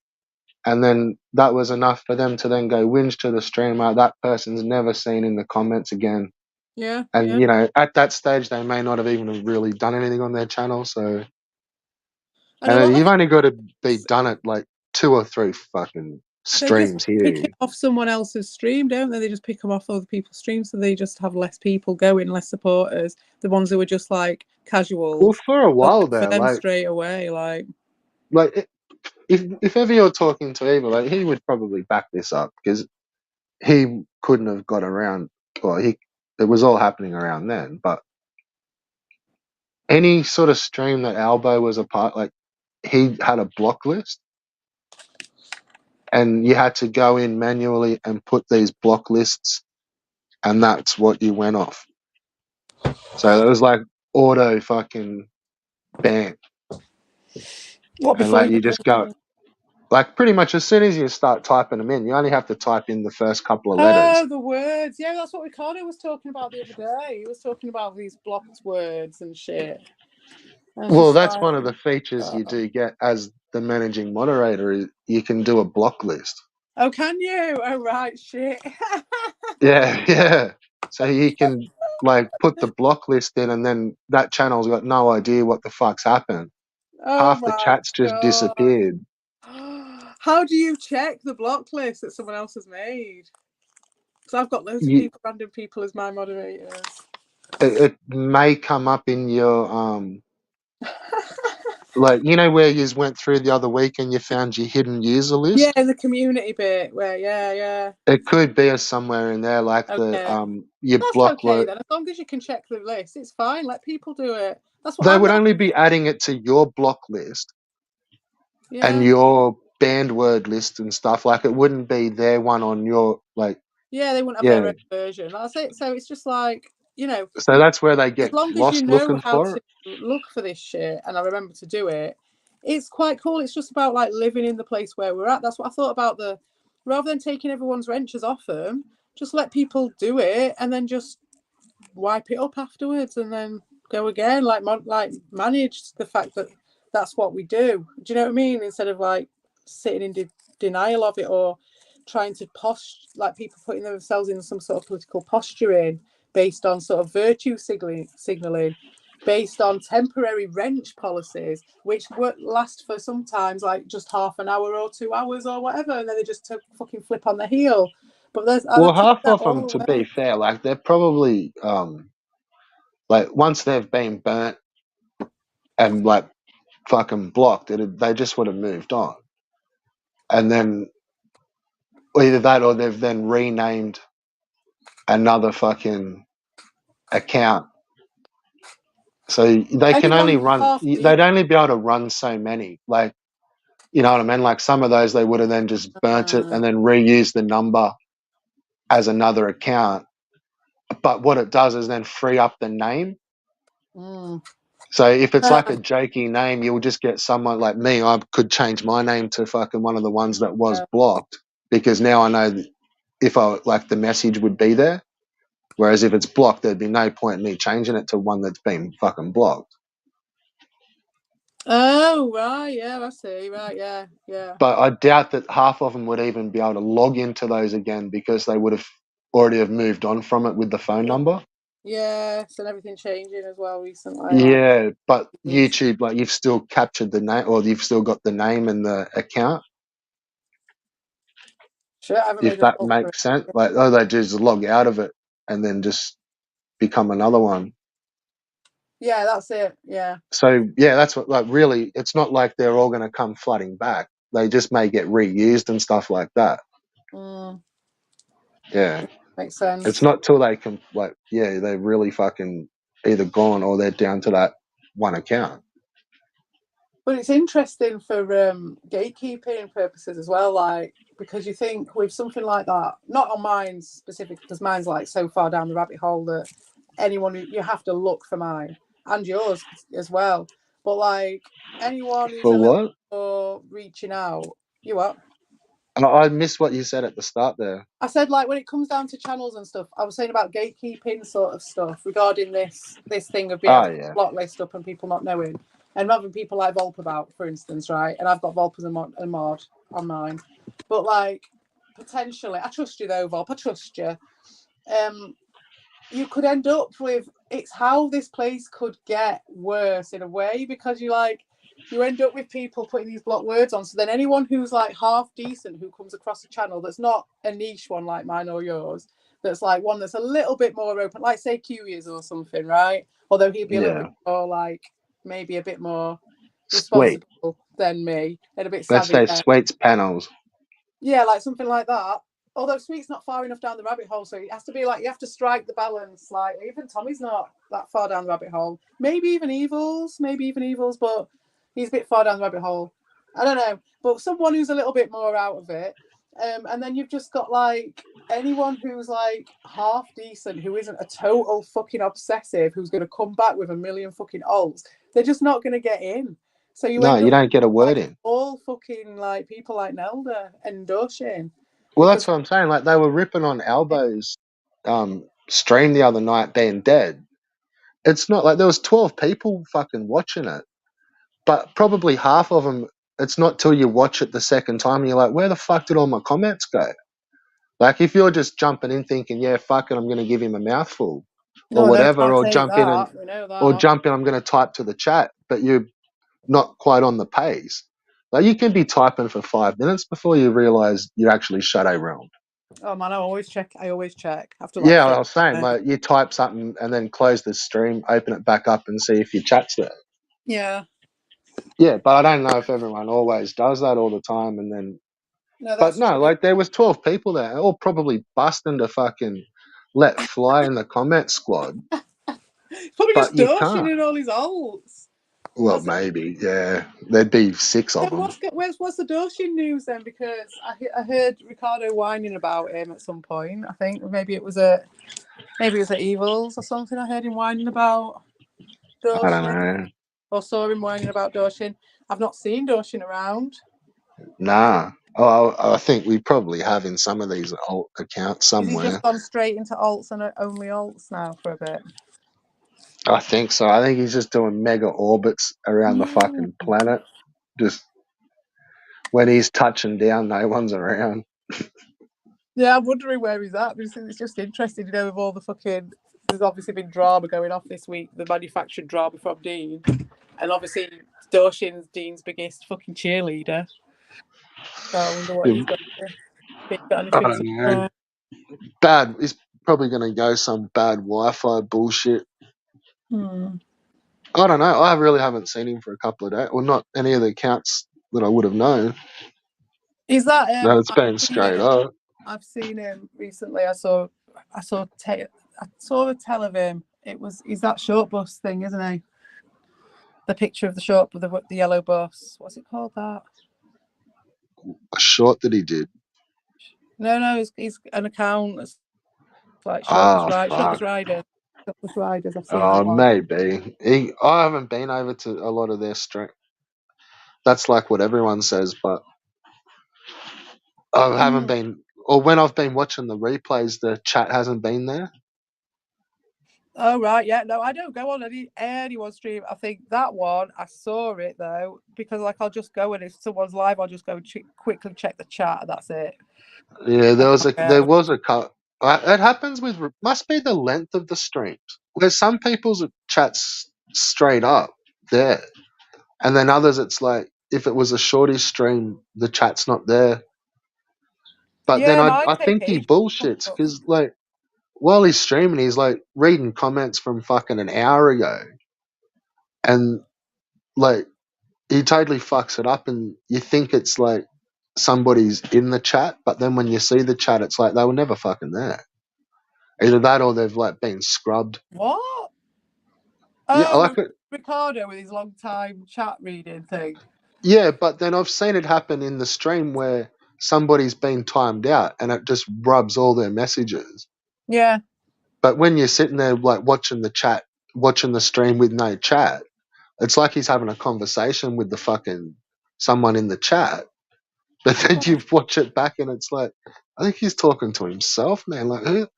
and then that was enough for them to then go whinge to the streamer. That person's never seen in the comments again. yeah, And yeah. at that stage, they may not have even really done anything on their channel. So, And a and lot of you've only got to be done at like 2 or 3 fucking they just streams pick here. it off someone else's stream, don't they? They just pick them off other people's streams, so they just have less people going, less supporters. The ones who are just like Well, casuals, for a they'll while go for there, them straight away. like if ever you're talking to Eva, like he would probably back this up because he couldn't have got around. Well, it was all happening around then. But any sort of stream that Albo was a part, like he had a block list, and you had to go in manually and put these block lists, and that's what you went off. So it was like auto fucking ban, What and before like you you got just go. Like pretty much as soon as you start typing them in, you only have to type in the first couple of letters. Oh, the words. Yeah, that's what Ricardo was talking about the other day. He was talking about these blocked words and shit. And Well, just that's like, one of the features you do get as the managing moderator. Is you can do a block list. oh, can you? Oh, right, shit. Yeah, yeah. So you can like put the block list in, and then that channel's got no idea what the fuck's happened. Oh Half the my chats just god. disappeared. How do you check the block list that someone else has made? Because I've got loads of You, people, random people as my moderators. it may come up in your like where you went through the other week and you found your hidden user Yeah, list. in the community bit where, yeah. It could be as somewhere in there, like the Okay. your That's block okay list. then. As long as you can check the list, it's fine. Let people do it. That's what They I'm would not. only be adding it to your block list and Yeah. your banned word list and stuff. Like it wouldn't be their one on your like. Yeah, they wouldn't have their Yeah. own version. That's it. So it's just like, So that's where they as get long as you lost know looking how for to it. look for this shit and I remember to do it, it's quite cool. It's just about like living in the place where we're at. That's what I thought about rather than taking everyone's wrenches off them, just let people do it and then just wipe it up afterwards and then go again. Like manage the fact that that's what we do. Do you know what I mean? Instead of like sitting in denial of it or trying to like people putting themselves in some sort of political posturing based on sort of virtue signaling based on temporary wrench policies, which last for sometimes like just half an hour or 2 hours or whatever, and then they just fucking flip on the heel. But Well, I've taken half that of all them, to be away. fair, like they're probably like once they've been burnt and like fucking blocked, they just would have moved on, and then either that or they've then renamed another fucking account. So they can Anyone only who's run. half They'd only be able to run so many. Like you know what I mean? Like some of those they would have then just burnt it and then reused the number as another account. But what it does is then free up the name. So if it's like a jokey name, you'll just get someone like me. I could change my name to fucking one of the ones that was blocked because now I know if I like the message would be there. Whereas if it's blocked, there'd be no point in me changing it to one that's been fucking blocked. Oh, right, yeah, I see, right, yeah. But I doubt that half of them would even be able to log into those again because they would have already have moved on from it with the phone number. Yeah, so everything changing as well recently. Yeah, but YouTube, like you've still captured the name or you've still got the name and the account. Sure, I haven't If made a that note for makes sense. Like all they do is log out of it and then just become another one. Yeah, that's it. Yeah. So yeah, that's what like really it's not like they're all gonna come flooding back. They just may get reused and stuff like that. Yeah. Makes sense. It's not till they can they're really fucking either gone or they're down to that one account. But it's interesting for gatekeeping purposes as well, like because you think with something like that, not on mine specifically, because mine's like so far down the rabbit hole that you have to look for mine and yours as well. But like anyone who's For a little what? more reaching out, you what? I missed what you said at the start there. I said like when it comes down to channels and stuff, I was saying about gatekeeping sort of stuff regarding this thing of being able Oh to yeah. block list up and people not knowing, and having people like Volp about, for instance, right? And I've got Volp as a mod on mine, but like potentially, I trust you though, Volp. I trust you. You could end up with it's how this place could get worse in a way because you end up with people putting these block words on. So then anyone who's like half decent who comes across a channel that's not a niche one like mine or yours, that's like one that's a little bit more open, like say Q or something, right? Although he'd be a little bit more like maybe a bit more Sweet. responsible than me and a bit Let's savvy say there. Sweet's panels. Yeah, like something like that. Although Sweet's not far enough down the rabbit hole, so it has to be like you have to strike the balance. Like even Tommy's not that far down the rabbit hole. Maybe even Evils, but he's a bit far down the rabbit hole. I don't know, but someone who's a little bit more out of it. And then you've just got like anyone who's like half decent, who isn't a total fucking obsessive, who's going to come back with a million fucking alts. They're just not going to get in. So you No, end you up don't get a word like in. all fucking like people like Nelda and Doshin Well, that's because what I'm saying. Like they were ripping on Albo's stream the other night being dead. It's not like there was 12 people fucking watching it, but probably half of them. It's not till you watch it the second time and you're like, where the fuck did all my comments go? Like if you're just jumping in thinking, yeah, fuck it, I'm going to give him a mouthful or no, they whatever, can't take that. We know that. I'm going to type to the chat, but you're not quite on the pace. Like you can be typing for 5 minutes before you realize you're actually shadow realm. Oh man, I always check. I always check after like Yeah, I 30 was saying, minutes. like you type something and then close the stream, open it back up, and see if your chat's there. Yeah, Yeah, but I don't know if everyone always does that all the time. And then, no, but that's no, true. like there was 12 people there, all probably busting to fucking let fly in the comment squad. It's probably But just you Doshin can't. and all his alts. Well, That's it. maybe, yeah. There'd be 6 So of them. what's the Doshin news then? Because I heard Ricardo whining about him at some point. I think maybe it was at Evils or something. I heard him whining about I don't Doshin know. or saw him whining about Doshin. I've not seen Doshin around. Nah. Oh, I think we probably have in some of these alt accounts Is he just somewhere. gone straight into alts and only alts now for a bit? I think so. I think he's just doing mega orbits around the Mm. fucking planet. Just when he's touching down, no one's around. Yeah, I'm wondering where he's at. Because it's just interesting, with all the fucking. There's obviously been drama going off this week, the manufactured drama from Dean, and obviously Doshin's Dean's biggest fucking cheerleader. So I wonder what he's got. He's got I anything to don't know. Bad. He's probably going to go some bad Wi-Fi bullshit. I don't know. I really haven't seen him for a couple of days. Well, not any of the accounts that I would have known. Is that No, it's been straight up. I've seen him recently. I saw the tell of him. He's that short bus thing, isn't he? The picture of the short, the yellow bus. What's it called? That? A short that he did. No, he's an account that's like Oh, fuck. short bus riders. Short bus riders. I've seen that Oh, one. maybe. I haven't been over to a lot of their stream. That's like what everyone says, but I haven't been. Or when I've been watching the replays, the chat hasn't been there. Oh right, yeah. No, I don't go on anyone's stream. I think that one I saw it though because like I'll just go and if someone's live, I'll just go and quickly check the chat. And that's it. Yeah, there Yeah. was a cut. It happens with must be the length of the streams. There's some people's chats straight up there, and then others it's like if it was a shorty stream, the chat's not there. But then Yeah, mine I take think he ages. bullshits because like while he's streaming, he's like reading comments from fucking an hour ago, and like he totally fucks it up, and you think it's like somebody's in the chat, but then when you see the chat, it's like they were never fucking there. Either that or they've like been scrubbed. What? Yeah, Oh, like it. Ricardo with his long time chat reading thing. Yeah, but then I've seen it happen in the stream where somebody's been timed out and it just rubs all their messages. Yeah. But when you're sitting there like watching the chat, watching the stream with no chat, it's like he's having a conversation with the fucking someone in the chat. But then you watch it back and it's like, I think he's talking to himself, man. Like,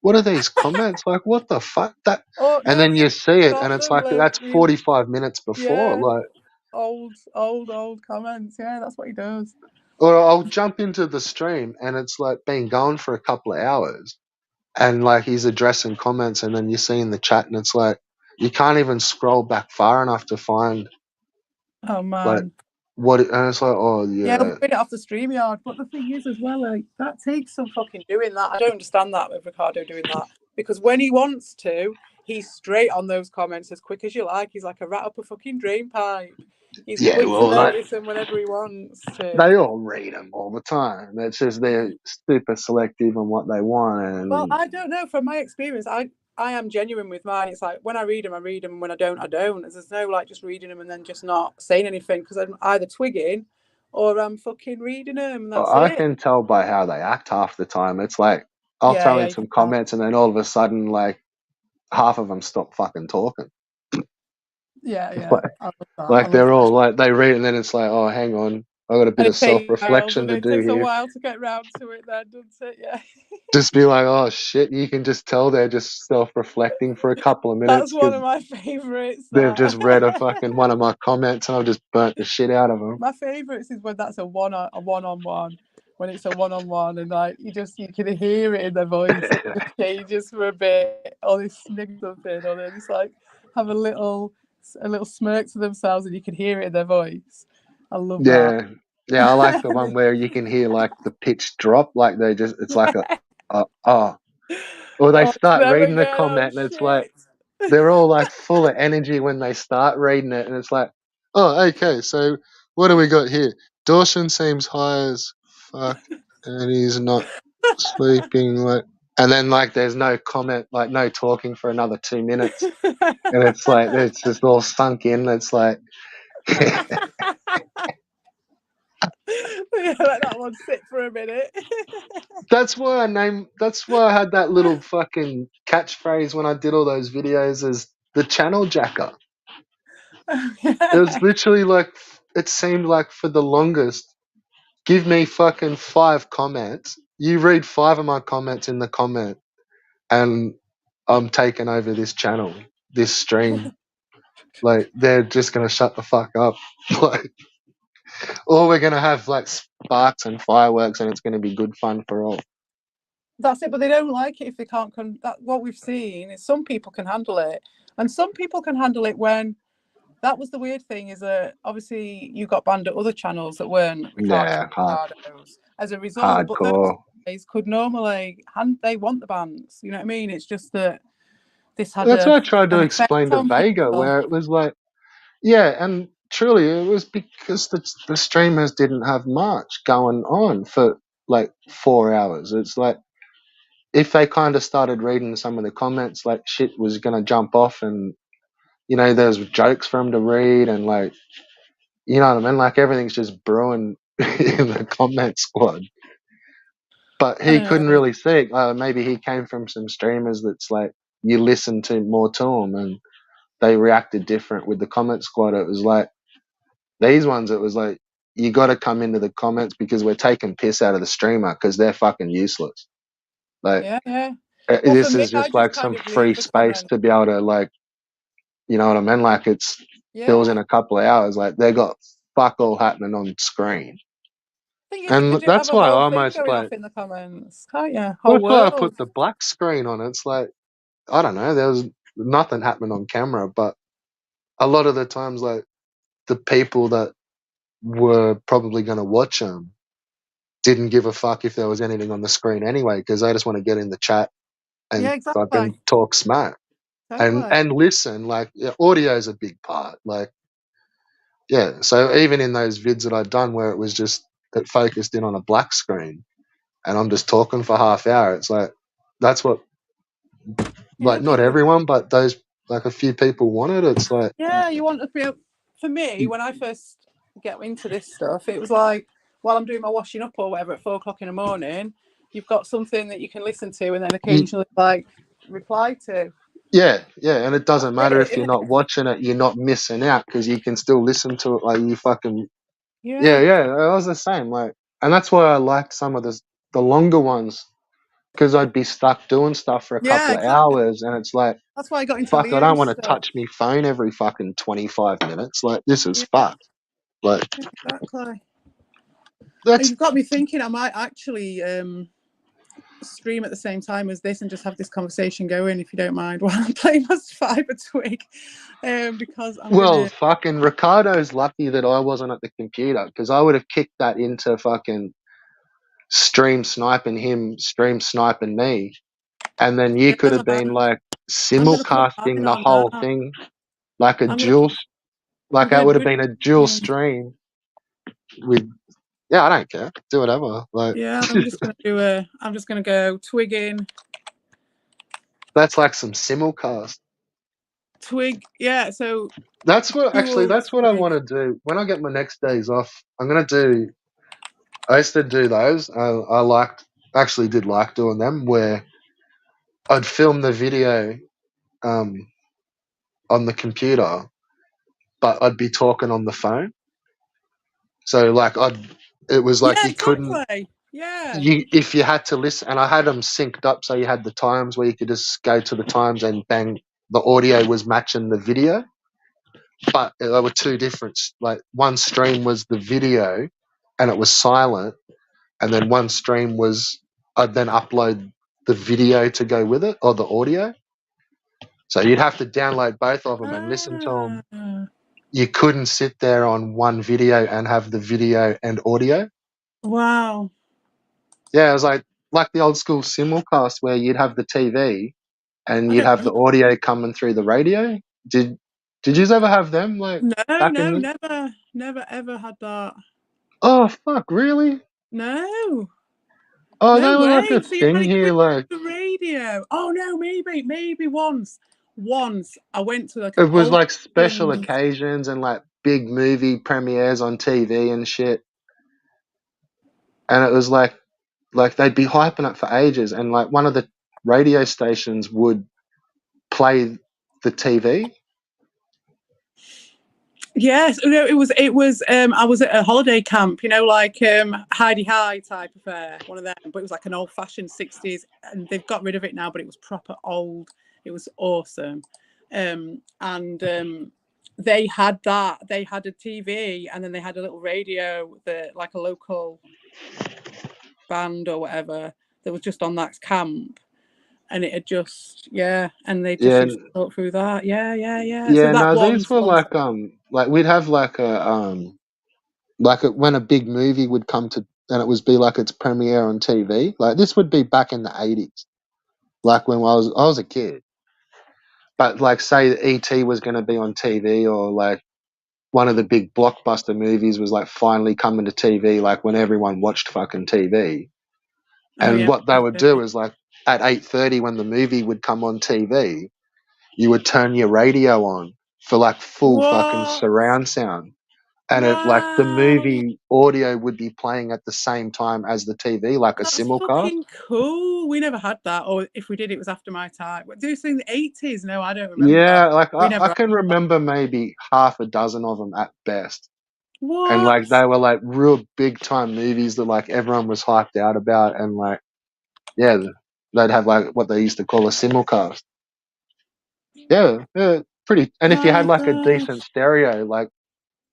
what are these comments? Like, what the fuck? That, Oh and no, then yeah. you see it and Got it's them like that's these 45 minutes before. yeah. Like, Old comments. Yeah, that's what he does. or I'll jump into the stream and it's like been going for a couple of hours and like he's addressing comments and then you see in the chat and it's like you can't even scroll back far enough to find Oh like man. what and it's like, oh Yeah, we'll yeah. bring it off the StreamYard. But the thing is as well, like that takes some fucking doing that. I don't understand that with Ricardo doing that. Because when he wants to, he's straight on those comments as quick as you like. He's like a rat up a fucking drain pipe. He's Yeah, quick to well, notice them whenever he wants to. they all read them all the time. It's just they're super selective on what they want. Well, And I don't know. From my experience, I am genuine with mine. It's like when I read them, I read them. When I don't, I don't. There's no like just reading them and then just not saying anything because I'm either twigging or I'm fucking reading them. And that's I it. can tell by how they act half the time. It's like I'll Yeah, throw yeah, in you some can. comments and then all of a sudden, like half of them stop fucking talking. Yeah, It's yeah. I love that. I like love they're that. all like they read it and then it's like, oh, hang on, I got a bit And of it takes a while, self-reflection doesn't to it? It do takes a here. while to get round to it then, doesn't it? Yeah. Just be like, oh shit, you can just tell they're just self-reflecting for a couple of That's minutes one because of my favourites. they've just read a That. fucking one of my comments and I've just burnt the shit out of them. My favourites is when that's a one on one. When it's a one on one and like you can hear it in their voice. It just changes for a bit, or they snig something, or they just like have a little smirk to themselves, and you can hear it in their voice. I love that. Yeah, yeah, I like the one where you can hear like the pitch drop, like they just it's like oh, or they Oh, it's start them reading the again. Oh comment and it's like shit. they're all like full of energy when they start reading it, and it's like, oh, okay, so what do we got here? Dawson seems high as fuck, and he's not sleeping. Like, and then like there's no comment, like no talking for another 2 minutes, and it's like it's just all sunk in. It's like. Yeah, let that one sit for a minute. That's why That's why I had that little fucking catchphrase when I did all those videos as the channel jacker. It was literally like it seemed like for the longest. Give me fucking 5 comments. You read 5 of my comments in the comment, and I'm taking over this channel, this stream. Like they're just gonna shut the fuck up. Like, or we're gonna have like sparks and fireworks, and it's gonna be good fun for all. That's it, but they don't like it if they can't. What we've seen is some people can handle it, and some people can handle it when. That was the weird thing is that obviously you got banned at other channels that weren't Yeah, Ricardo's as a result, but those hardcore. guys could normally they want the bans. You know what I mean? It's just that this had That's what I tried to an effect explain to on Vega, people. where it was like, yeah, and truly it was because the streamers didn't have much going on for like 4 hours. It's like if they kind of started reading some of the comments, like shit was gonna jump off, and there's jokes for them to read, and like you know what I mean, like everything's just brewing in the comment squad. But I he couldn't know. really see it. Maybe he came from some streamers that's like you listen to more to them, and they reacted different with the comment squad. It was like these ones. It was like you got to come into the comments because we're taking piss out of the streamer because they're fucking useless. Like Yeah, yeah. Well, for this me, is I just just like kind some of free leave the space comment. to be able to like you know what I mean. Like it's fills Yeah. in a couple of hours. Like they got fuck all happening on screen, Thing is, you and could have that's a why I whole thing almost going like off in the comments, can't you? Whole that's why I world. put the black screen on. It's like I don't know. There was nothing happening on camera, but a lot of the times, like the people that were probably going to watch them didn't give a fuck if there was anything on the screen anyway, because they just want to get in the chat and Yeah, exactly. fucking talk smack and Totally. and listen. Like audio is a big part. Like yeah, so even in those vids that I'd done where it was just that focused in on a black screen and I'm just talking for half hour, it's like that's what Yeah, like not people. everyone, but those like a few people wanted. It's like Yeah, you want to be able. For me, when I first get into this stuff, it was like while I'm doing my washing up or whatever at 4 o'clock in the morning, you've got something that you can listen to and then you, occasionally like reply to. yeah, and it doesn't That's matter it, if you're isn't not it? watching it, you're not missing out because you can still listen to it. Like you fucking Yeah. yeah, I was the same. Like, and that's why I liked some of the longer ones because I'd be stuck doing stuff for a Yeah, couple of exactly. hours, and it's like, That's why I got into fuck, I don't Liam's want to stuff. touch my phone every fucking 25 minutes. Like, this is Yeah, fucked. Like, exactly. And that's you've got me thinking I might actually stream at the same time as this and just have this conversation going, if you don't mind, while I'm playing my fiber twig. Because I'm well, gonna. fucking Ricardo's lucky that I wasn't at the computer because I would have kicked that into fucking stream sniping him, stream sniping me, and then you Yeah, could have been like I'm gonna put simulcasting mine the on whole that. thing like a I'm gonna dual, put. I'm like that gonna would do have it. been a dual stream with. Yeah, I don't care. Do whatever. Like Yeah, I'm just gonna do a. I'm just gonna go twigging. that's like some simulcast. Twig. Yeah. So That's what actually. dual That's what I twig. want to do when I get my next days off. I'm gonna do. I used to do those. I liked actually did like doing them where I'd film the video um, on the computer but I'd be talking on the phone. So like it was like Yeah, you couldn't, exactly. Yeah. if you had to listen, and I had them synced up, so you had the times where you could just go to the times and bang, the audio was matching the video, but they were two different. Like one stream was the video, and it was silent, and then one stream was I'd then upload the video to go with it or the audio. So you'd have to download both of them and listen to them. Ah, You couldn't sit there on one video and have the video and audio. wow. Yeah, it was like the old school simulcast where you'd have the TV and I you'd don't have know. the audio coming through the radio. Did you ever have them like No, back in no, the? never ever had that. Oh fuck, really? No, Oh, no they were like a way. So you had thing it here, coming like through the radio. Oh no, maybe once. Once I went to like an it was old like special occasions and like big movie premieres on TV and shit. And it was like they'd be hyping it for ages, and like one of the radio stations would play the TV. Yes, no, it was I was at a holiday camp, like Heidi High type affair, one of them, but it was like an old fashioned 60s, and they've got rid of it now, but it was proper old. It was awesome. And they had that. They had a TV and then they had a little radio that like a local band or whatever that was just on that camp. And it had just, and they just Yeah, used to talk through that. Yeah. So yeah. that No, these once, were like we'd have when a big movie would come to, and it was be like its premiere on TV. Like this would be back in the 80s, like when I was a kid. But like say E.T. was going to be on TV, or like one of the big blockbuster movies was like finally coming to TV, like when everyone watched fucking TV. oh And yeah. what they would do is like at 8:30 when the movie would come on TV, you would turn your radio on for like full fucking What? surround sound. And it like the Wow. movie audio would be playing at the same time as the TV, like a That's simulcast. fucking cool. We never had that. Or if we did, it was after my time. Do you think the 80s? No, I don't remember. Yeah, like We I never had can that. remember maybe half a dozen of them at best. And What? like they were like real big time movies that like everyone was hyped out about, and like yeah, they'd have like what they used to call a simulcast. Yeah, pretty. And if you had Oh, like a God. decent stereo, like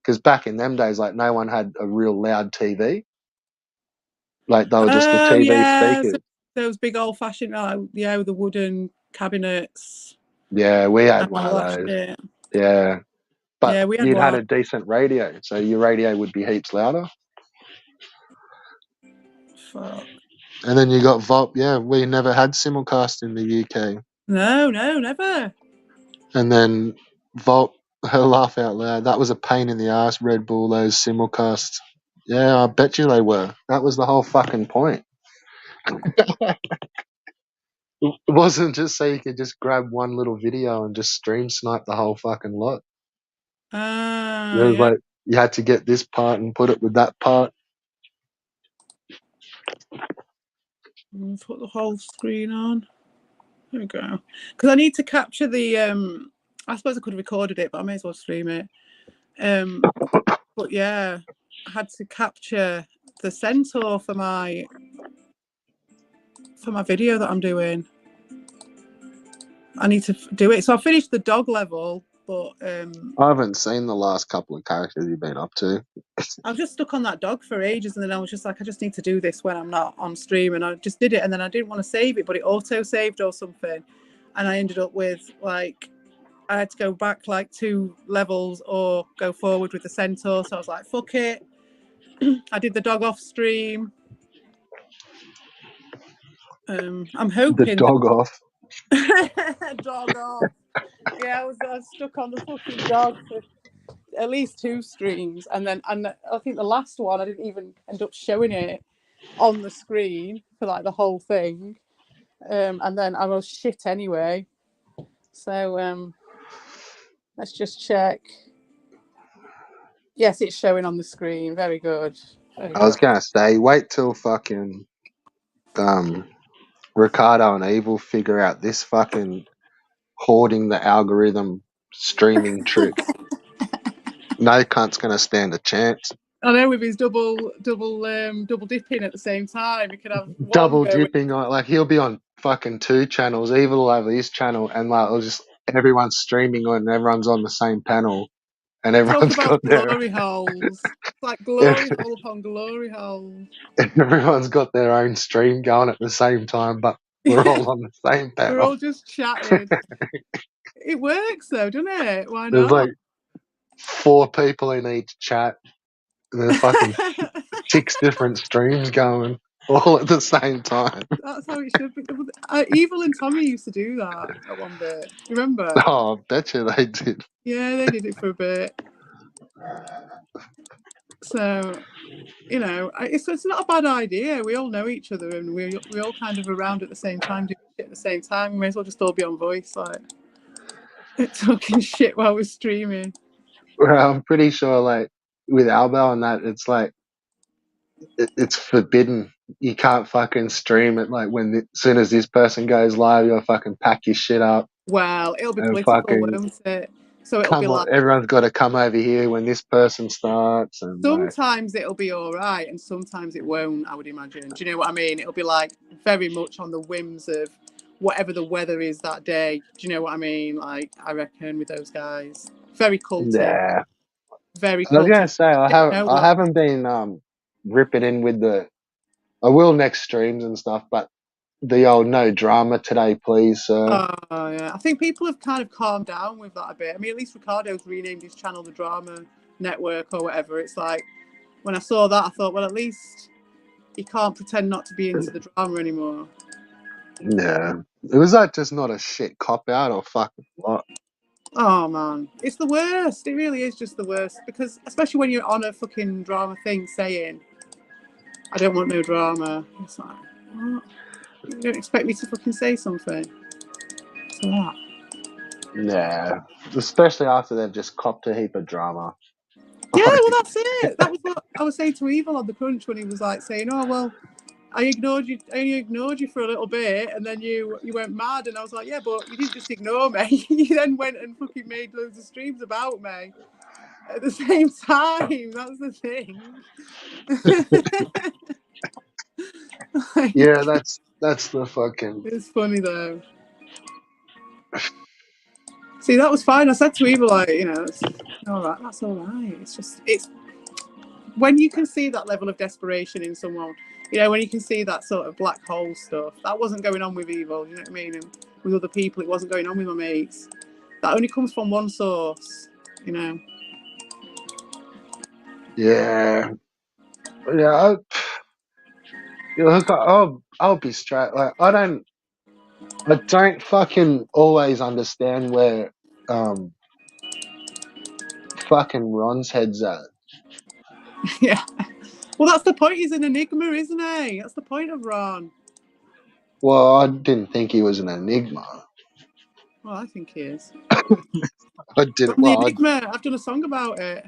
because back in them days, like no one had a real loud TV, like they were just the Oh, TV yeah. So speakers. those big old fashioned, with the wooden cabinets Yeah, we had and one all of that those. shit. Yeah, but Yeah, we had you'd had one. a decent radio, so your radio would be heaps louder. Fuck. And then you got Volt. Yeah, we never had simulcast in the UK. No, never. And then Volt, laugh out loud. That was a pain in the ass, Red Bull, those simulcasts. Yeah, I bet you they were. That was the whole fucking point. It wasn't just so you could just grab one little video and just stream snipe the whole fucking lot. It Ah, was yeah. like you had to get this part and put it with that part. Put the whole screen on. There we go. Because I need to capture the. I suppose I could have recorded it, but I may as well stream it. But yeah, I had to capture the centaur for my video that I'm doing. I need to do it. So I finished the dog level, but I haven't seen the last couple of characters you've been up to. I was just stuck on that dog for ages, and then I was just like, I just need to do this when I'm not on stream, and I just did it, and then I didn't want to save it, but it auto saved or something, and I ended up with like I had to go back like 2 levels or go forward with the centaur. So I was like, fuck it. I did the dog off stream. I'm The hoping dog off. dog off. Yeah, I was stuck on the fucking dog for at least 2 streams, and I think the last one I didn't even end up showing it on the screen for like the whole thing, and then I was shit anyway. So let's just check. Yes, it's showing on the screen. Very good. Very I was good. gonna say, wait till fucking Ricardo and Evil figure out this fucking hoarding the algorithm streaming trick. No cunt's gonna stand a chance. I know with his double dipping at the same time, he could have one Double going. dipping on, like, he'll be on fucking two channels. Evil will have his channel, and like it'll just everyone's streaming on, and everyone's on the same panel, and Talk everyone's about got their glory holes. It's like glory hole upon glory hole. everyone's got their own stream going at the same time, but we're all on the same We're panel. all just chatting. It works though, doesn't it? Why There's not? like 4 people in each chat, and there's fucking 6 different streams going all at the same time. That's how it should be. Evil and Tommy used to do that at one bit. Remember? Oh, I bet you they did. Yeah, they did it for a bit. So, you know, it's not a bad idea. We all know each other, and we all kind of around at the same time, doing shit at the same time. We may as well just all be on voice, like talking shit while we're streaming. Well, I'm pretty sure, like with Albo and that, it's like it's forbidden. You can't fucking stream it. Like as soon as this person goes live, you'll fucking pack your shit up Well, it'll be and political, fucking won't it? So it'll be come on. like Everyone's got to come over here when this person starts, and like, sometimes it'll be all right, and sometimes it won't. I would imagine. Do you know what I mean? It'll be like very much on the whims of whatever the weather is that day. Do you know what I mean? Like I reckon with those guys, very culty, yeah. very I was gonna culty. say I Didn't know that. haven't been ripping in with the. I will next streams and stuff, but the old no drama today, please, sir. Oh yeah, I think people have kind of calmed down with that a bit. I mean, at least Ricardo's renamed his channel the Drama Network or whatever. It's like when I saw that, I thought, well, at least he can't pretend not to be into the drama anymore. Yeah, it was like just not a shit cop out or fucking what. Oh man, it's the worst. It really is just the worst because, especially when you're on a fucking drama thing saying, "I don't want no drama." It's like, what? You don't expect me to fucking say something. So that. Yeah, especially after they've just copped a heap of drama. Yeah, well, that's it. That was what I was saying to Evil on the Crunch when he was like saying, "Oh well, I only ignored you for a little bit, and then you went mad." And I was like, "Yeah, but you didn't just ignore me. You then went and fucking made loads of streams about me at the same time. That's the thing." Like, Yeah, that's the fucking. it's funny though. See, that was fine. I said to Evil, like, you know, it's all right. That's all right. It's when you can see that level of desperation in someone, you know, when you can see that sort of black hole stuff, that wasn't going on with Evil, you know what I mean? And with other people, it wasn't going on with my mates. That only comes from one source, you know. Yeah, yeah. Look, I'll be straight. Like I don't fucking always understand where fucking Ron's head's at. Yeah. Well, that's the point. He's an enigma, isn't he? That's the point of Ron. Well, I didn't think he was an enigma. Well, I think he is. I didn't. I'm the Well, enigma. I've done a song about it.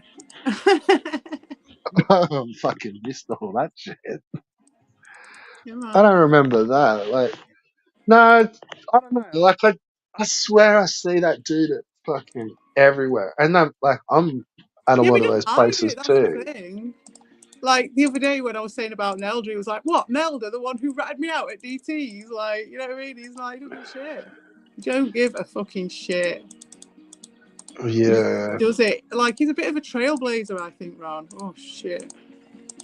I fucking missed all that shit. Yeah, man. I don't remember that. Like, no, I don't know. Like, I swear I see that dude at fucking everywhere, and I'm at a Yeah, lot we of don't those hide places it. That's too. the thing. Like the other day when I was saying about Nelda, he was like, "What, Nelda, the one who ratted me out at DT?" He's like, you know what I mean? He's like, "Don't give a shit. Don't give a fucking shit." Yeah. Does it? Like he's a bit of a trailblazer, I think, Ron. Oh shit.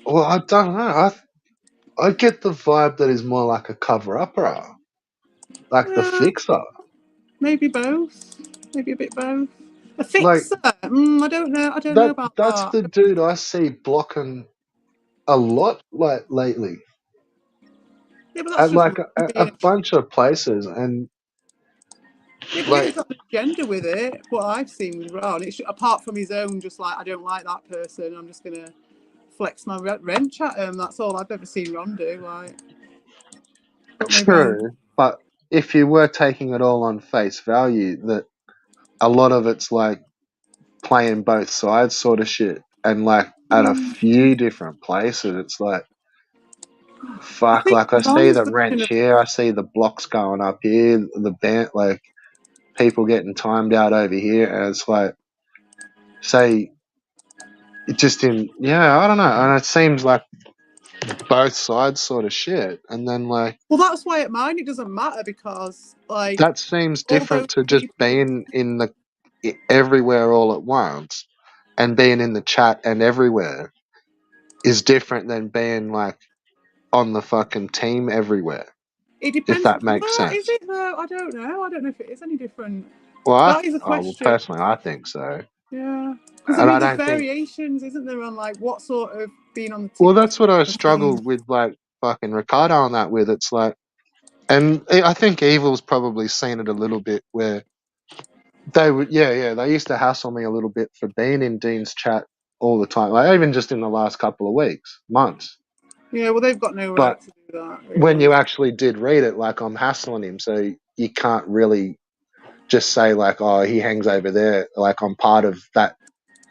Well, I don't know. I get the vibe that he's more like a cover-upper, like the fixer. Maybe both. Maybe a bit both. A Like fixer? I don't know. I don't know about that's that. the dude I see blocking a lot like lately Yeah, but that's at just like being a bunch of places, and yeah, but he like ain't got an agenda with it. What I've seen with Ron, it's apart from his own, just like I don't like that person. I'm just gonna flex my wrench at him. That's all I've ever seen Ron do. Like, but maybe I'm. true. But if you were taking it all on face value, that a lot of it's like playing both sides sort of shit, and like at a few different places, it's like I fuck. think Like I see Ron's the version wrench of here, I see the blocks going up here, the band like people getting timed out over here, and it's like say it just in I don't know, and it seems like both sides sort of shit, and then like Well, that's why at mine it doesn't matter because like that seems all those different to just people. being in the everywhere all at once, and being in the chat and everywhere is different than being like on the fucking team everywhere. It If depends. that makes Well, is sense. it though? I don't know. I don't know if it is any different. Well, That is a well, question. personally, I think so, Yeah, because I and mean, I there's don't think. variations, isn't there, on like what sort of being on the Well, what's that's what I the team. struggled with, like fucking Ricardo on that with. It's like, and I think Evil's probably seen it a little bit where they would, they used to hassle me a little bit for being in Dean's chat all the time, like even just in the last couple of weeks, months. Yeah, well, they've got no But right to do that, when really. you actually did read it, like I'm hassling him, so you can't really just say like, oh, he hangs over there, like I'm part of that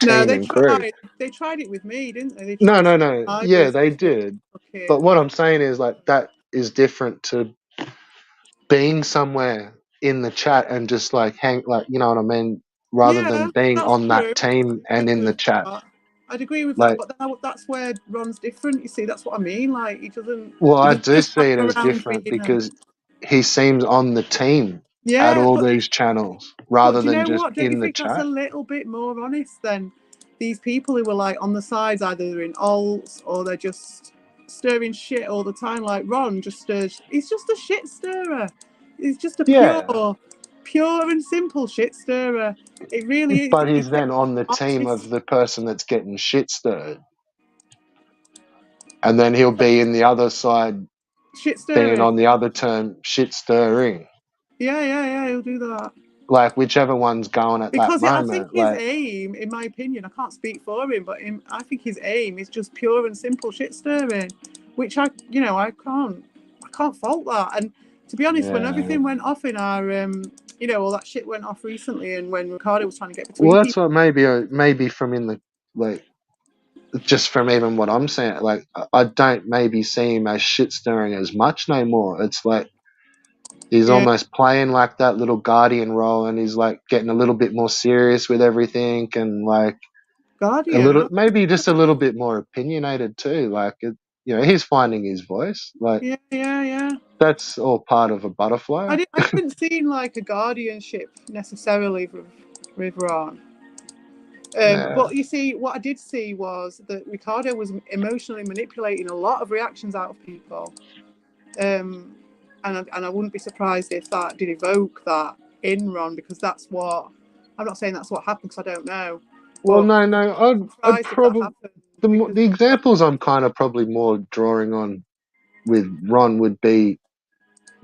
No, team they and crew. tried. They tried it with me, didn't they? They No, tried no, saying no. I Yeah, was they the did. But fucking. what I'm saying is like that is different to being somewhere in the chat and just like hang, like, you know what I mean, rather Yeah, than being that's on that true. team I'd and in agree the with chat. that. I'd agree with that, Like, but that's where Ron's different. You see, that's what I mean. Like he doesn't. well, He I doesn't do just hang see it as around different being a. because he seems on the team at Yeah, all but these channels But rather do you than know just what? Don't you in the think that's a chat. little bit more honest than these people who are like on the sides, either they're in alts or they're just stirring shit all the time? Like Ron just stirs. He's just a shit stirrer. He's just a Yeah, pure and simple shit stirrer. It really is. but He he's takes then on the team of artists the person that's getting shit stirred. And then he'll be in the other side shit being stirring. on the other term shit stirring. Yeah. He'll do that. Like whichever one's going at that Because I think moment. his Like, aim, in my opinion, I can't speak for him, but I think his aim is just pure and simple shit stirring, which I can't fault that. And to be honest, when yeah. everything went off in our, all that shit went off recently, and when Ricardo was trying to get between Well, that's people, what maybe from in the like just from even what I'm saying. Like, I don't maybe see him as shit stirring as much no more. It's like he's yeah, almost playing like that little guardian role, and he's like getting a little bit more serious with everything, and like a Guardian. little maybe just a little bit more opinionated too. Like, he's finding his voice. Like Yeah. that's all part of a butterfly. I haven't seen like a guardianship necessarily with Ron. Yeah. But you see, what I did see was that Ricardo was emotionally manipulating a lot of reactions out of people. And I wouldn't be surprised if that did evoke that in Ron, because that's what, I'm not saying that's what happened because I don't know, Well, but no. I'd surprised if that probably happened because the examples I'm kind of probably more drawing on with Ron would be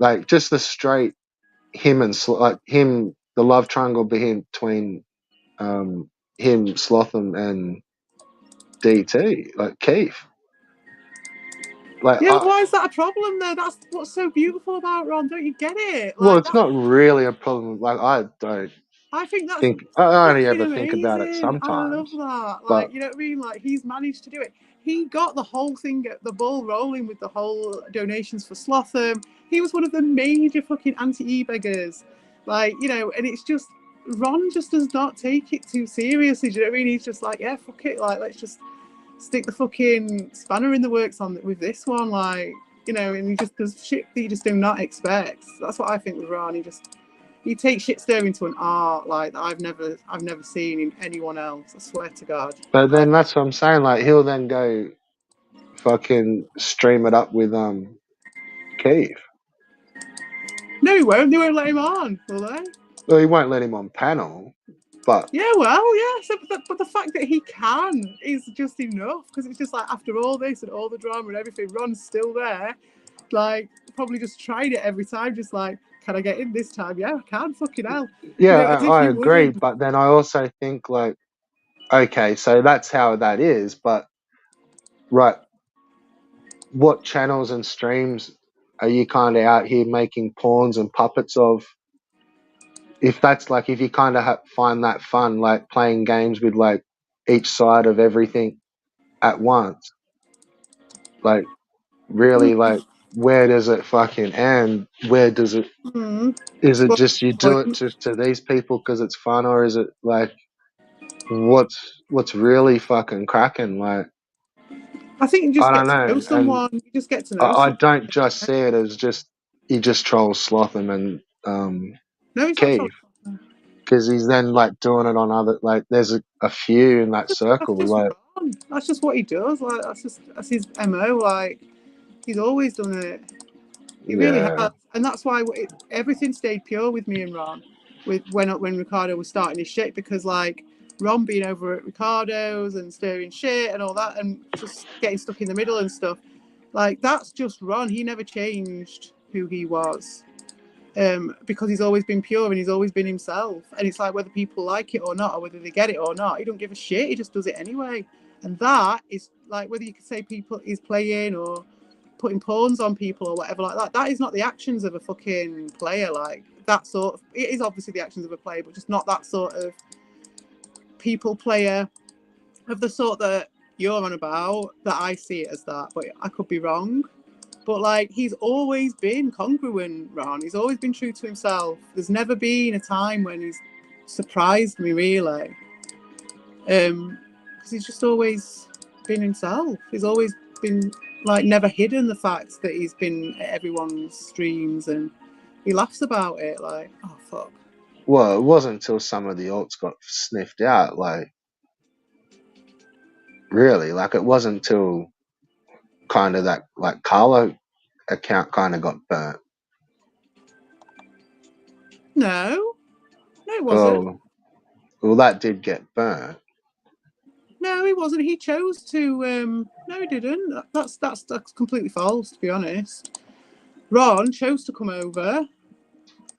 like just the straight him and like him, the love triangle between him, Slotham, and DT, like Keith. Like, yeah, why is that a problem though? That's what's so beautiful about Ron. Don't you get it? well, Like it's that, not really a problem. Like, I don't I think that's think I only fucking ever think about it amazing. I love sometimes, that. but Like, you know what I mean? Like, he's managed to do it. He got the whole thing, the ball rolling with the whole donations for Slotham. He was one of the major fucking anti-e-beggars. Like, and it's just, Ron just does not take it too seriously. Do you know what I mean? He's just like, yeah, fuck it. Like, let's just stick the fucking spanner in the works with this one. Like, and he just does shit that you just do not expect. That's what I think with Ron. He takes shit stirring to an art like that I've never seen in anyone else. I swear to God. then that's what I'm saying. Like, he'll then go fucking stream it up with Keith. No, he won't. They won't let him on, will they? Well, he won't let him on panel, but Yeah, well, yeah. So, but the fact that he can is just enough, because it's just like after all this and all the drama and everything, Ron's still there. Like, probably just tried it every time, just like, can I get in this time? Yeah, I can. Fucking hell. yeah, As if I you agree. wouldn't. But then I also think like, okay, so that's how that is, but right, what channels and streams are you kind of out here making pawns and puppets of? If that's like, if you kind of find that fun, like playing games with like each side of everything at once, like really, like where does it fucking end? Where does it? Mm. Is it But just you do it to these people because it's fun, or is it like what's really fucking cracking. Like, I think you I just don't get to know know, and someone. You just get to know I someone. don't just see it as just he just trolls Slotham and No, he's not Keith, trolling. because he's then like doing it on other, like there's a few in that That's circle. just Like, wrong. That's just what he does. Like that's his mo. Like he's always done it. He really yeah, has, and that's why everything stayed pure with me and Ron. With when Ricardo was starting his shit, because like Ron being over at Ricardo's and stirring shit and all that, and just getting stuck in the middle and stuff. Like that's just Ron. He never changed who he was. Because he's always been pure and he's always been himself. And it's like whether people like it or not, or whether they get it or not, he don't give a shit. He just does it anyway. And that is like whether you could say people he's playing or putting pawns on people or whatever like that. That is not the actions of a fucking player. Like that sort of, it is obviously the actions of a player, but just not that sort of people player of the sort that you're on about. That I see it as that, but I could be wrong. But like he's always been congruent, Ron. He's always been true to himself. There's never been a time when he's surprised me really. Because he's just always been himself. He's always been like never hidden the fact that he's been at everyone's streams and he laughs about it like, oh fuck. well, it wasn't until some of the alts got sniffed out. Like, really, like it wasn't until kind of that like Carlo account kind of got burnt. No, it wasn't. Well, that did get burnt. No, he wasn't. He chose to. No, he didn't. That's completely false, to be honest. Ron chose to come over,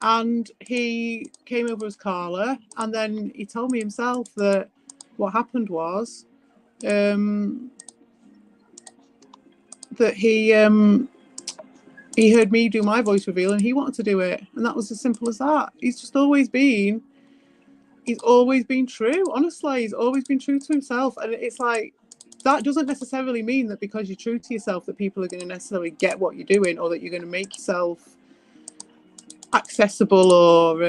and he came over as Carla, and then he told me himself that what happened was that he heard me do my voice reveal, and he wanted to do it, and that was as simple as that. He's always been true. Honestly, he's always been true to himself, and it's like that doesn't necessarily mean that because you're true to yourself that people are going to necessarily get what you're doing, or that you're going to make yourself accessible or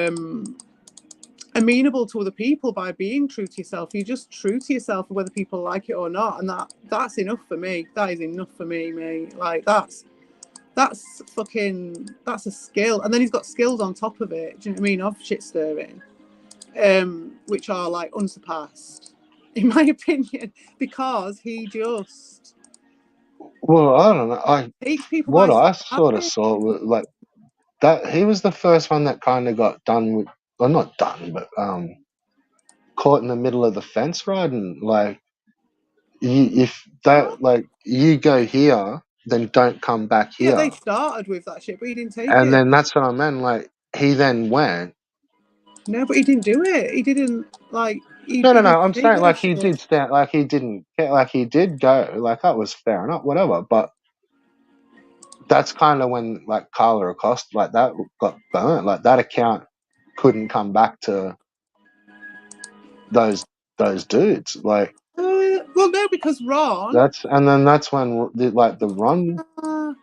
amenable to other people by being true to yourself. You're just true to yourself whether people like it or not, and that's enough for me. That is enough for me, mate. Like that's a skill, and then he's got skills on top of it. Do you know what I mean? Of shit stirring, which are like unsurpassed, in my opinion, because he just Well, I don't know. takes people What by I sort of surprise. saw was like that he was the first one that kind of got done with, well, not done, but caught in the middle of the fence riding. Like, if What? that, like, you go here, then don't come back Yeah, they here. started with that shit, but he didn't take And it. then that's what I meant. Like, he then went. No, but he didn't do it. He didn't like. He No, no, didn't no. I'm take saying those like he shit. did stand, like he didn't get, like he did go. Like that was fair enough, whatever. But that's kind of when like Carla Acosta, like that got burnt. Like that account couldn't come back to those dudes. Like Well, no, because Ron. and then that's when the run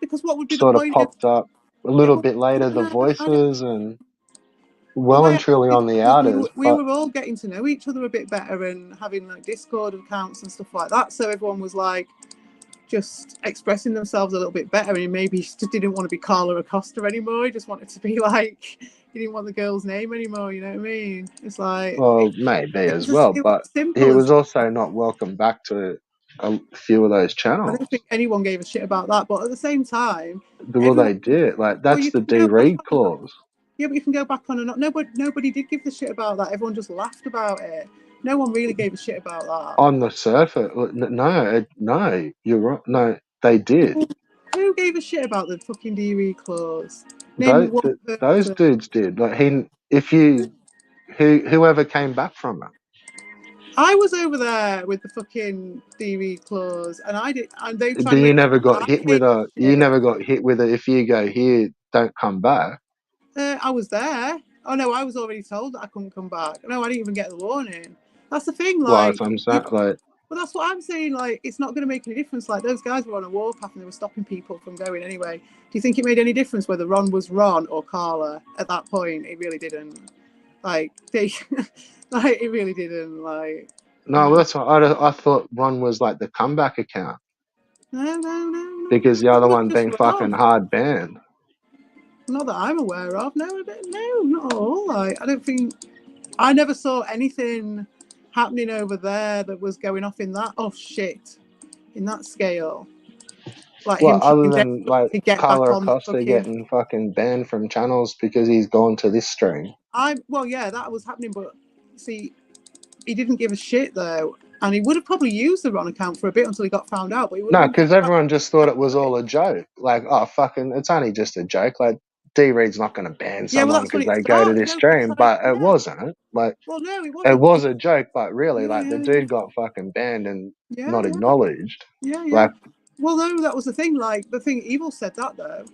Because what would be the sort of point of? popped up a Yeah, little well, bit later. The no, I don't. voices and The well way and I truly did on it the was outers. we But were all getting to know each other a bit better and having like Discord accounts and stuff like that. So everyone was like just expressing themselves a little bit better, and maybe he just didn't want to be Carla Acosta anymore. He just wanted to be like he didn't want the girl's name anymore. You know what I mean? It's like well, maybe as well. it was But as simple he as was also not welcome back to a few of those I channels. don't think anyone gave a shit about that. But at the same time, Well, everyone. they did. Like Well, that's you the can D go back read on. clause Yeah, but you can go back on and not. Nobody did give the shit about that. Everyone just laughed about it. No one really gave a shit about that. on the surface. No, you're right. No, they did. Who gave a shit about the fucking DE clause? Name me Those, one those person. dudes did. Like if you, whoever came back from it, I was over there with the fucking DE clause, and I did, and they but trying to you make never sure got I hit with gave a. a You shit. never got hit with a. If you go here, don't come back. I was there. Oh no, I was already told that I couldn't come back. No, I didn't even get the warning. That's the thing. Well, that's Like, what I'm saying. Like, well, that's what I'm saying. Like, it's not going to make any difference. Like, those guys were on a warpath and they were stopping people from going anyway. Do you think it made any difference whether Ron was Ron or Carla at that point? It really didn't. Like, they, like, it really didn't. Like, No, that's what I thought Ron was like the comeback account No. because the That other was one just being fucking Ron. hard banned. Not that I'm aware of. No, not at all. Like, I don't think I never saw anything happening over there that was going off in that. Oh shit! In that scale, like Well, him other trying than like to get back Carlo on the Acosta fucking. getting fucking banned from channels because he's gone to this stream. Well, yeah, that was happening, but see, he didn't give a shit though, and he would have probably used the Ron account for a bit until he got found out. But he would have No, been because pissed back. everyone just thought it was all a joke. Like, oh, fucking, it's only just a joke. Like, D Reed's not going to ban Yeah, well, someone that's when because it they go to started. this No, it's stream, like, but it yeah. wasn't. Like, Well, no, it it wasn't. was a joke, but really, like, the Yeah. dude got fucking banned and not Yeah. acknowledged. Yeah. Like, Well, no, that was the thing. Like the thing, Evil said that though.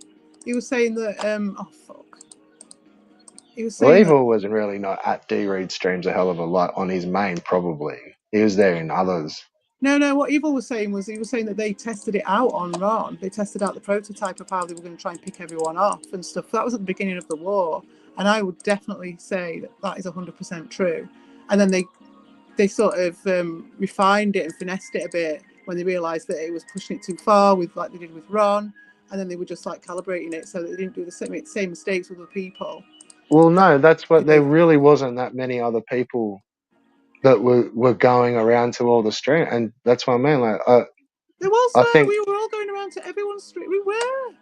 He was saying that. Oh fuck. He was well, saying that. Evil wasn't really not at D Reed streams a hell of a lot on his main, probably. He was there in others. No. What Evil was saying was he was saying that they tested it out on Ron. They tested out the prototype of how they were going to try and pick everyone off and stuff. That was at the beginning of the war, and I would definitely say that is 100% true. And then they sort of refined it and finessed it a bit when they realised that it was pushing it too far with like they did with Ron, and then they were just like calibrating it so that they didn't do the same mistakes with other people. Well, no, that's what there really wasn't that many other people that were going around to all the stream, and that's what I mean. Like, There was I think, we were all going around to everyone's street. We were.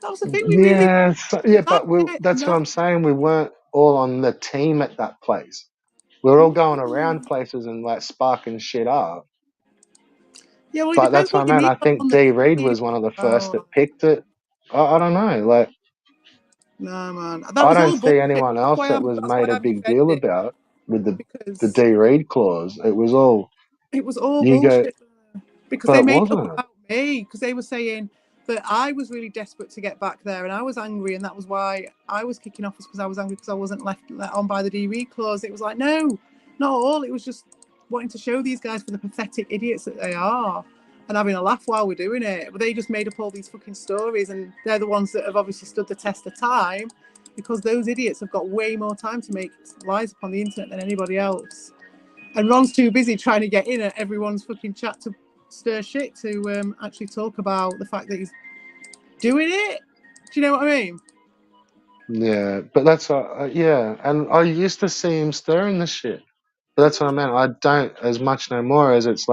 That was the thing. We really yeah, yeah, but liked it, and that's what I'm saying. We weren't all on the team at that place. We were all going around places and like sparking shit up. Yeah, well, it But depends that's what I what you mean. mean I think on the D Reed team. was one of the first Oh that picked it. I don't know. Like, no, man, that I was don't all see bullshit. anyone else that was That's why made a I'm big deal defending about with the because D Reed clause. It was all it was all you go, bullshit. Because but they it made it up wasn't. about me because they were saying that I was really desperate to get back there and I was angry and that was why I was kicking off because I was angry because I wasn't let on by the DV clause. It was like, no, not all. It was just wanting to show these guys for the pathetic idiots that they are and having a laugh while we're doing it. But they just made up all these fucking stories and they're the ones that have obviously stood the test of time because those idiots have got way more time to make lies upon the internet than anybody else. And Ron's too busy trying to get in at everyone's fucking chat to stir shit to actually talk about the fact that he's doing it. Do you know what I mean? Yeah, but that's yeah, and I used to see him stirring the shit. But that's what I meant. I don't as much no more as it's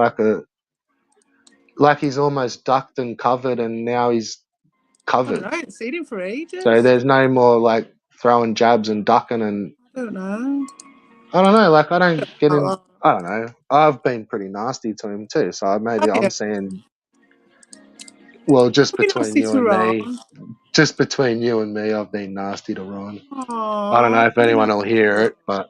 like he's almost ducked and covered, and now he's I don't covered. know. I haven't seen him for So ages. there's no more like throwing jabs and ducking, and I don't know. I don't know. Like I don't get him. Oh, I don't know. I've been pretty nasty to him too. So maybe I'm yeah. saying, well, just Probably between nasty you to and me, Ron. just between you and me, I've been nasty to Ron. I don't Aww. know if anyone will hear it, but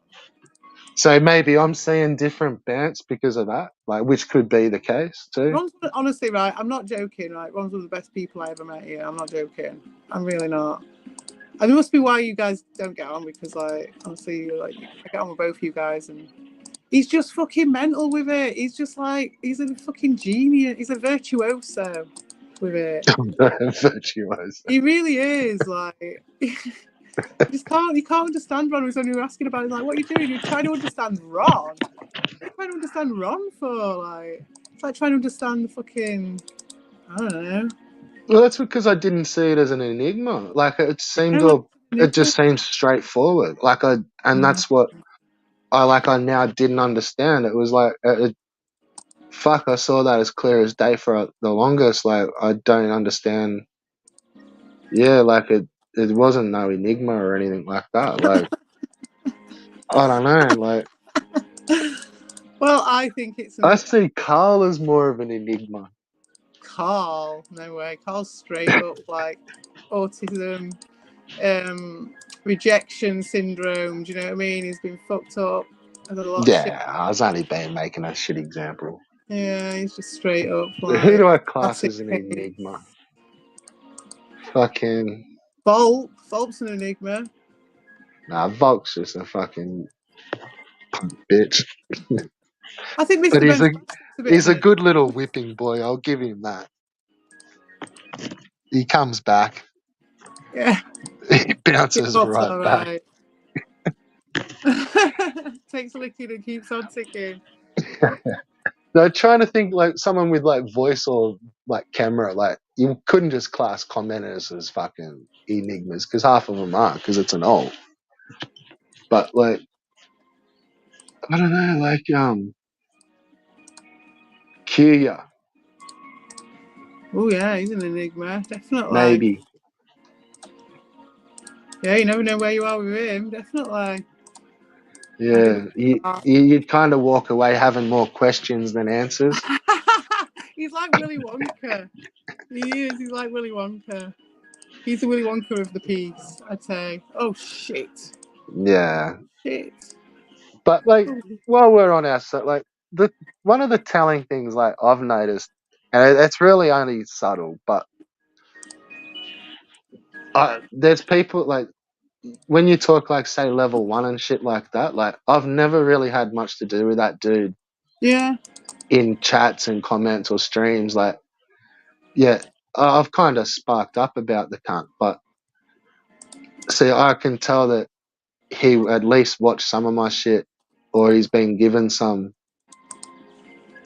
so maybe I'm seeing different bants because of that, like which could be the case too. Ron's honestly right. I'm not joking. Right, Ron's one of the best people I ever met here. I'm not joking. I'm really not. And it must be why you guys don't get on because, like, honestly, like I get on with both you guys, and he's just fucking mental with it. He's just like he's a fucking genius. He's a virtuoso with it. Virtuoso. He really is. Like, you can't understand Ron. When you're asking about it, like, what are you doing? You're trying to understand Ron. What are you trying to understand Ron for? Like, it's like trying to understand the fucking. I don't know. Well, that's because I didn't see it as an enigma. Like it seemed Like, it just seemed straightforward. And that's what I now didn't understand. It was like, fuck, I saw that as clear as day for the longest. Like, I don't understand. Yeah, like it wasn't no enigma or anything like that. Like, I don't know. Like, well, I think it's I see Carl as more of an enigma. Carl. No way. Carl's straight up like autism, rejection syndrome. Do you know what I mean? He's been fucked up. I've got a lot of shit. Yeah, I was only been making a shit example. Yeah, he's just straight up Who do like I class classic as an case. enigma? Fucking. Volp's an enigma. Nah, Volk's just a fucking bitch. I think But Mr. Ben's a bit he's of a an good little whipping boy. I'll give him that. He comes back. yeah. He bounces Volp's right all back. right. Takes a licking and keeps on ticking. They're trying to think like someone with like voice or like camera. Like you couldn't just class commenters as fucking enigmas because half of them are because it's an alt. But like I don't know, like Kia Oh yeah, he's an enigma, definitely. maybe. Yeah, you never know where you are with him, definitely. Yeah, you'd kind of walk away having more questions than answers. He's like Willy Wonka. He is. He's like Willy Wonka. He's the Willy Wonka of the piece, I'd say. Oh shit! Yeah, Shit! but like Oh. while we're on our set, like the one of the telling things like I've noticed, and it's really only subtle, but there's people like when you talk like say level 1 and shit like that. Like I've never really had much to do with that dude Yeah. in chats and comments or streams. Like yeah, I've kind of sparked up about the cunt, but see, I can tell that he at least watched some of my shit or he's been given some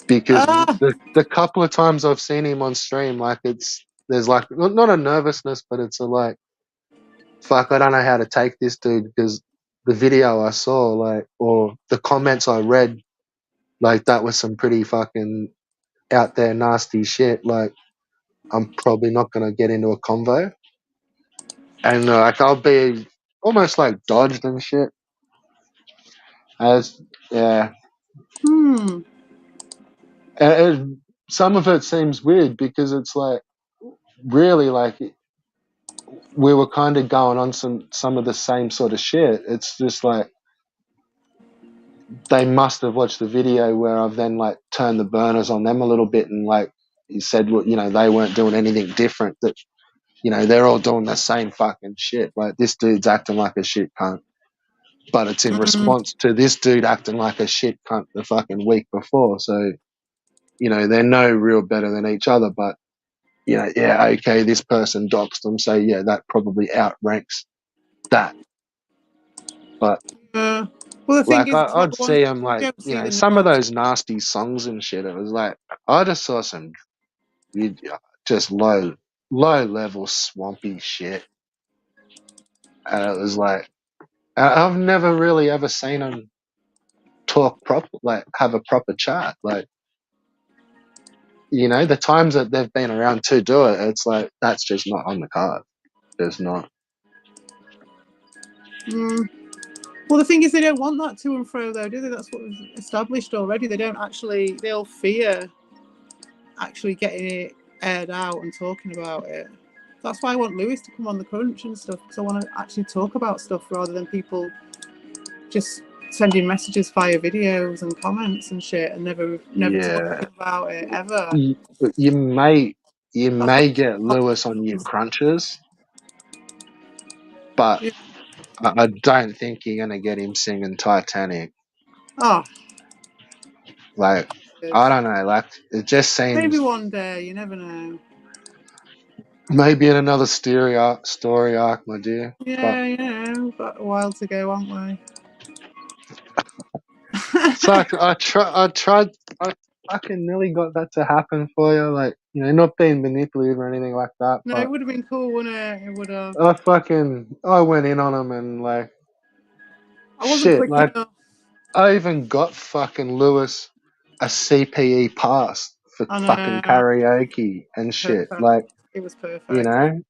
because Ah. the couple of times I've seen him on stream, like there's like not a nervousness, but it's a like fuck, I don't know how to take this dude because the video I saw like or the comments I read like that was some pretty fucking out there nasty shit. Like I'm probably not gonna get into a convo and like I'll be almost like dodged and shit. As yeah, Hmm. and some of it seems weird because it's like really like we were kind of going on some of the same sort of shit. It's just like they must have watched the video where I've then like turned the burners on them a little bit and like he said, well, you know, they weren't doing anything different. That you know they're all doing the same fucking shit. Like this dude's acting like a shit cunt, but it's in Mm. response to this dude acting like a shit cunt the fucking week before. So you know they're no real better than each other, but you know, yeah, okay, this person doxed them, so yeah, that probably outranks that. But Well, the thing like, is, it's like I'd the ones see them you like, don't you see know, the some of nuance. those nasty songs and shit. It was like I just saw some just low level swampy shit, and it was like I've never really ever seen them talk proper, like have a proper chat. Like, you know, the times that they've been around to do it, it's like that's just not on the card. There's not. Mm. Well, the thing is, they don't want that to and fro, though, do they? That's what we've established already. They don't actually. They'll fear actually getting it aired out and talking about it. That's why I want Lewis to come on the crunch and stuff, because I want to actually talk about stuff rather than people just sending messages via videos and comments and shit and never Yeah, talking about it ever. you, you may you That's why may get Lewis on your crunches, but yeah. I don't think you're gonna get him singing Titanic. Oh, Like I don't know, like it just maybe seems one day. You never know. maybe in another story arc, my dear. But Yeah, we've got a while to go, haven't we? it's like I fucking nearly got that to happen for you, like you know, not being manipulative or anything like that. No, it But would have been cool, wouldn't it? It would have. I went in on him and like I wasn't shit, quick like enough. I even got fucking Lewis a CPE pass for I fucking know. karaoke and shit. Perfect. Like, It was you perfect. know,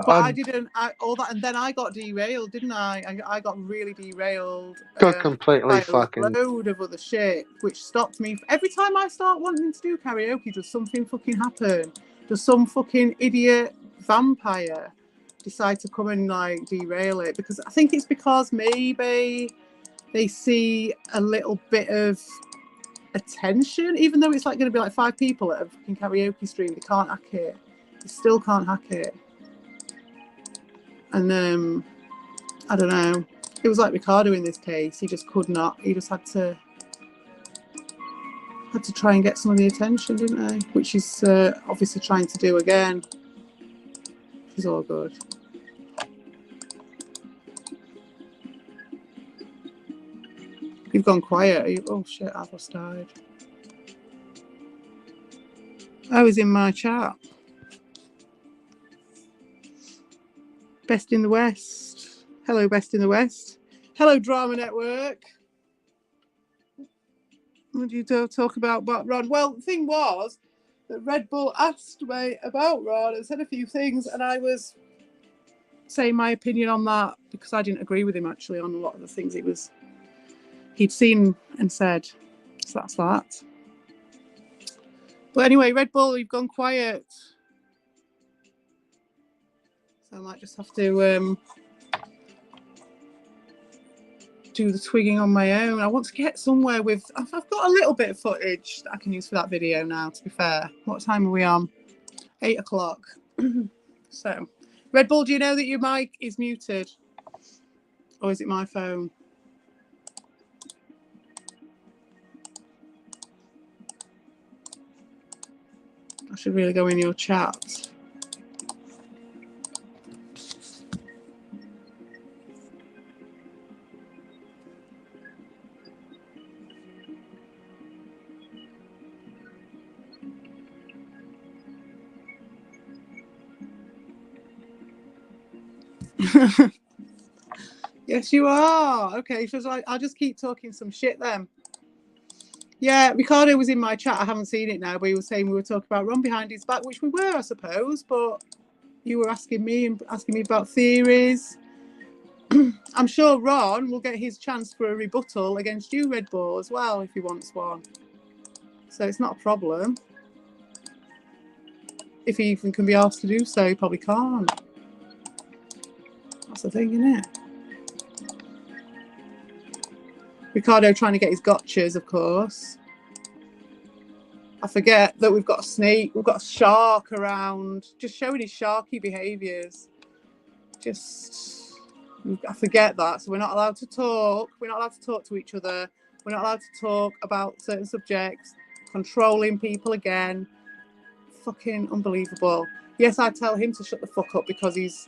But I I didn't. All that, and then I got derailed, didn't I? I got really derailed got completely by a fucking load of other shit, which stopped me. Every time I start wanting to do karaoke, does something fucking happen? Does some fucking idiot vampire decide to come and like derail it? Because I think it's because maybe they see a little bit of attention, even though it's like going to be like 5 people at a fucking karaoke stream. They can't hack it. They still can't hack it. And I don't know. It was like Ricardo in this case. He just could not. He just had to try and get some of the attention, didn't he? Which he's obviously trying to do again. Which is all good. You've gone quiet. Oh shit! I've just died. I was in my chat. Best in the West. Hello, Best in the West. Hello, Drama Network. What did you talk about Ron? Well, the thing was that Red Bull asked me about Ron and said a few things, and I was saying my opinion on that because I didn't agree with him actually on a lot of the things he'd seen and said. So that's that. But anyway, Red Bull, you've gone quiet. So I might just have to do the twigging on my own. I want to get somewhere with... I've got a little bit of footage that I can use for that video now, to be fair. What time are we on? 8 o'clock. So, Red Bull, do you know that your mic is muted? Or is it my phone? I should really go in your chat. Yes, you are. Okay, so I'll just keep talking some shit then. Yeah, Ricardo was in my chat. I haven't seen it now, but he was saying we were talking about Ron behind his back, which we were, I suppose. But you were asking me about theories. I'm sure Ron will get his chance for a rebuttal against you, Red Bull, as well, if he wants one. So it's not a problem. If he even can be asked to do so, he probably can't. That's the thing, isn't it? Ricardo trying to get his gotchas, of course. I forget that we've got a snake, we've got a shark around, just showing his sharky behaviours. I forget that. So we're not allowed to talk. We're not allowed to talk to each other. We're not allowed to talk about certain subjects. Controlling people again. Fucking unbelievable. Yes, I tell him to shut the fuck up because he's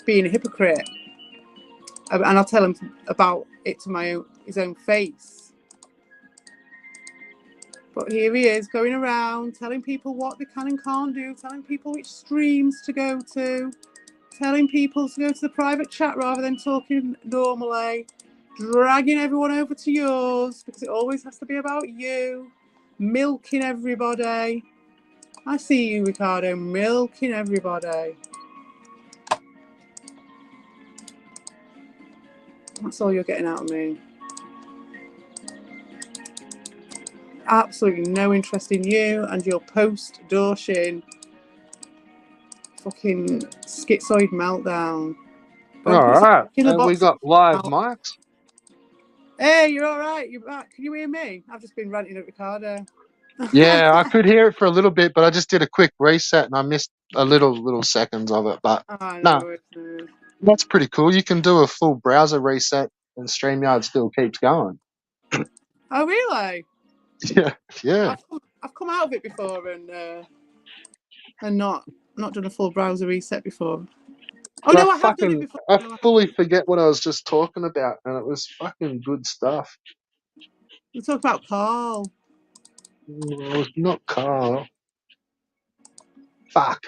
being a hypocrite. And I'll tell him about it to his own face. But here he is going around telling people what they can and can't do, telling people which streams to go to, telling people to go to the private chat rather than talking normally, dragging everyone over to yours because it always has to be about you, milking everybody. I see you, Ricardo, milking everybody. That's all you're getting out of me. Absolutely no interest in you and your post-Dorshing fucking schizoid meltdown. Alright, and we got live mics. Hey, you're all right. You're back. Can you hear me? I've just been ranting at Ricardo. Yeah, I could hear it for a little bit, but I just did a quick reset and I missed a little seconds of it. But no, that's pretty cool. You can do a full browser reset and StreamYard still keeps going. Oh, really? Yeah. I've come out of it before and not done a full browser reset before. Oh no, I have done it before. I fully forget what I was just talking about, and it was fucking good stuff. We talk about Carl. No, it was not Carl. Fuck.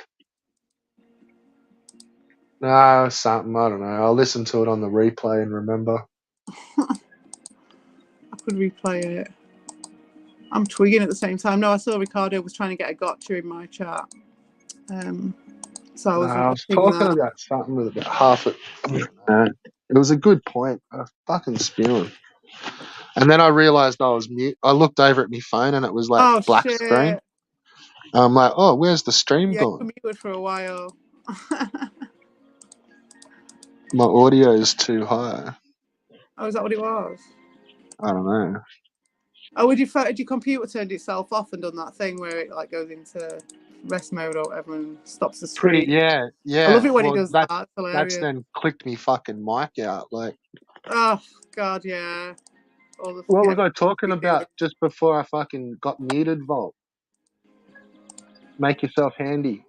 No, something, I don't know. I'll listen to it on the replay and remember. I could replay it. I'm twigging at the same time. No, I saw Ricardo was trying to get a gotcha in my chat. So I was talking about something with about half it. It was a good point. I was fucking spewing. And then I realised I was mute. I looked over at my phone and it was like black screen. I'm like, oh, where's the stream gone? Yeah, muted for a while. My audio is too high. Oh, is that what it was? I don't know. Oh, had your computer turned itself off and done that thing where it like goes into rest mode or whatever and stops the stream? Yeah. I love it when it does that. It's hilarious. That's then clicked me fucking mic out. Like, oh god, yeah. What was I talking about just before I fucking got muted, Volt? Make yourself handy.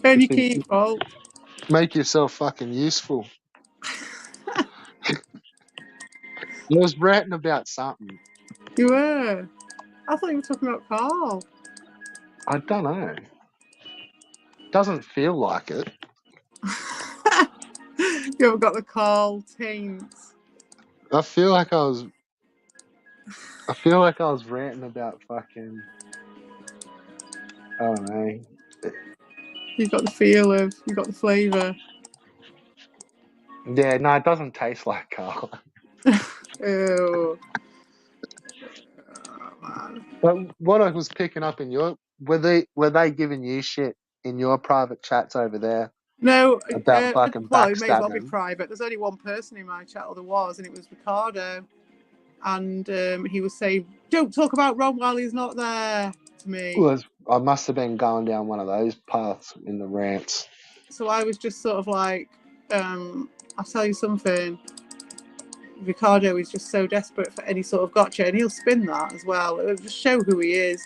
Turn your key, Volt. Make yourself fucking useful. I was ranting about something. You were. I thought you were talking about Carl. I don't know. Doesn't feel like it. You haven't got the Carl taint. I feel like I was ranting about fucking. I don't know. You've got the feel of. You've got the flavour. Yeah, no, it doesn't taste like Carl. Ew. Oh, man. But what I was picking up in your were they giving you shit in your private chats over there No, about fucking well, it may as well be backstabbing? private. There's only one person in my chat, or there was, and it was Ricardo. And he was saying, "Don't talk about Ron while he's not there." To me, I must have been going down one of those paths in the rants. so I was just sort of like, "I'll tell you something." Ricardo is just so desperate for any sort of gotcha, and he'll spin that as well. It'll just show who he is,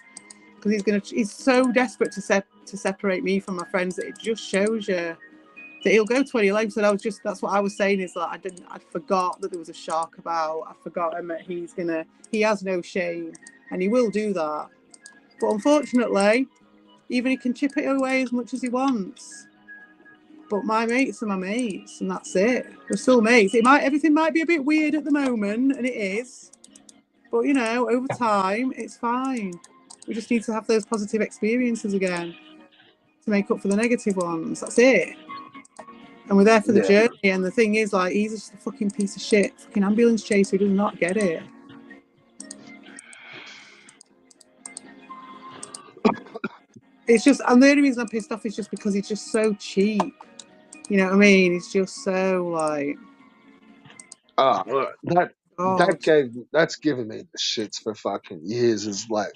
because he's so desperate to separate me from my friends that it just shows you that he'll go 20 lengths. And that's what I was saying, is that I forgot that there was a shark about. I'd forgotten that he has no shame, and he will do that. But unfortunately, even he can chip it away as much as he wants. But my mates are my mates, and that's it. We're still mates. Everything might be a bit weird at the moment, and it is. But over time, it's fine. We just need to have those positive experiences again to make up for the negative ones. That's it. And we're there for the journey. And the thing is, like, he's just a fucking piece of shit, fucking ambulance chaser who does not get it. It's just, and the only reason I'm pissed off is just because he's just so cheap. You know what I mean? He's just so like. Oh, that's given me the shits for fucking years. Is like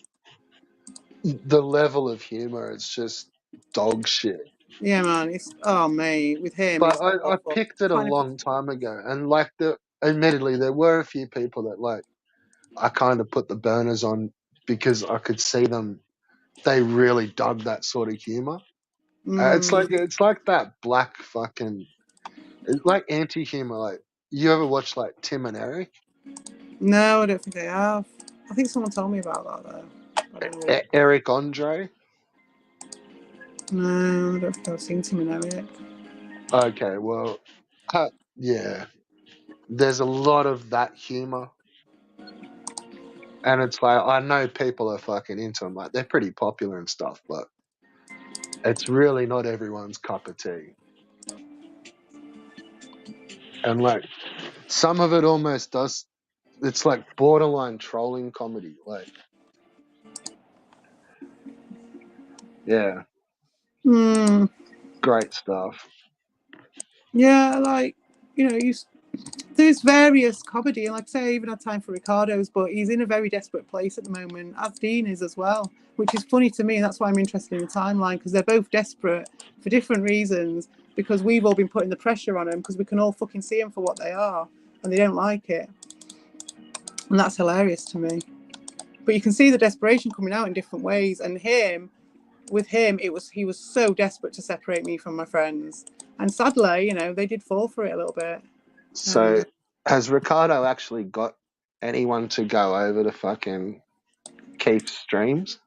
the level of humor. It's just dog shit. Yeah, man. Mate, with him, But it's I awful. picked it a long time ago, and like admittedly, there were a few people that like I kind of put the burners on because I could see them. They really dug that sort of humor. It's like that black fucking. It's like anti-humor. Like you ever watch like Tim and Eric? No, I don't think I have. I think someone told me about that though. I don't know. Eric Andre. No, I don't think I've seen Tim and Eric. Okay, well, yeah. There's a lot of that humor, and it's like I know people are fucking into them. Like they're pretty popular and stuff, but it's really not everyone's cup of tea. And like some of it almost does. It's like borderline trolling comedy. Like, yeah, great stuff. Yeah, like there's various comedy, and like I say, I even had time for Ricardo's, but he's in a very desperate place at the moment, as Dean is as well, which is funny to me, and that's why I'm interested in the timeline, because they're both desperate for different reasons, because we've all been putting the pressure on them, because we can all fucking see them for what they are, and they don't like it. And that's hilarious to me. But you can see the desperation coming out in different ways, and with him, he was so desperate to separate me from my friends. And sadly, they did fall for it a little bit. So, has Ricardo actually got anyone to go over to fucking Keith's streams?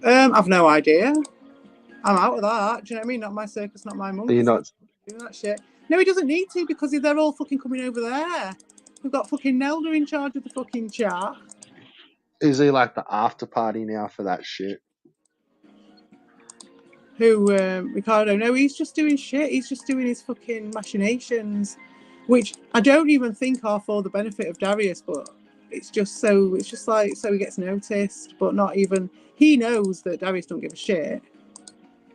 I've no idea. I'm out of that. Do you know what I mean? Not my circus, not my monkeys. You're not. Do that shit. No, he doesn't need to, because they're all fucking coming over there. We've got fucking Nelda in charge of the fucking chat. Is he like the after party now for that shit? Who, Ricardo? No, he's just doing shit. He's just doing his fucking machinations, which I don't even think are for the benefit of Darius, but it's just like so he gets noticed, but not even. He knows that Darius don't give a shit,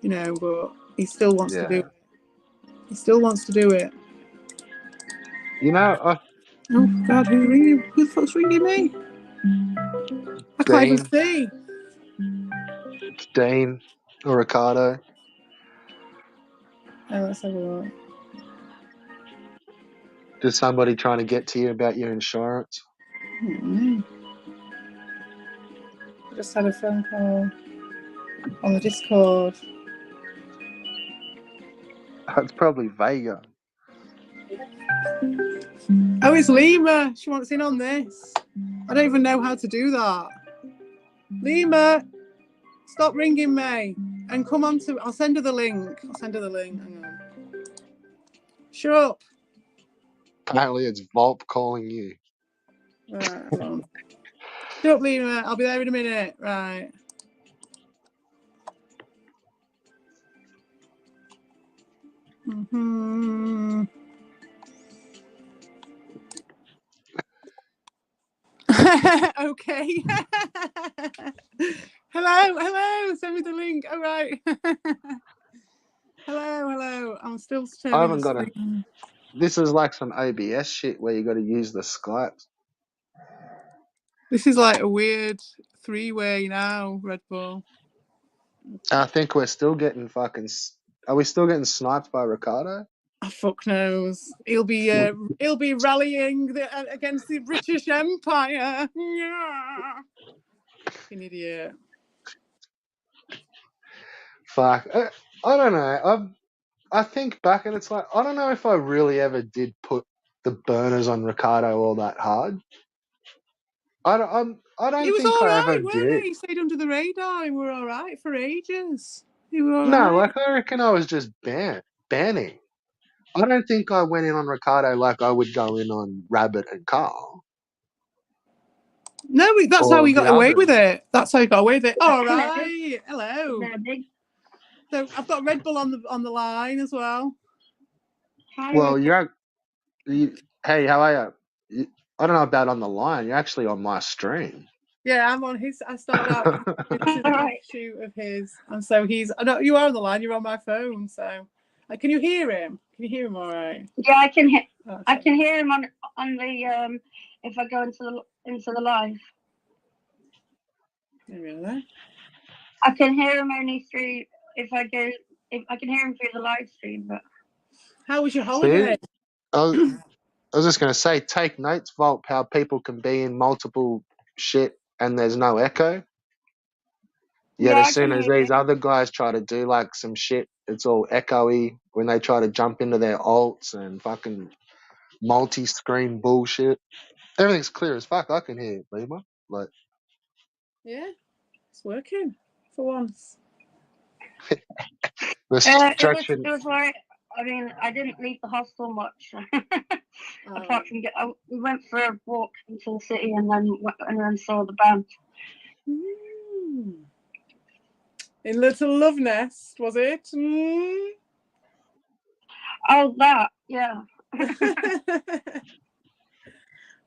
but he still wants to do it. He still wants to do it. Oh God, who's ringing? Who the fuck's ringing me? I can't even see. It's Dean or Ricardo. Oh, let's have a look. Just somebody trying to get to you about your insurance. I just had a phone call on the Discord. That's probably Vega. Oh, it's Lima. She wants in on this. I don't even know how to do that. Lima, stop ringing me and come on to. I'll send her the link. Hang on. Shut up. Apparently, it's Volp calling you. Right, hold on. Shut up, Lima. I'll be there in a minute. Right. Mm-hmm. Okay. Hello. Send me the link. All right. Hello. I'm still I turning haven't the got screen. This is like some OBS shit where you got to use the Skype. This is like a weird three-way now, Red Bull. I think we're still getting fucking. Are we still getting sniped by Ricardo? Oh, fuck knows. He'll be rallying against the British Empire. Yeah. Fucking idiot. Fuck. I don't know. I think back and it's like I don't know if I really ever did put the burners on Ricardo all that hard. I don't He was think all I right, ever weren't did. he? He stayed under the radar. He were all right for ages. He were all No, right. like I reckon I was just banning. I don't think I went in on Ricardo like I would go in on Rabbit and Carl. No, that's how Or he the got away with others. it. That's how he got away with it. All right. Hello. So I've got Red Bull on the line as well. Well, hey, how are you? I don't know about on the line. You're actually on my stream. Yeah, I'm on his. I started out. This is an offshoot of his, and so he's. I know you are on the line. You're on my phone, so can you hear him? Can you hear him all right? Yeah, I can hear. Oh, I can hear him on the if I go into the live. Really? I can hear him only through if I can hear him through the live stream. But How was your holiday? I was just going to say, take notes, Volp, how people can be in multiple shit and there's no echo. Yet yeah, as I soon can as hear these you. other guys try to do like some shit, it's all echoey when they try to jump into their alts and fucking multi-screen bullshit. Everything's clear as fuck. I can hear it, Lima. Like, Yeah, it's working for once. the It was like, I mean, I didn't leave the hostel much, apart from we went for a walk into the city and then saw the band. In Little Love Nest, was it? Oh, that, yeah.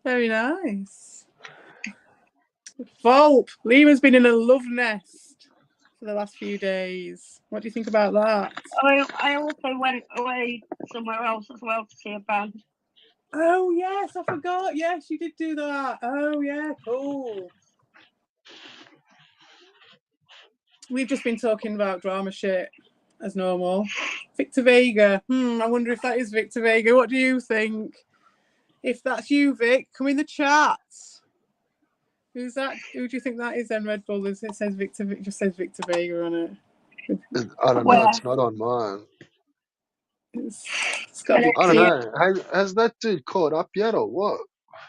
Very nice. Volp, Lima's been in a love nest for the last few days. What do you think about that? I also went away somewhere else as well to see a band. Oh, yes, I forgot. Yes, you did do that. Oh, yeah, cool. We've just been talking about drama shit as normal. Victor Vega. I wonder if that is Victor Vega. What do you think? If that's you, Vic, come in the chat. Who's that? Who do you think that is then, Red Bull? It says Victor, it just says Victor Vega on it. I don't know. It's not on mine. It's got to be. I don't know. Has that dude caught up yet or what?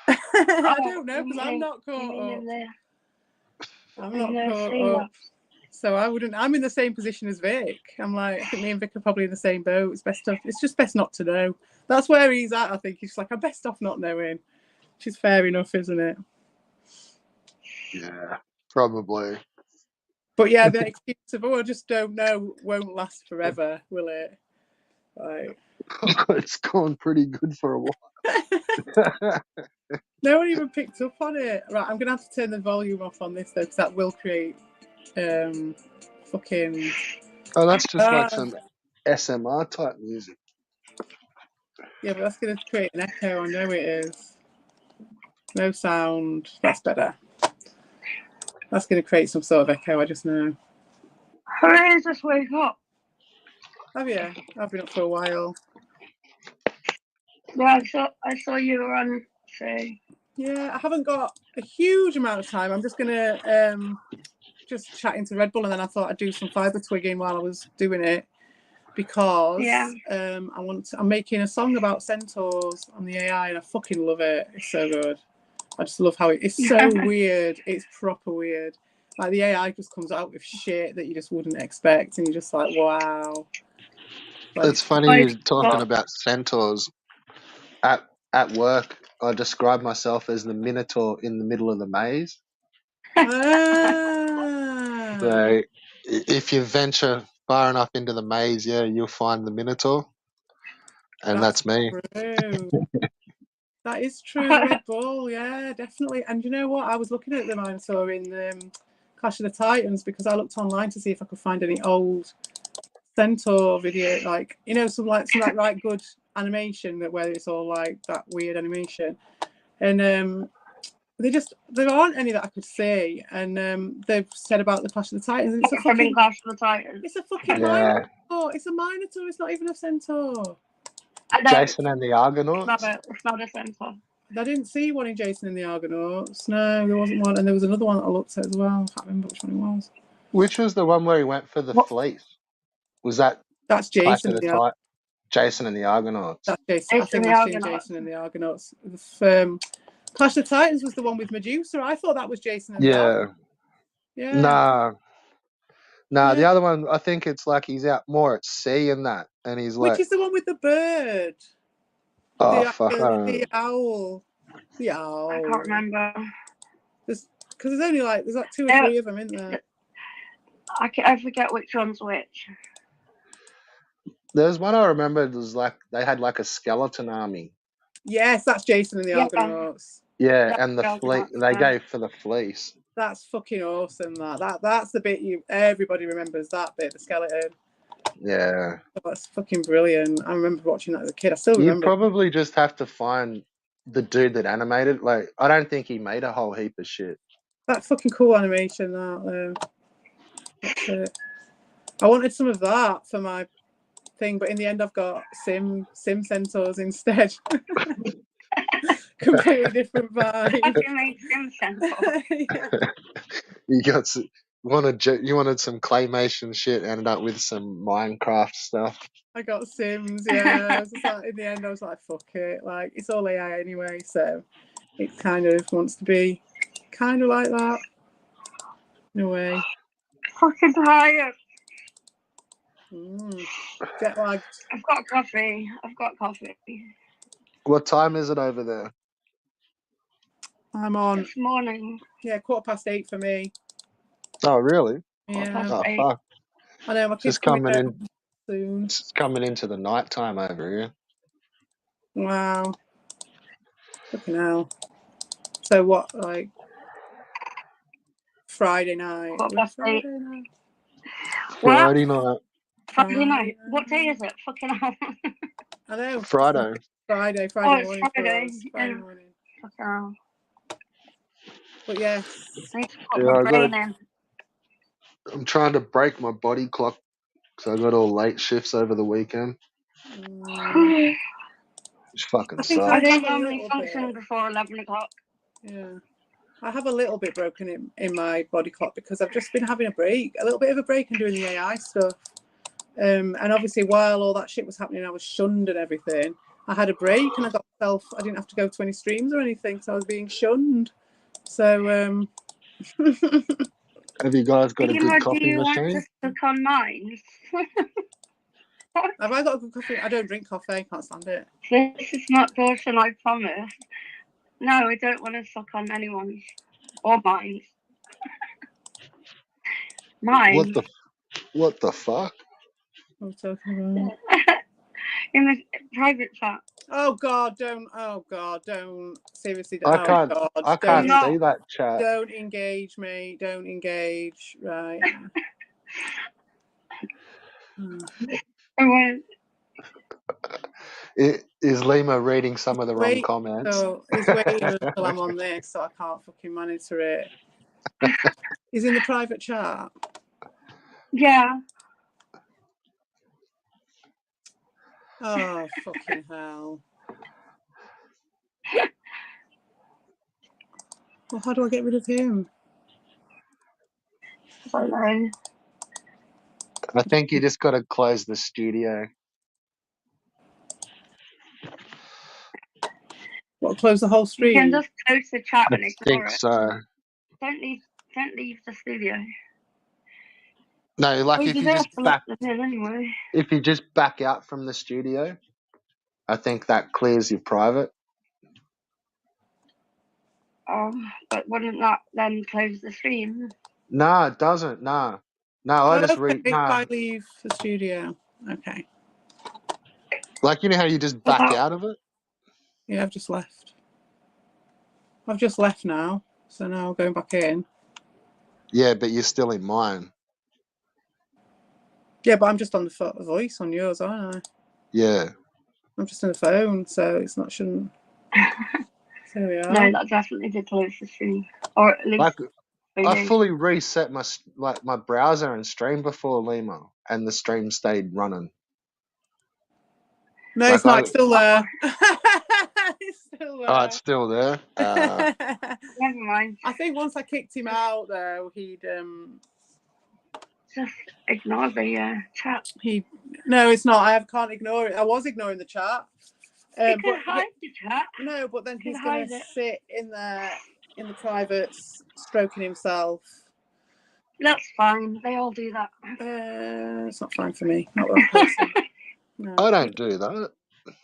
I don't know because I'm not caught up. I'm not caught up. So I wouldn't. I'm in the same position as Vic. I'm like, I think me and Vic are probably in the same boat. It's just best not to know. That's where he's at. I think he's like, I'm best off not knowing, which is fair enough, isn't it? Yeah, probably. But yeah, the excuse of I just don't know won't last forever, will it? Like, it's gone pretty good for a while. no one even picked up on it. Right, I'm gonna have to turn the volume off on this though, because that will create fucking. Oh, that's just like some SMR type music. Yeah, but that's gonna create an echo. I know it is. No sound. That's better. That's gonna create some sort of echo. I just know. Hooray! Just wake up. Have you? I've been up for a while. Yeah, I saw you were on. Say. Yeah, I haven't got a huge amount of time. I'm just gonna just chat into Red Bull, and then I thought I'd do some fiber twigging while I was doing it because I'm making a song about centaurs on the AI, and I fucking love it. It's so good. I just love how it's so weird. It's proper weird. Like the AI just comes out with shit that you just wouldn't expect, and you're just like, wow. Like, It's funny you're talking about centaurs. At work, I describe myself as the minotaur in the middle of the maze. So if you venture far enough into the maze, yeah, you'll find the minotaur, and that's me. True. That is true. Red Bull, yeah, definitely. And you know what? I was looking at the Minotaur in Clash of the Titans because I looked online to see if I could find any old Centaur video, like, you know, some right good animation where it's all like that weird animation, and there aren't any that I could see, and they've said about the Clash of the Titans, and it's a fucking Clash of the Titans. It's a fucking Minotaur. It's a Minotaur. It's not even a Centaur. Jason and the Argonauts. It's not a Centaur. I didn't see one in Jason and the Argonauts. No, there wasn't one, and there was another one that I looked at as well. I can't remember which one it was. Which was the one where he went for the fleece? Was that? That's Jason. Jason and the Argonauts. That's Jason. I think that's Jason and the Argonauts. Clash of Titans was the one with Medusa. I thought that was Jason and the Argonauts. Yeah. Nah. The other one, I think it's like he's out more at sea in that, and he's like. Which is the one with the bird? Oh fuck! The owl. The owl. I can't remember. Because there's only there's like 2 or 3 of them, isn't there? I forget which one's which. There's one I remember. It was like they had like a skeleton army. Yes, that's Jason and the Argonauts. Yeah, and the fleece. They go for the fleece. That's fucking awesome. That's the bit everybody remembers. That bit, the skeleton. Yeah. Oh, that's fucking brilliant. I remember watching that as a kid. I still remember. You probably just have to find the dude that animated. Like, I don't think he made a whole heap of shit. That's fucking cool animation. That's it. I wanted some of that for my thing, but in the end, I've got Sim Centaurs instead. Completely different vibe. You made Sim Centaur. You wanted some claymation shit, ended up with some Minecraft stuff. I got Sims, yeah. In the end, I was like, fuck it. Like, it's all AI anyway, so it kind of wants to be kind of like that. No way. Fucking tired. Jet lagged. I've got coffee. What time is it over there? I'm on. This morning. Yeah, 8:15 for me. Oh, really? Yeah. Oh, fuck. I know, my kid's coming in soon. It's coming into the night time over here. Wow. Fucking hell. So what, like Friday night? Friday night. Friday night. What day is it? Fucking hell. I know. Friday. Friday morning. Friday. Friday morning. Fucking hell. But yeah. I'm trying to break my body clock because I got all late shifts over the weekend. Which fucking sucks. I don't normally function before 11 o'clock. Yeah. I have a little bit broken in my body clock because I've just been having a little bit of a break and doing the AI stuff. And obviously while all that shit was happening, I was shunned and everything. I had a break and I didn't have to go to any streams or anything, so I was being shunned. So have you guys got a good coffee machine? Want to stuck on mine? Have I got a good coffee? I don't drink coffee. I can't stand it. This is not caution, I promise. No, I don't want to suck on anyone's or mine. Mine. What the fuck? What are we talking about? In the private chat. Oh God, don't. Oh God, don't. Seriously, don't. I can't see that chat. Don't engage me. Don't engage. Right. Is Lima reading some of the wrong comments? So he's waiting until I'm on this, so I can't fucking monitor it. He's in the private chat. Yeah. Oh fucking hell! Well, how do I get rid of him? I don't know. I think you just got to close the studio. What, close the whole stream? You can just close the chat and ignore it. So. Don't need don't leave the studio. No, like Well, if you you don't just have to let them in anyway. if you just back out from the studio, I think that clears your private. But wouldn't that then close the stream? No, it doesn't. No, I just read. If Nah, I leave the studio. Okay. like you know how you just back out of it. Yeah, I've just left. I've just left now, so now going back in. Yeah, but you're still in mine. Yeah, but I'm just on the voice on yours, aren't I? Yeah. I'm just on the phone, so it's not shouldn't. There we are. No, that definitely did close the stream, or at least. I fully reset my browser and stream before Lima, and the stream stayed running. No, it's not. It's still there. It's still there. Oh, it's still there. Never mind. I think once I kicked him out, though, he'd just ignore the chat. No, it's not. I can't ignore it. I was ignoring the chat. You can hide the chat. No, but then he's going to sit in the privates, stroking himself. That's fine. They all do that. It's not fine for me. Not one person. No. I don't do that.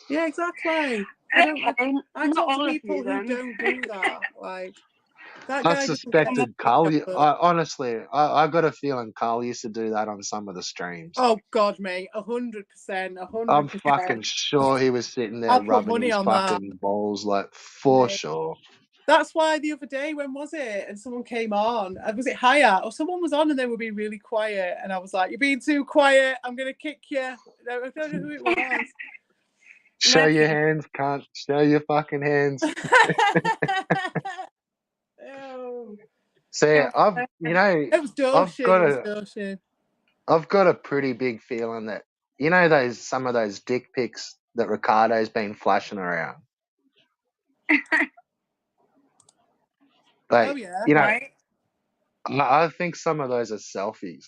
Yeah, exactly. I talk to people who don't do that. Like that guy. I suspected Carl. Honestly, I got a feeling Carl used to do that on some of the streams. Oh God, mate, 100%, 100%. I'm fucking sure he was sitting there rubbing his fucking balls, like for sure. That's why the other day, when was it? And someone came on. Was it Hayat? Or someone was on and they were being really quiet. And I was like, "You're being too quiet. I'm going to kick you." I don't know who it was. Show your hands, cunt. Show your fucking hands. See, I've got a pretty big feeling that some of those dick pics that Ricardo's been flashing around. Like, right. I think some of those are selfies.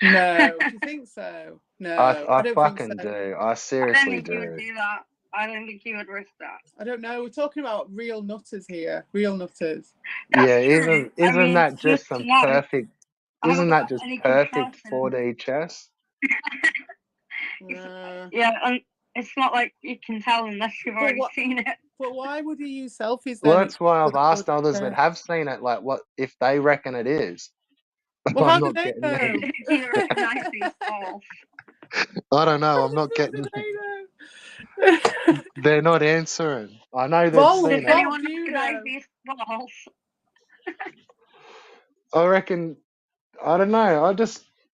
No, do you think so? No, I don't fucking think so. do. I seriously do. I don't think you would do that. I don't think you would risk that. I don't know. We're talking about real nutters here. Real nutters. Yeah, isn't that just some perfect? Isn't that just perfect 4D chess? Yeah, and it's not like you can tell unless you've already seen it. But why would you use selfies then? Well, that's why I've asked others that have seen it, like, what if they reckon it is. Well, how do they know? I don't know. I'm not getting. They're not answering. I know they've seen it. I reckon. I don't know.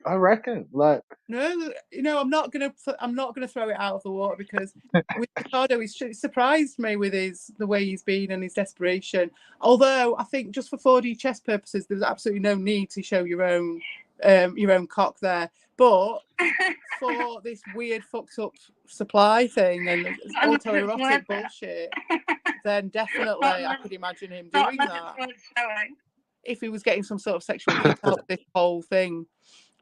I reckon, like. No, I'm not gonna throw it out of the water because with Ricardo, he's surprised me with the way he's been and his desperation. Although I think just for 4D chess purposes, there's absolutely no need to show your own cock there. But for this weird fucked up supply thing and autoerotic bullshit, then definitely I could imagine him doing that if he was getting some sort of sexual kick out of this whole thing.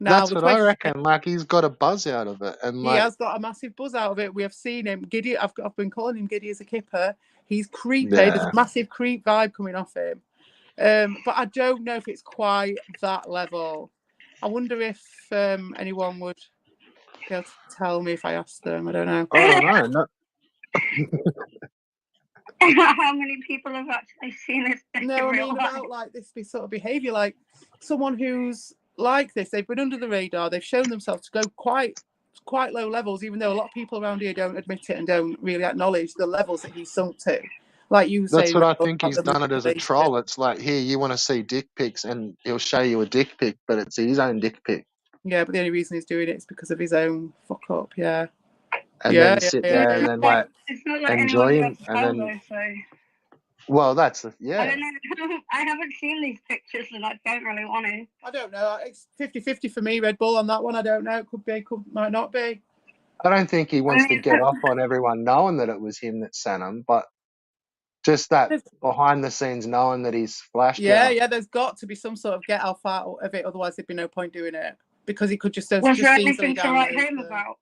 Now, that's what I reckon. Like, he's got a buzz out of it, and he has got a massive buzz out of it. We have seen him. Giddy. I've been calling him Giddy as a kipper. He's creepy. Yeah. There's a massive creep vibe coming off him. But I don't know if it's quite that level. I wonder if anyone would be able to tell me if I asked them. I don't know. I don't know. How many people have actually seen this? No, I mean about like this sort of behaviour, like someone who's like this. They've been under the radar. They've shown themselves to go quite low levels, even though a lot of people around here don't admit it and don't really acknowledge the levels that he's sunk to. Like you say, that's what I think he's done it as a troll. It's like, here, you want to see dick pics, and he'll show you a dick pic, but it's his own dick pic. Yeah, but the only reason he's doing it is because of his own fuck up. Yeah. And then sit there and then like enjoy him, and then. Well, that's I don't know. I haven't seen these pictures, and I don't really want to. I don't know. It's 50-50 for me, Red Bull, on that one. I don't know. Could be, might not be. I don't think he wants to get off on everyone knowing that it was him that sent him, but just that behind the scenes knowing that he's flashed. Yeah. There's got to be some sort of get off out of it, otherwise there'd be no point doing it because he could just. Was there anything to write home about?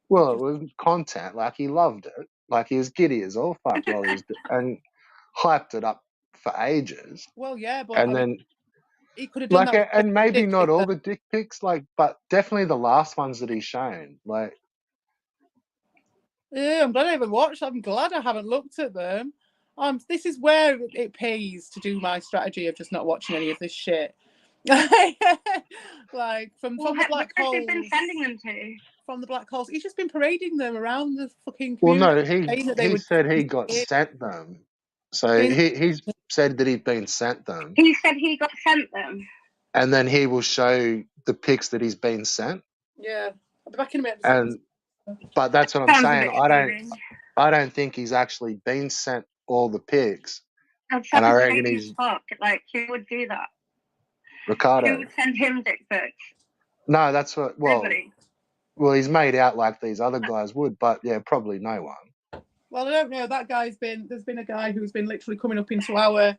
Well, it was content. Like, he loved it. Like, he was giddy as all fuck while he was and hyped it up for ages. Well, yeah, but And then, he could have done that. and maybe dick not pic, all though. the dick pics, but definitely the last ones that he's shown. Yeah, I'm glad I haven't watched. I'm glad I haven't looked at them. This is where it pays to do my strategy of just not watching any of this shit. Like from the black holes. They've been sending them to. From the black holes, he's just been parading them around the fucking Well, community. no, he said he got sent them. So he's said that he's been sent them. He said he got sent them. And then he will show the pics that he's been sent. Yeah, I'll be back in a minute. But that's what I'm saying. I don't think he's actually been sent all the pics. And I reckon he's like, who would do that? Ricardo. Who would send him dick pics? No, that's what. Nobody. Well, he's made out like these other guys would, but yeah, probably no one. Well, I don't know. That guy's been. There's been a guy who's been literally coming up into our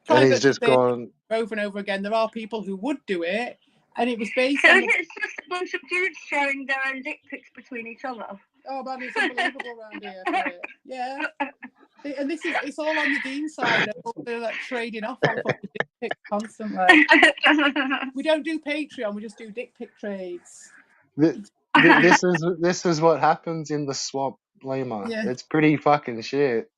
private. And he's just gone over and over again. There are people who would do it, and it was based. So it's just a bunch of dudes sharing their own dick pics between each other. Oh man, it's unbelievable around here. For it. Yeah, and it's all on the Dean side. They're like trading off on dick pics constantly. We don't do Patreon. We just do dick pic trades. This is what happens in the swamp, Lima. Yeah. It's pretty fucking shit.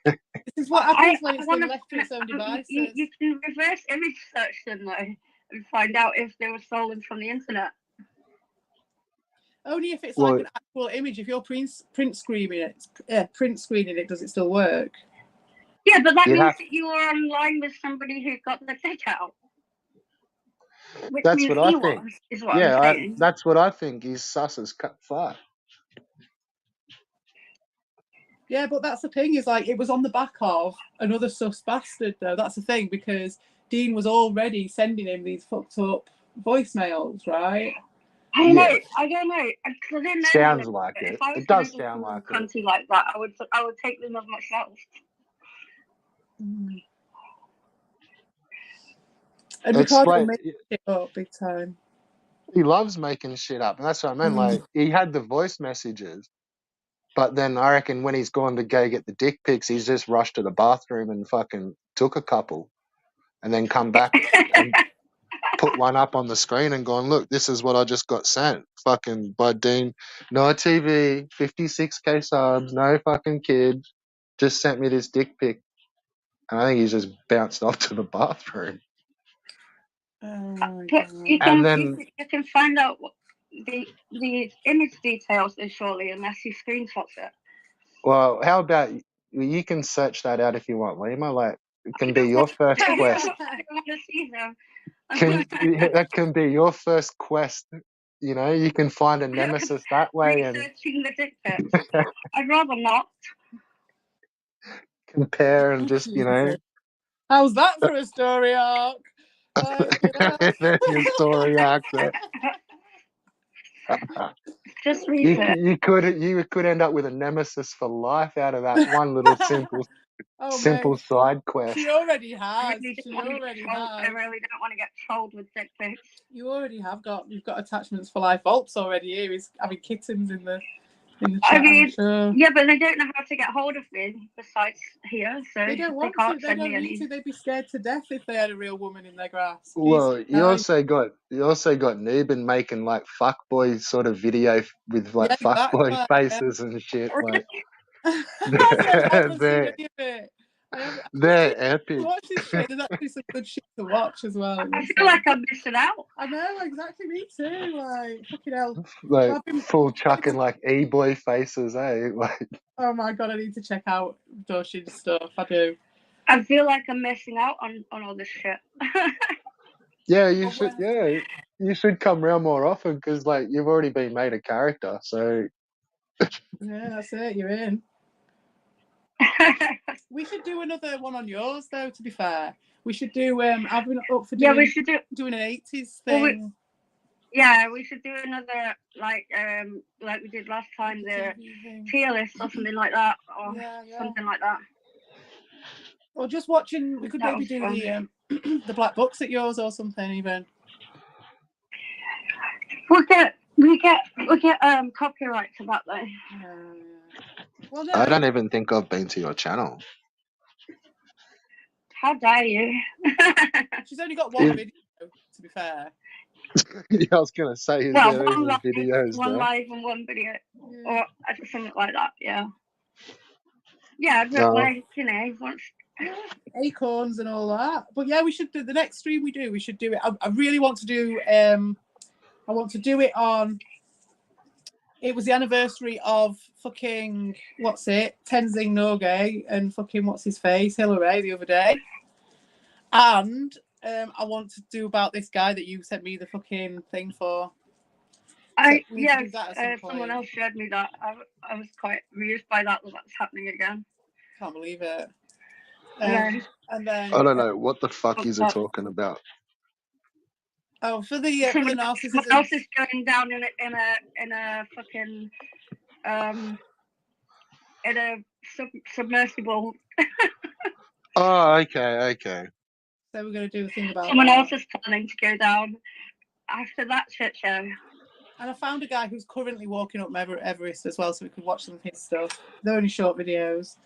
This is what happens when it's been left to its own devices. You can reverse image search them though and find out if they were stolen from the internet. Only if it's like an actual image. If you're print screening it, does it still work? Yeah, but that means that you were online with somebody who got the dick out. That's what I think. That's what I think. He's sus as fuck. Yeah, but that's the thing. Is like it was on the back of another sus bastard, though. That's the thing because Dean was already sending him these fucked up voicemails, right? I don't know. I don't know. Sounds like it. It does sound like it. Country like that, I would take them of myself. And Ricardo made shit up big time. He loves making shit up, and that's what I meant. Like he had the voice messages, but then I reckon when he's gone to go get the dick pics, he's just rushed to the bathroom and fucking took a couple, and then come back and put one up on the screen and gone, look, this is what I just got sent. Fucking by Dean, no TV, 56k subs, no fucking kid, just sent me this dick pic. And I think he's just bounced off to the bathroom. Oh you can find out the image details shortly unless he screenshots it. Well, how about you can search that out if you want, Lima. Like it can be your first quest. I want to see them. That can be your first quest. You know, you can find a nemesis that way researching the dick pics. I'd rather not compare and just How's that for a story arc? There's your story arc. Just research. You could end up with a nemesis for life out of that one little simple side quest. She already has. I really don't want to get trolled with dick pics. You've got attachments for life. Volp's already here. He's having kittens in the chat. I mean, yeah, but they don't know how to get hold of me besides here, so they don't want to. They don't need to. They'd be scared to death if they had a real woman in their grasp. Well, you also got Newbin making like fuckboy sort of video with like fuckboy faces and shit. Like they're epic. Watch this shit. There's actually some good shit to watch as well. I feel like I'm missing out. I know, exactly. Me too. Like fucking hell. Like full chucking like e-boy faces, eh? Like. Oh my god, I need to check out Doshin's stuff. I do. I feel like I'm missing out on all this shit. Yeah, you should. Yeah, you should come around more often because like you've already been made a character. So. Yeah, that's it. You're in. We should do another one on yours, though. To be fair, we should do. I've been up for doing. Yeah, we should doing an 80s thing. We should do another like we did last time, the tier list or something like that, or something like that. Or just watching. We could maybe do the the black books at yours or something even. We get copyright to that though. Well, no. I don't even think I've been to your channel. How dare you? She's only got one video, to be fair. Yeah, I was gonna say, is Well, there one even live, videos one there? live and one video, Yeah. or something like that. Yeah. Yeah, but No. like, you know, once. Acorns and all that. But yeah, we should do the next stream we do. We should do it. I really want to do. I want to do it on. It was the anniversary of fucking Tenzing Norgay and fucking what's his face Hillary the other day, and I want to do about this guy that you sent me the fucking thing for. Yes, someone else showed me that. I was quite amused by that. That's happening again. Can't believe it. Yeah. And then I don't know what the fuck he's talking about. Oh, for the narcissism. Someone else is going down in a fucking in a submersible. Oh, okay. So we're going to do a thing about someone else is planning to go down after that shit show. And I found a guy who's currently walking up Everest as well, so we could watch some of his stuff. They're only short videos,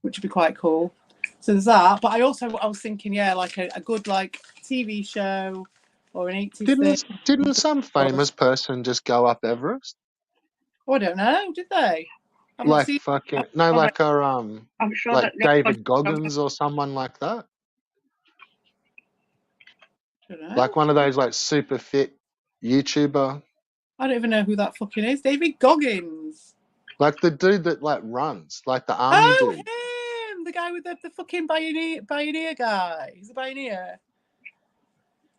which would be quite cool. So there's that. But I was thinking, yeah, like a good like TV show or an 80s thing. Didn't some famous person just go up Everest? Oh, I don't know. Did they? Like fucking no, like I'm sure like that David Goggins or someone like that. I don't know. Like one of those like super fit YouTuber. I don't even know who that fucking is. David Goggins. Like the dude that like runs, like the army dude. Him! The guy with the fucking pioneer guy. He's a pioneer.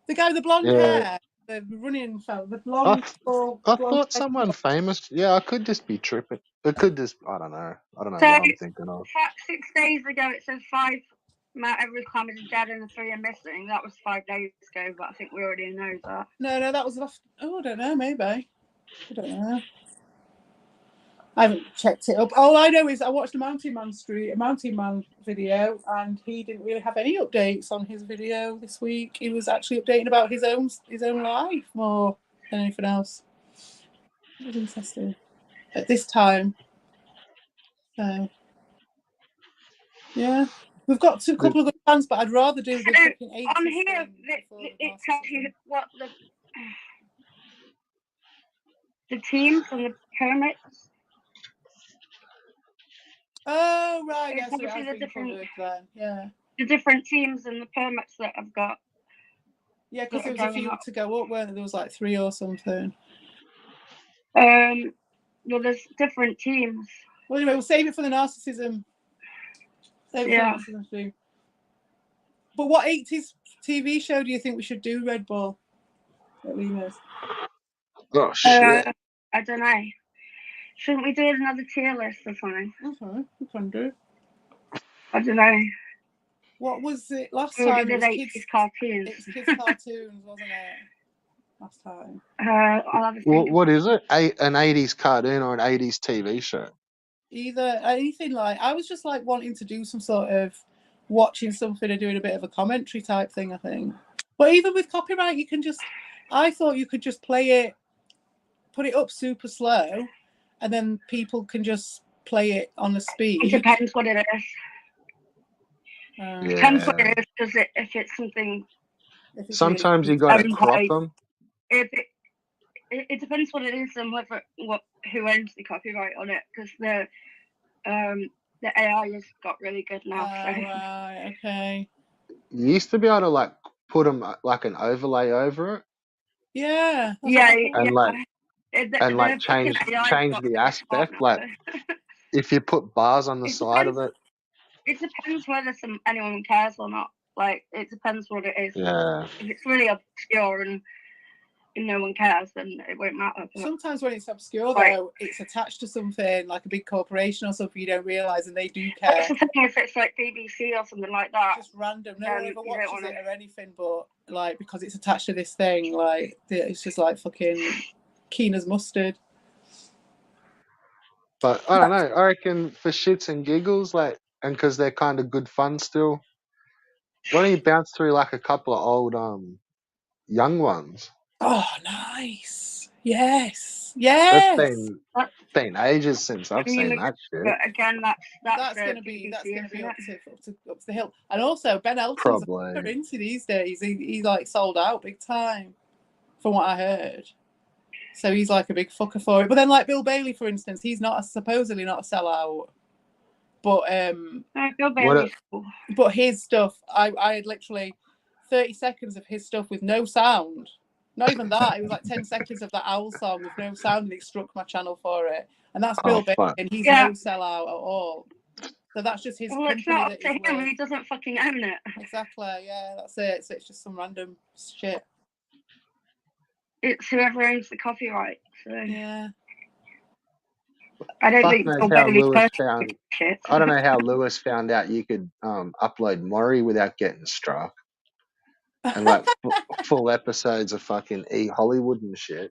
The guy with the blonde hair. The running fella. The blonde. I thought someone famous. Yeah, I could just be tripping. It could just. I don't know what I'm thinking of. 6 days ago, it said 5 Mount Everest climbers are dead and 3 are missing. That was 5 days ago, but I think we already know that. No, that was last. Oh, I don't know. Maybe. I don't know. I haven't checked it up. All I know is I watched a Mountain Man video, and he didn't really have any updates on his video this week. He was actually updating about his own life more than anything else. It was interesting at this time. So yeah, we've got a couple of good plans, but I'd rather do the fucking 80s on here. It tells you what the teams and the permits. Oh right, yeah. So the different then. Yeah. The different teams and the permits that I've got. Yeah, because there was a few to go up, weren't there? There was like 3 or something. Well, there's different teams. Well, anyway, we'll save it for the narcissism. Save it for the narcissism. But what 80s TV show do you think we should do, Red Bull? At Lima's? Oh shit! I don't know. Shouldn't we do another tier list or something? Okay, we can do. I don't know. What was it last time? It was kids cartoons. It was kids cartoons, wasn't it? Last time. I'll have a think. What is it? An 80s cartoon or an 80s TV show? Either anything like. I was just like wanting to do some sort of watching something and doing a bit of a commentary type thing, I think. But even with copyright, you can just. I thought you could just play it, put it up super slow, and then people can just play it on the speed. It depends what it is. Depends what it is, because if it's something. Sometimes you got to crop them. It depends what it is and who owns the copyright on it, because the AI has got really good now. Right, okay. You used to be able to like put them like an overlay over it. Yeah. And like change the aspect. Like if you put bars on the side of it. It depends whether anyone cares or not. Like it depends what it is. Yeah. If it's really obscure and no one cares, then it won't matter. Sometimes when it's obscure, though, it's attached to something like a big corporation or something you don't realise, and they do care. That's the thing, if it's like BBC or something like that. Just random. No one ever watches it or anything, but like because it's attached to this thing, like it's just like fucking keen as mustard. But I don't know. I reckon for shits and giggles, like, and because they're kind of good fun still, why don't you bounce through like a couple of old young ones? Oh, nice. Yes. That's Yes. been ages since I've seen Gleaming, that shit. but again, that's gonna be BBC, isn't up it? to the hill. And also Ben Elton's Probably. into these days. He like sold out big time, from what I heard. So he's like a big fucker for it. But then like Bill Bailey, for instance, he's supposedly not a sellout. But Bill Bailey's cool. But his stuff, I had literally 30 seconds of his stuff with no sound. Not even that. It was like 10 seconds of that Owl song with no sound, and it struck my channel for it. And that's Bill Bailey, and he's no sellout at all. So that's just his company. It's not up to him. He doesn't fucking own it. Exactly. Yeah, that's it. So it's just some random shit. It's whoever owns the copyright. So yeah. I don't think Bill Bailey's shit. I don't know how Lewis found out you could upload Maury without getting struck. And like full episodes of fucking Hollywood and shit.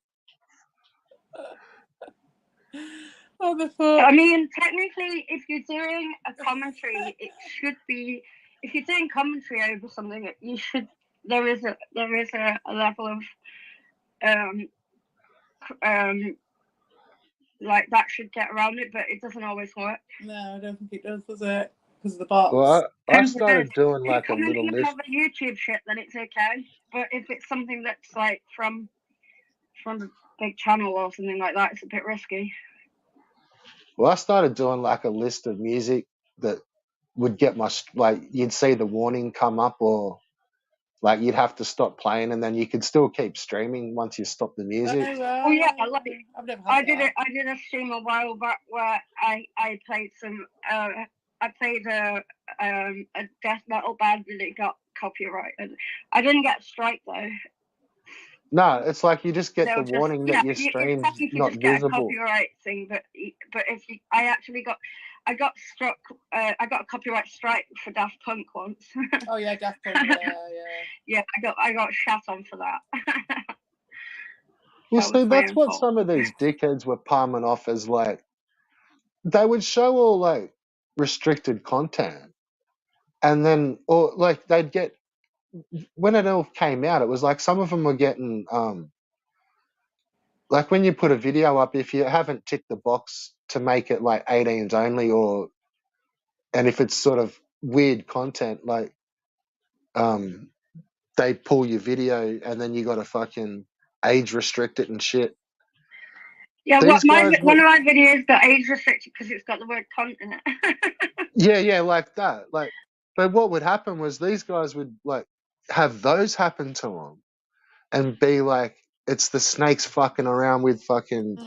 Oh, the fuck. I mean, technically, if you're doing a commentary, it should be. If you're doing commentary over something, you should. There is a level of like that should get around it, but it doesn't always work. No, I don't think it does it? Because of the box. Well, I started doing like a little list. If it's YouTube shit, then it's okay. But if it's something that's like from a big channel or something like that, it's a bit risky. Well, I started doing like a list of music that would get my, like, you'd see the warning come up, or like you'd have to stop playing, and then you could still keep streaming once you stop the music. Oh yeah, like I've never had that. I did a stream a while back where I played some I played a death metal band and it got copyrighted. I didn't get a strike though. No, it's like you just get the warning that your stream's not visible. Get a copyright thing, but if you, I got struck. I got a copyright strike for Daft Punk once. Oh yeah, Daft Punk. Yeah. Yeah, I got shot on for that. Well, see, that's what some of these dickheads were palming off as, like, they would show all like restricted content, and then, or like they'd get, when it all came out, it was like some of them were getting like when you put a video up, if you haven't ticked the box to make it like 18s only, and if it's sort of weird content, like they pull your video and then you got to fucking age restrict it and shit. Yeah, one of my videos got age restricted because it's got the word cunt in it. yeah, like that. Like, but what would happen was these guys would like have those happen to them and be like, it's the snakes fucking around with fucking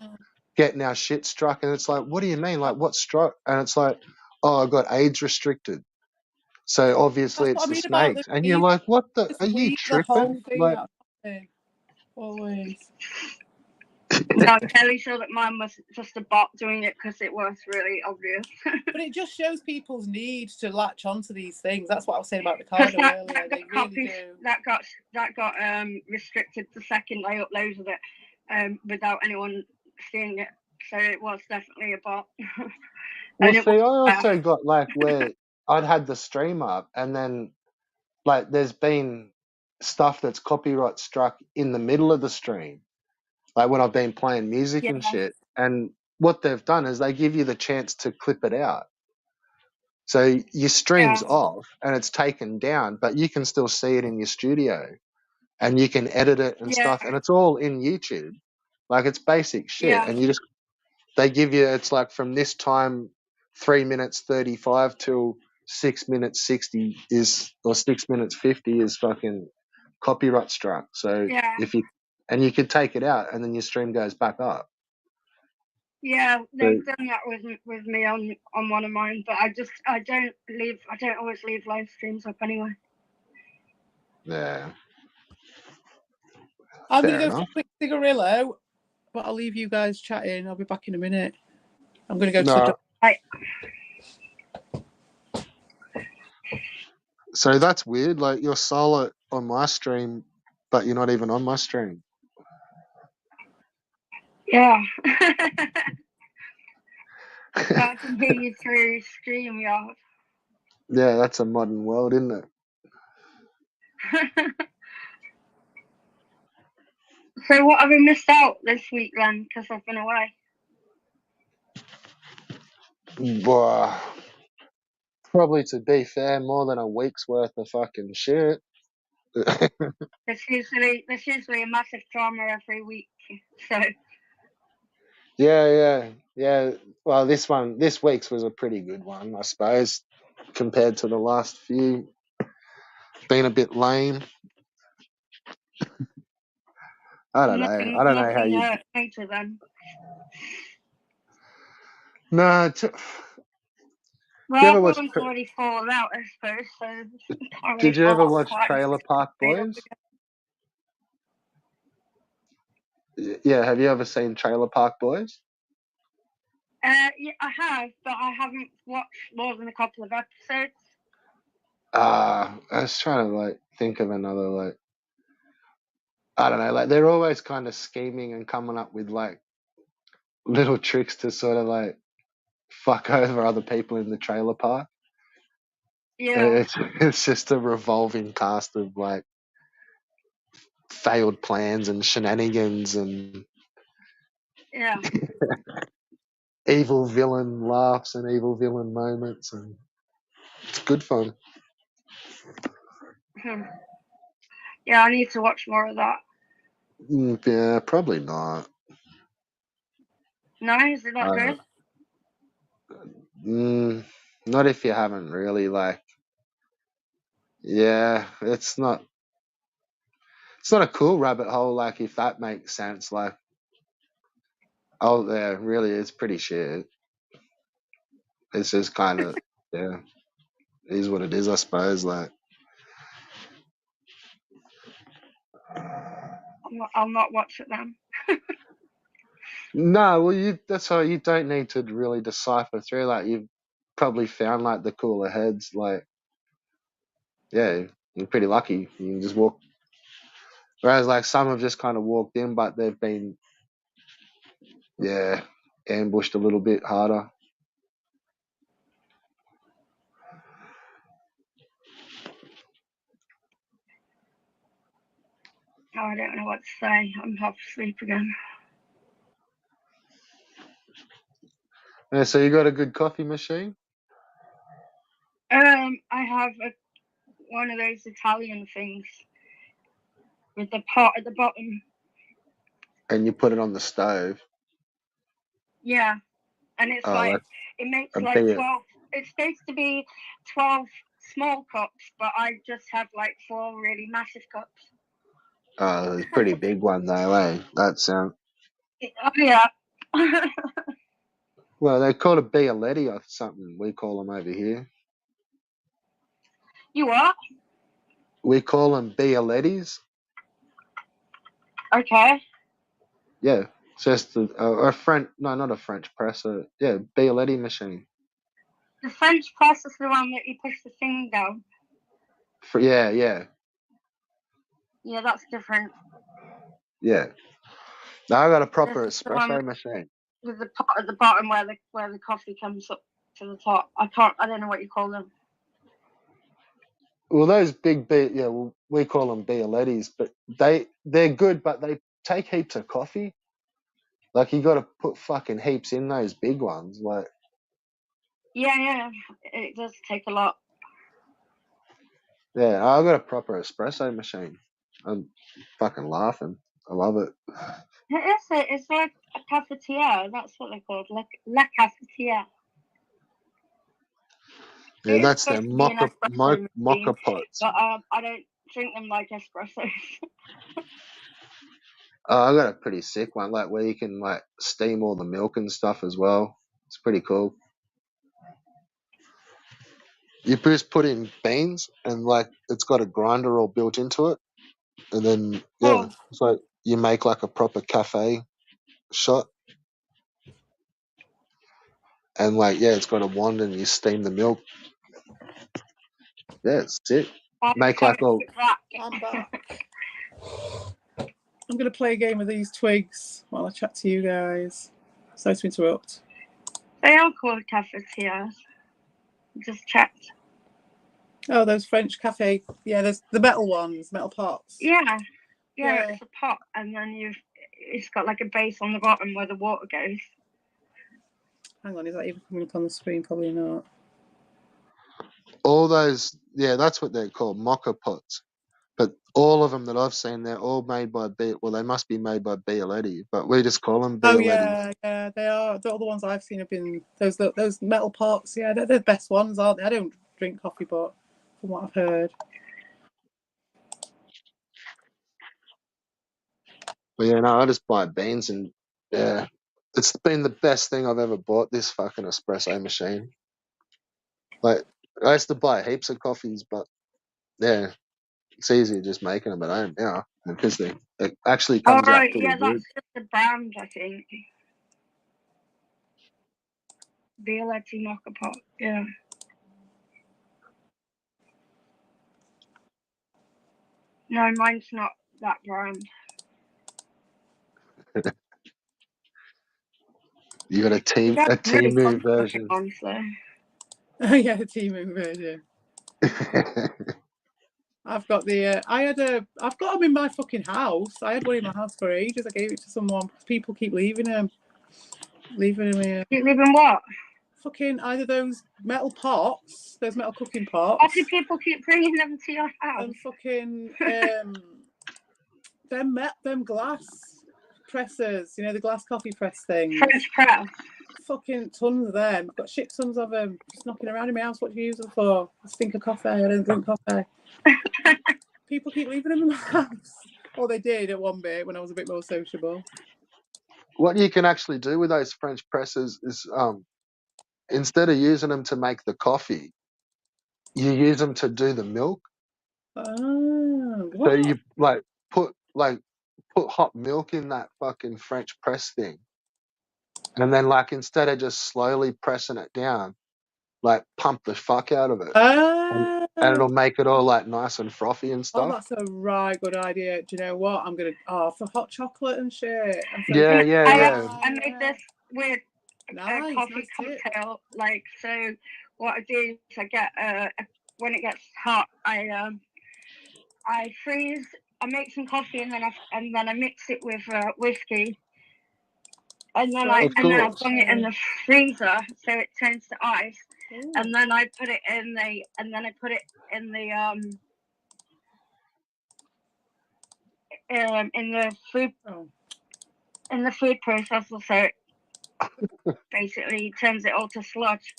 getting our shit struck. And it's like, what do you mean? Like, what struck? And it's like, oh, I got age restricted. So obviously it's the snakes. And you're like, what the? Are you tripping? Like, always. No, I'm fairly sure that mine was just a bot doing it because it was really obvious. But it just shows people's need to latch onto these things. That's what I was saying about Ricardo earlier. They really do. That got restricted the second I uploaded it, without anyone seeing it. So it was definitely a bot. Well, see, I also got like where I'd had the stream up, and then like there's been stuff that's copyright struck in the middle of the stream. Like when I've been playing music and shit, and what they've done is they give you the chance to clip it out. So your stream's off and it's taken down, but you can still see it in your studio, and you can edit it and stuff, and it's all in YouTube. Like it's basic shit, and they give you, it's like from this time, 3 minutes 35 till 6 minutes 60 or 6 minutes 50 is fucking copyright struck. So and you could take it out and then your stream goes back up. Yeah, they've done that with me on one of mine, but I don't always leave live streams up anyway. Yeah. I'm gonna go for a quick cigarillo, but I'll leave you guys chatting. I'll be back in a minute. I'm gonna go to the Right. So that's weird. Like you're solo on my stream, but you're not even on my stream. Yeah. I can hear you through StreamYard. Yeah, that's a modern world, isn't it? So what have I missed out this week then? Because I've been away. Well, probably, to be fair, more than a week's worth of fucking shit. There's usually a massive drama every week. So Yeah. Well, this week's was a pretty good one, I suppose, compared to the last few. Been a bit lame. I don't know. I don't know how you. Later then. No. Well, ever watch everyone's already fallen out, I suppose. So Did you ever watch Trailer Park Boys? Yeah. Have you ever seen Trailer Park Boys? Yeah, I have, but I haven't watched more than a couple of episodes. I was trying to like think of another like. I don't know. Like they're always kind of scheming and coming up with like little tricks to sort of like fuck over other people in the trailer park. Yeah. It's just a revolving cast of like failed plans and shenanigans and Yeah. evil villain laughs and evil villain moments, and it's good fun. Yeah, I need to watch more of that. Yeah, probably not. No, is it not good? Not if you haven't really like. Yeah, it's not. It's not a cool rabbit hole, like if that makes sense. Like, oh, yeah, really, it's pretty shit. It's just kind of, yeah, it is what it is, I suppose. Like, I'll not watch it then. no, well, that's why you don't need to really decipher through. Like, you've probably found like the cooler heads. Like, yeah, you're pretty lucky. You can just walk. Whereas, like, some have just kind of walked in, but they've been, yeah, ambushed a little bit harder. Oh, I don't know what to say. I'm half asleep again. Yeah, so you got a good coffee machine? I have one of those Italian things with the pot at the bottom. And you put it on the stove? Yeah, and it's it makes like 12. It's supposed to be 12 small cups, but I just have like 4 really massive cups. Oh, it's a pretty big one though, eh? That sound. Oh yeah. Well, they call it Bialetti or something. We call them over here. You what? We call them Bialettis. Okay. Yeah, it's just a French. No, not a French press. Yeah, Bialetti machine. The French press is the one that you push the thing down. Yeah. Yeah, that's different. Yeah. Now I got a proper espresso machine. With the pot at the bottom where the coffee comes up to the top. I don't know what you call them. Well, those big well, we call them Bialettis, but they're good, but they take heaps of coffee. Like you got to put fucking heaps in those big ones, like. Yeah, it does take a lot. Yeah, I got a proper espresso machine. I'm fucking laughing. I love it. It's like a cafetiere. That's what they're called, la cafetiere. Yeah, that's their mocha pots. But I don't drink them like espressos. I got a pretty sick one, like where you can like steam all the milk and stuff as well. It's pretty cool. You just put in beans and like it's got a grinder all built into it, and then it's like you make like a proper cafe shot. And like it's got a wand and you steam the milk. Yeah, it's sick. Make like all. I'm back. I'm going to play a game of these twigs while I chat to you guys. Sorry to interrupt. They are called cafetières. Just checked. Oh, those French cafe. Yeah, there's the metal ones, metal pots. Yeah. Yeah. it's a pot, and then it's got like a base on the bottom where the water goes. Hang on, is that even coming up on the screen? Probably not. All those, yeah, that's what they're called, mocha pots. But all of them that I've seen, they're all made by well, they must be made by Bialetti, but we just call them Bialetti. Oh yeah, they are. The other ones I've seen have been those metal pots. Yeah, they're the best ones, aren't they? I don't drink coffee, but from what I've heard. But yeah, no, I just buy beans, and yeah, it's been the best thing I've ever bought, this fucking espresso machine. Like, I used to buy heaps of coffees, but yeah, it's easier just making them at home now because it actually comes out pretty Yeah, good. that's just the brand, I think. Bialetti mocha pot, yeah. No, mine's not that brand. You got a Temu version. Oh yeah, the Teaming version. I've got the. I've got them in my fucking house. I had one in my house for ages. I gave it to someone. People keep leaving them. Leaving them here. Keep leaving what? Fucking either those metal pots, those metal cooking pots. Why do people keep bringing them to your house? And fucking them glass pressers. You know, the glass coffee press things. French press. Fucking tons of them. I've got shit tons of them just knocking around in my house. What do you use them for? I stink of coffee. I don't drink coffee. People keep leaving them in my house. Or they did at one bit when I was a bit more sociable. What you can actually do with those French presses is, instead of using them to make the coffee, you use them to do the milk. Oh, what? So you put hot milk in that fucking French press thing, and then instead of just slowly pressing it down, pump the fuck out of it, and it'll make it all nice and frothy and stuff. Oh, that's a right good idea. Do you know what? I'm gonna for hot chocolate and shit. Yeah. I made this weird coffee cocktail. So what I do is I get when it gets hot, I freeze. I make some coffee and then I mix it with whiskey, and then I bung it in the freezer so it turns to ice. Ooh. And then I put it in the food processor, so it basically turns it all to sludge,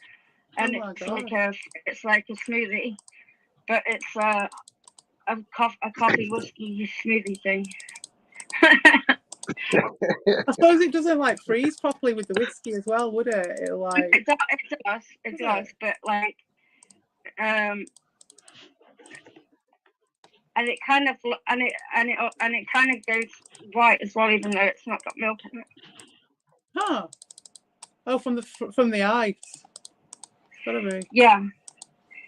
and it's like a smoothie, but it's a coffee whiskey smoothie thing. I suppose it doesn't freeze properly with the whiskey as well, would it? It does, but and it kind of goes white as well, even though it's not got milk in it. Huh? Oh, from the ice. It's gotta be. Yeah.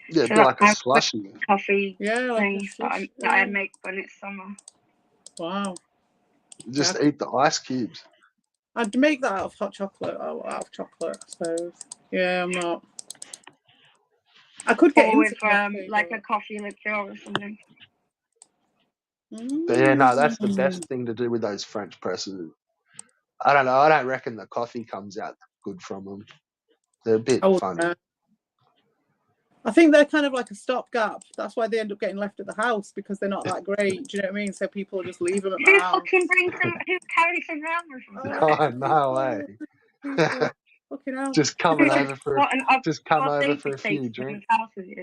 Yeah, so like a slushy coffee. Yeah, thing that I make when it's summer. Wow. Just eat the ice cubes. I'd make that out of hot chocolate. Out of chocolate, I suppose. Yeah, I'm not. I could get into coffee, a coffee liqueur or something. But yeah, no, that's the best thing to do with those French presses. I don't know. I don't reckon the coffee comes out good from them. They're a bit funny. I think they're kind of like a stopgap. That's why they end up getting left at the house, because they're not that great. Do you know what I mean? So people just leave them at my house. Who carries them around? Oh, no way. Fucking hell. Just coming over for a few drinks.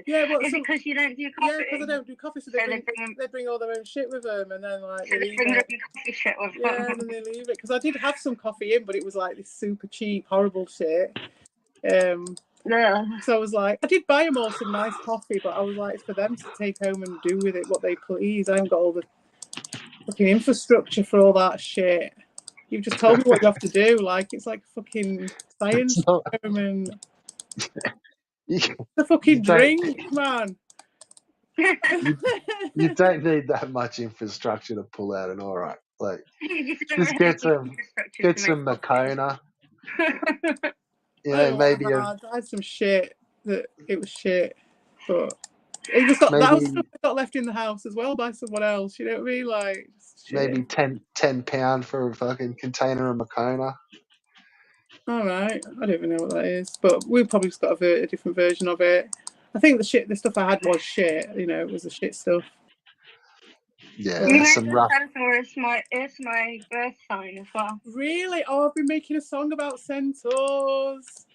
Yeah, but is it because you don't do coffee? Yeah, because I don't do coffee, so they bring all their own shit with them, and then they leave it. Coffee shit with them. Yeah, and then they leave it. Because I did have some coffee in, but it was this super cheap, horrible shit. Yeah. So I was I did buy them all some nice coffee, but I was it's for them to take home and do with it what they please. I haven't got all the fucking infrastructure for all that shit. You've just told me what you have to do. It's like fucking science experiment. The fucking drink, man. You don't need that much infrastructure to pull out an all right. Just get some Makona. Maybe I had some shit that it was shit, but It just got that was Maybe stuff that got left in the house as well by someone else. You know what I mean? Like shit. maybe 10 pound for a fucking container of Makona. All right, I don't even know what that is, but we've probably just got a different version of it. I think the stuff I had was shit. You know, it was the shit stuff. Yeah, You know, some rough. Centaur is my birth sign as well. Really? Oh, I've been making a song about centaurs.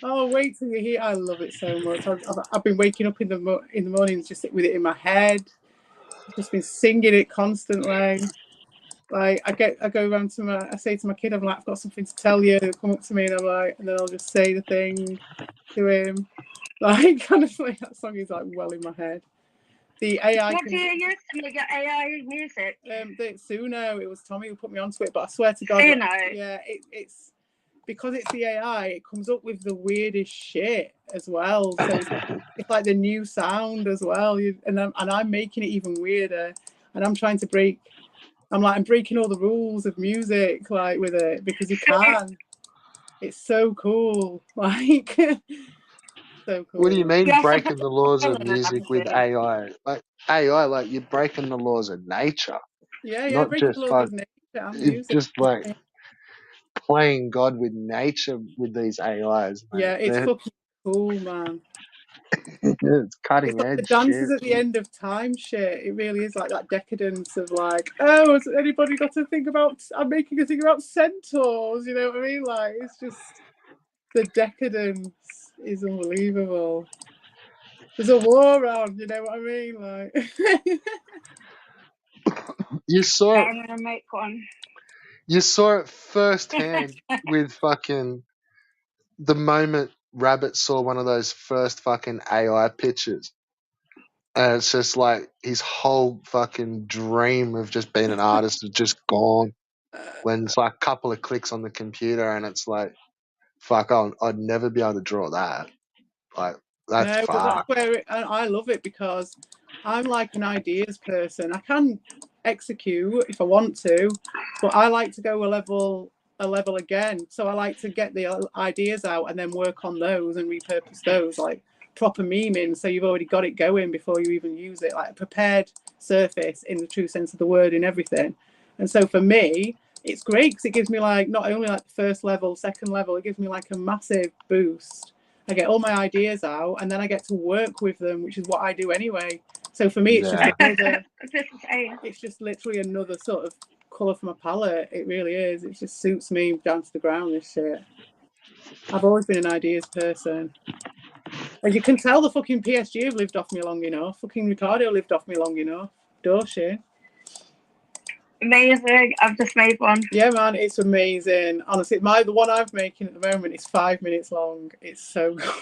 Oh, wait till you hear. I love it so much. I've been waking up in the mornings just with it in my head. I've just been singing it constantly. Like I go around I say to my kid, I'm like, I've got something to tell you. They'll come up to me and I'm like, and then I'll just say the thing to him. Like honestly, that song is like well in my head. The AI. What do you use to make your AI music? The Suno. It was Tommy who put me onto it, but I swear to God, yeah, it's because it's the AI. It comes up with the weirdest shit as well. So it's like the new sound as well, and I'm making it even weirder, and I'm trying to break. I'm breaking all the rules of music, like with it, because you can. It's so cool, like so cool. What do you mean breaking the laws of music with AI? Like AI, like you're breaking the laws of nature. Yeah, not breaking just the laws of nature and music. just like playing God with nature with these AIs. Mate. Yeah, it's fucking cool, man. It's cutting It's like edge the dances shit. at the end of time shit. It really is like that decadence of like, oh, has anybody got to think about? I'm making a thing about centaurs. You know what I mean? Like, it's just the decadence is unbelievable. There's a war on. You know what I mean? Like, You saw I'm gonna make one. You saw it firsthand with fucking the moment Rabbit saw one of those first fucking AI pictures. And it's just like his whole fucking dream of just being an artist is just gone. When it's like a couple of clicks on the computer and it's like, fuck, I'd never be able to draw that. Like, that's no, but that's fucked. where I love it because I'm like an ideas person. I can execute if I want to, but I like to go a level again. So I like to get the ideas out and then work on those and repurpose those, like proper memeing. So you've already got it going before you even use it, like a prepared surface in the true sense of the word in everything. And so for me, it's great because it gives me like not only like the first level, second level, it gives me like a massive boost. I get all my ideas out and then I get to work with them, which is what I do anyway. So for me, it's just another, it's just literally another sort of colour for my palette. It really is. It just suits me down to the ground, this shit. I've always been an ideas person. As you can tell, the fucking PSG have lived off me long enough. Fucking Ricardo lived off me long enough. Dorshin. Amazing. I've just made one. Yeah, man, it's amazing. Honestly, the one I'm making at the moment is 5 minutes long. It's so good.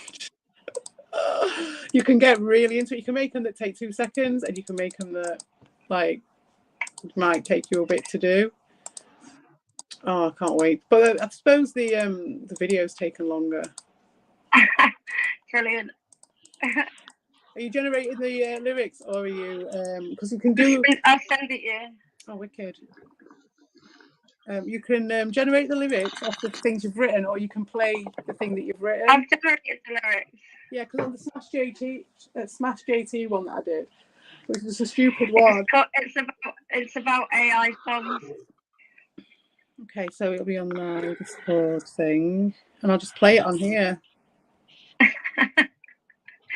You can get really into it. You can make them that take 2 seconds, and you can make them that like might take you a bit to do. Oh, I can't wait. But I suppose the video's taken longer. Brilliant. Are you generating the lyrics, or are you because you can do? I'll send it you. Oh, wicked. You can generate the lyrics off the things you've written, or you can play the thing that you've written. I've generated the lyrics. Yeah, because on the Smash JT one that I did, which was a stupid one. It's about AI songs. Okay, so it'll be on my Discord thing, and I'll just play it on here.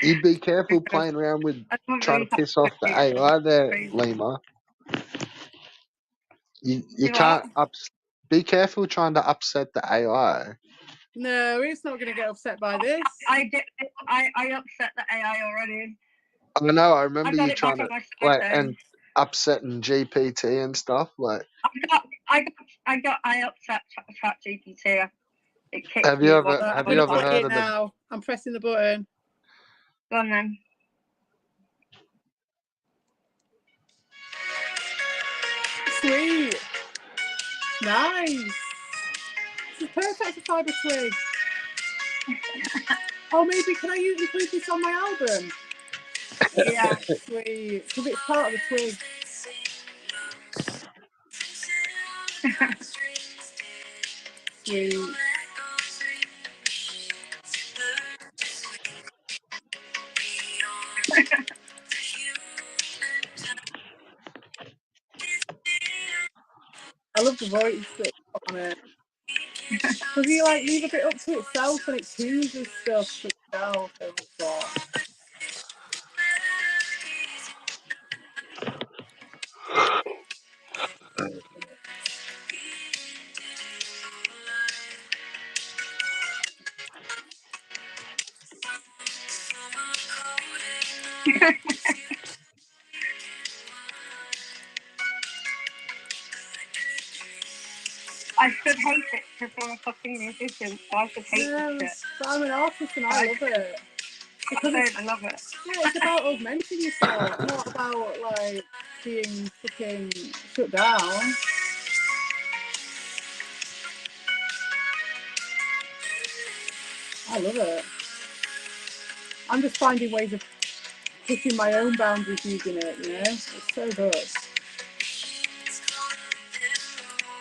You'd be careful playing around with trying to piss off the AI there, Lima. You can't be careful trying to upset the AI. No, it's not going to get upset by this. I upset the AI already. I know. I remember you trying to and upsetting GPT and stuff. Like I upset ChatGPT. Have you ever heard of now? I'm pressing the button. Go on then. Sweet. Nice. This is perfect for Fiber Twig. Oh, maybe can I include this on my album? Yeah. Sweet. Because it's part of the Twig. Sweet. love the voice that's on it. Because you like leave a bit up to itself and it chooses stuff itself. I should hate it because I'm a fucking musician, so I should hate this shit. But I'm an artist and I love it. Because I love it. Yeah, it's about augmenting yourself, not about like being fucking shut down. I love it. I'm just finding ways of pushing my own boundaries using it, you know? It's so good.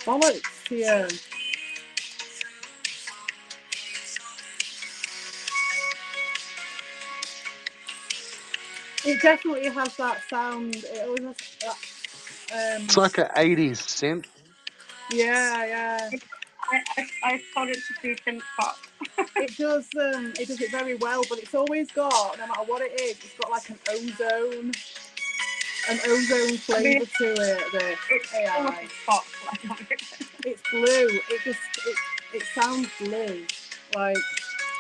Bollocks, yeah. It definitely has that sound. It always has that. It's like an 80s synth. Yeah. I thought it to be synth pop. It does it very well, but it's always got, no matter what it is, it's got like an ozone flavour to it. It's AI. pop. It's blue. It sounds blue, like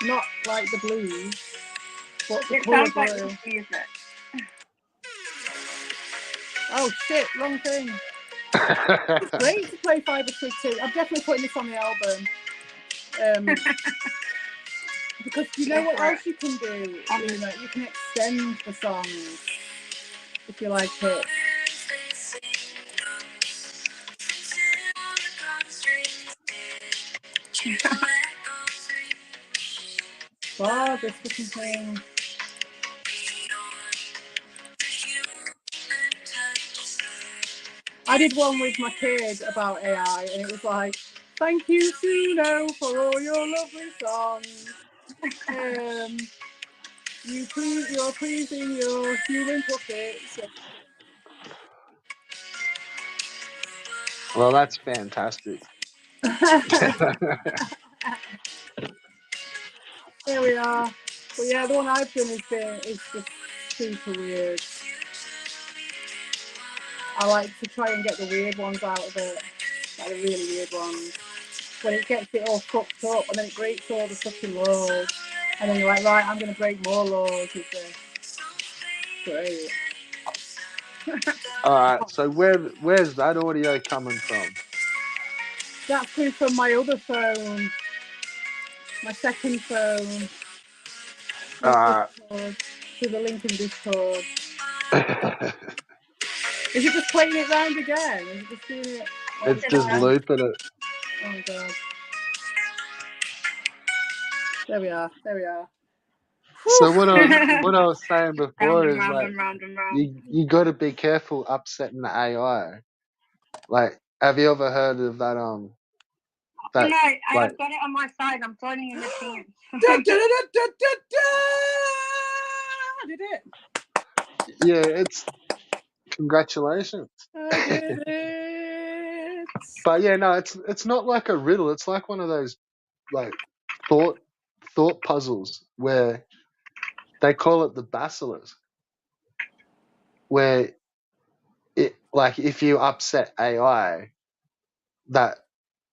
not like the blues, but the colour blue. Like music. Oh shit! Wrong thing. It's great to play Fiber Twig 2. I'm definitely putting this on the album. Because you know what else you can do? You can extend the songs if you like it. Wow, this fucking thing. I did one with my kid about AI, and it was like, "Thank you, Suno, for all your lovely songs. You're pleasing your human puppets." Well, that's fantastic. There we are. But yeah, the one I've done is just super weird. I like to try and get the weird ones out of it, like the really weird ones. When it gets it all fucked up, and then it breaks all the fucking laws, and then you're like, right, I'm gonna break more laws with this. Great. All right. So where's that audio coming from? That's coming from my other phone, my second phone. Through the link in Discord. Is it just playing it round again? Is it just doing it? It's just looping it. Oh my god. There we are. So what I was saying before is round like and round. you got to be careful upsetting the AI. Like, have you ever heard of that? That No, I like, have got it on my side. I'm joining in the team. Did it? yeah, it's congratulations. I did it. But yeah, no, it's not like a riddle. It's like one of those like thought puzzles where they call it the basilisk, where it like if you upset AI, that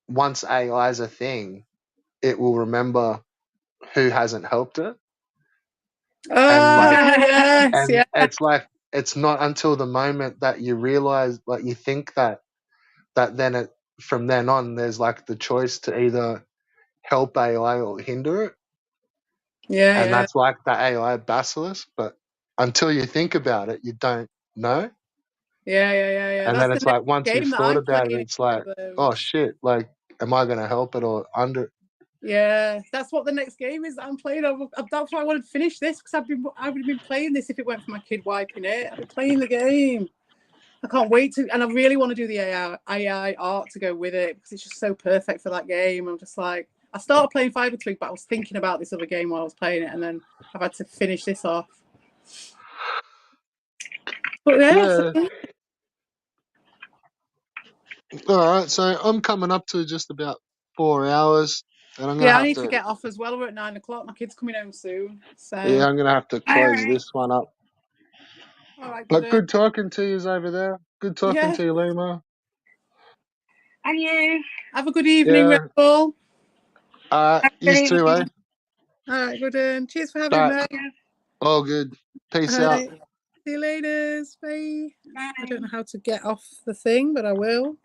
once AI is a thing, it will remember who hasn't helped it. Yes, It's like it's not until the moment that you realize, like you think that then it from then on there's like the choice to either help AI or hinder it. And that's like the AI basilisk, but until you think about it, you don't know. Yeah. And That's then it's like once you've thought about it, it's like, oh shit, like, am I going to help it or under? Yeah, that's what the next game is that I'm playing. That's why I wanted to finish this, because I would have been playing this if it weren't for my kid wiping it. I'd be playing the game. I can't wait to, and I really want to do the AI art to go with it, because it's just so perfect for that game. I'm just like, I started playing Fiber Twig, but I was thinking about this other game while I was playing it, and then I've had to finish this off. But yeah. All right, so I'm coming up to just about 4 hours, and I'm gonna Yeah, I have need to to. get off as well. We're at 9 o'clock. My kid's coming home soon. So, Yeah, I'm gonna have to close Alright. this one up. all right, But good. good talking to you over there. Good talking Yeah. to you, Lima. And you. Have a good evening, Yeah. Red Bull. You Good too, eh? evening. All right, good. Cheers for All having right, me. all good. Peace All out. right. See you later. Bye. Bye. I don't know how to get off the thing, but I will.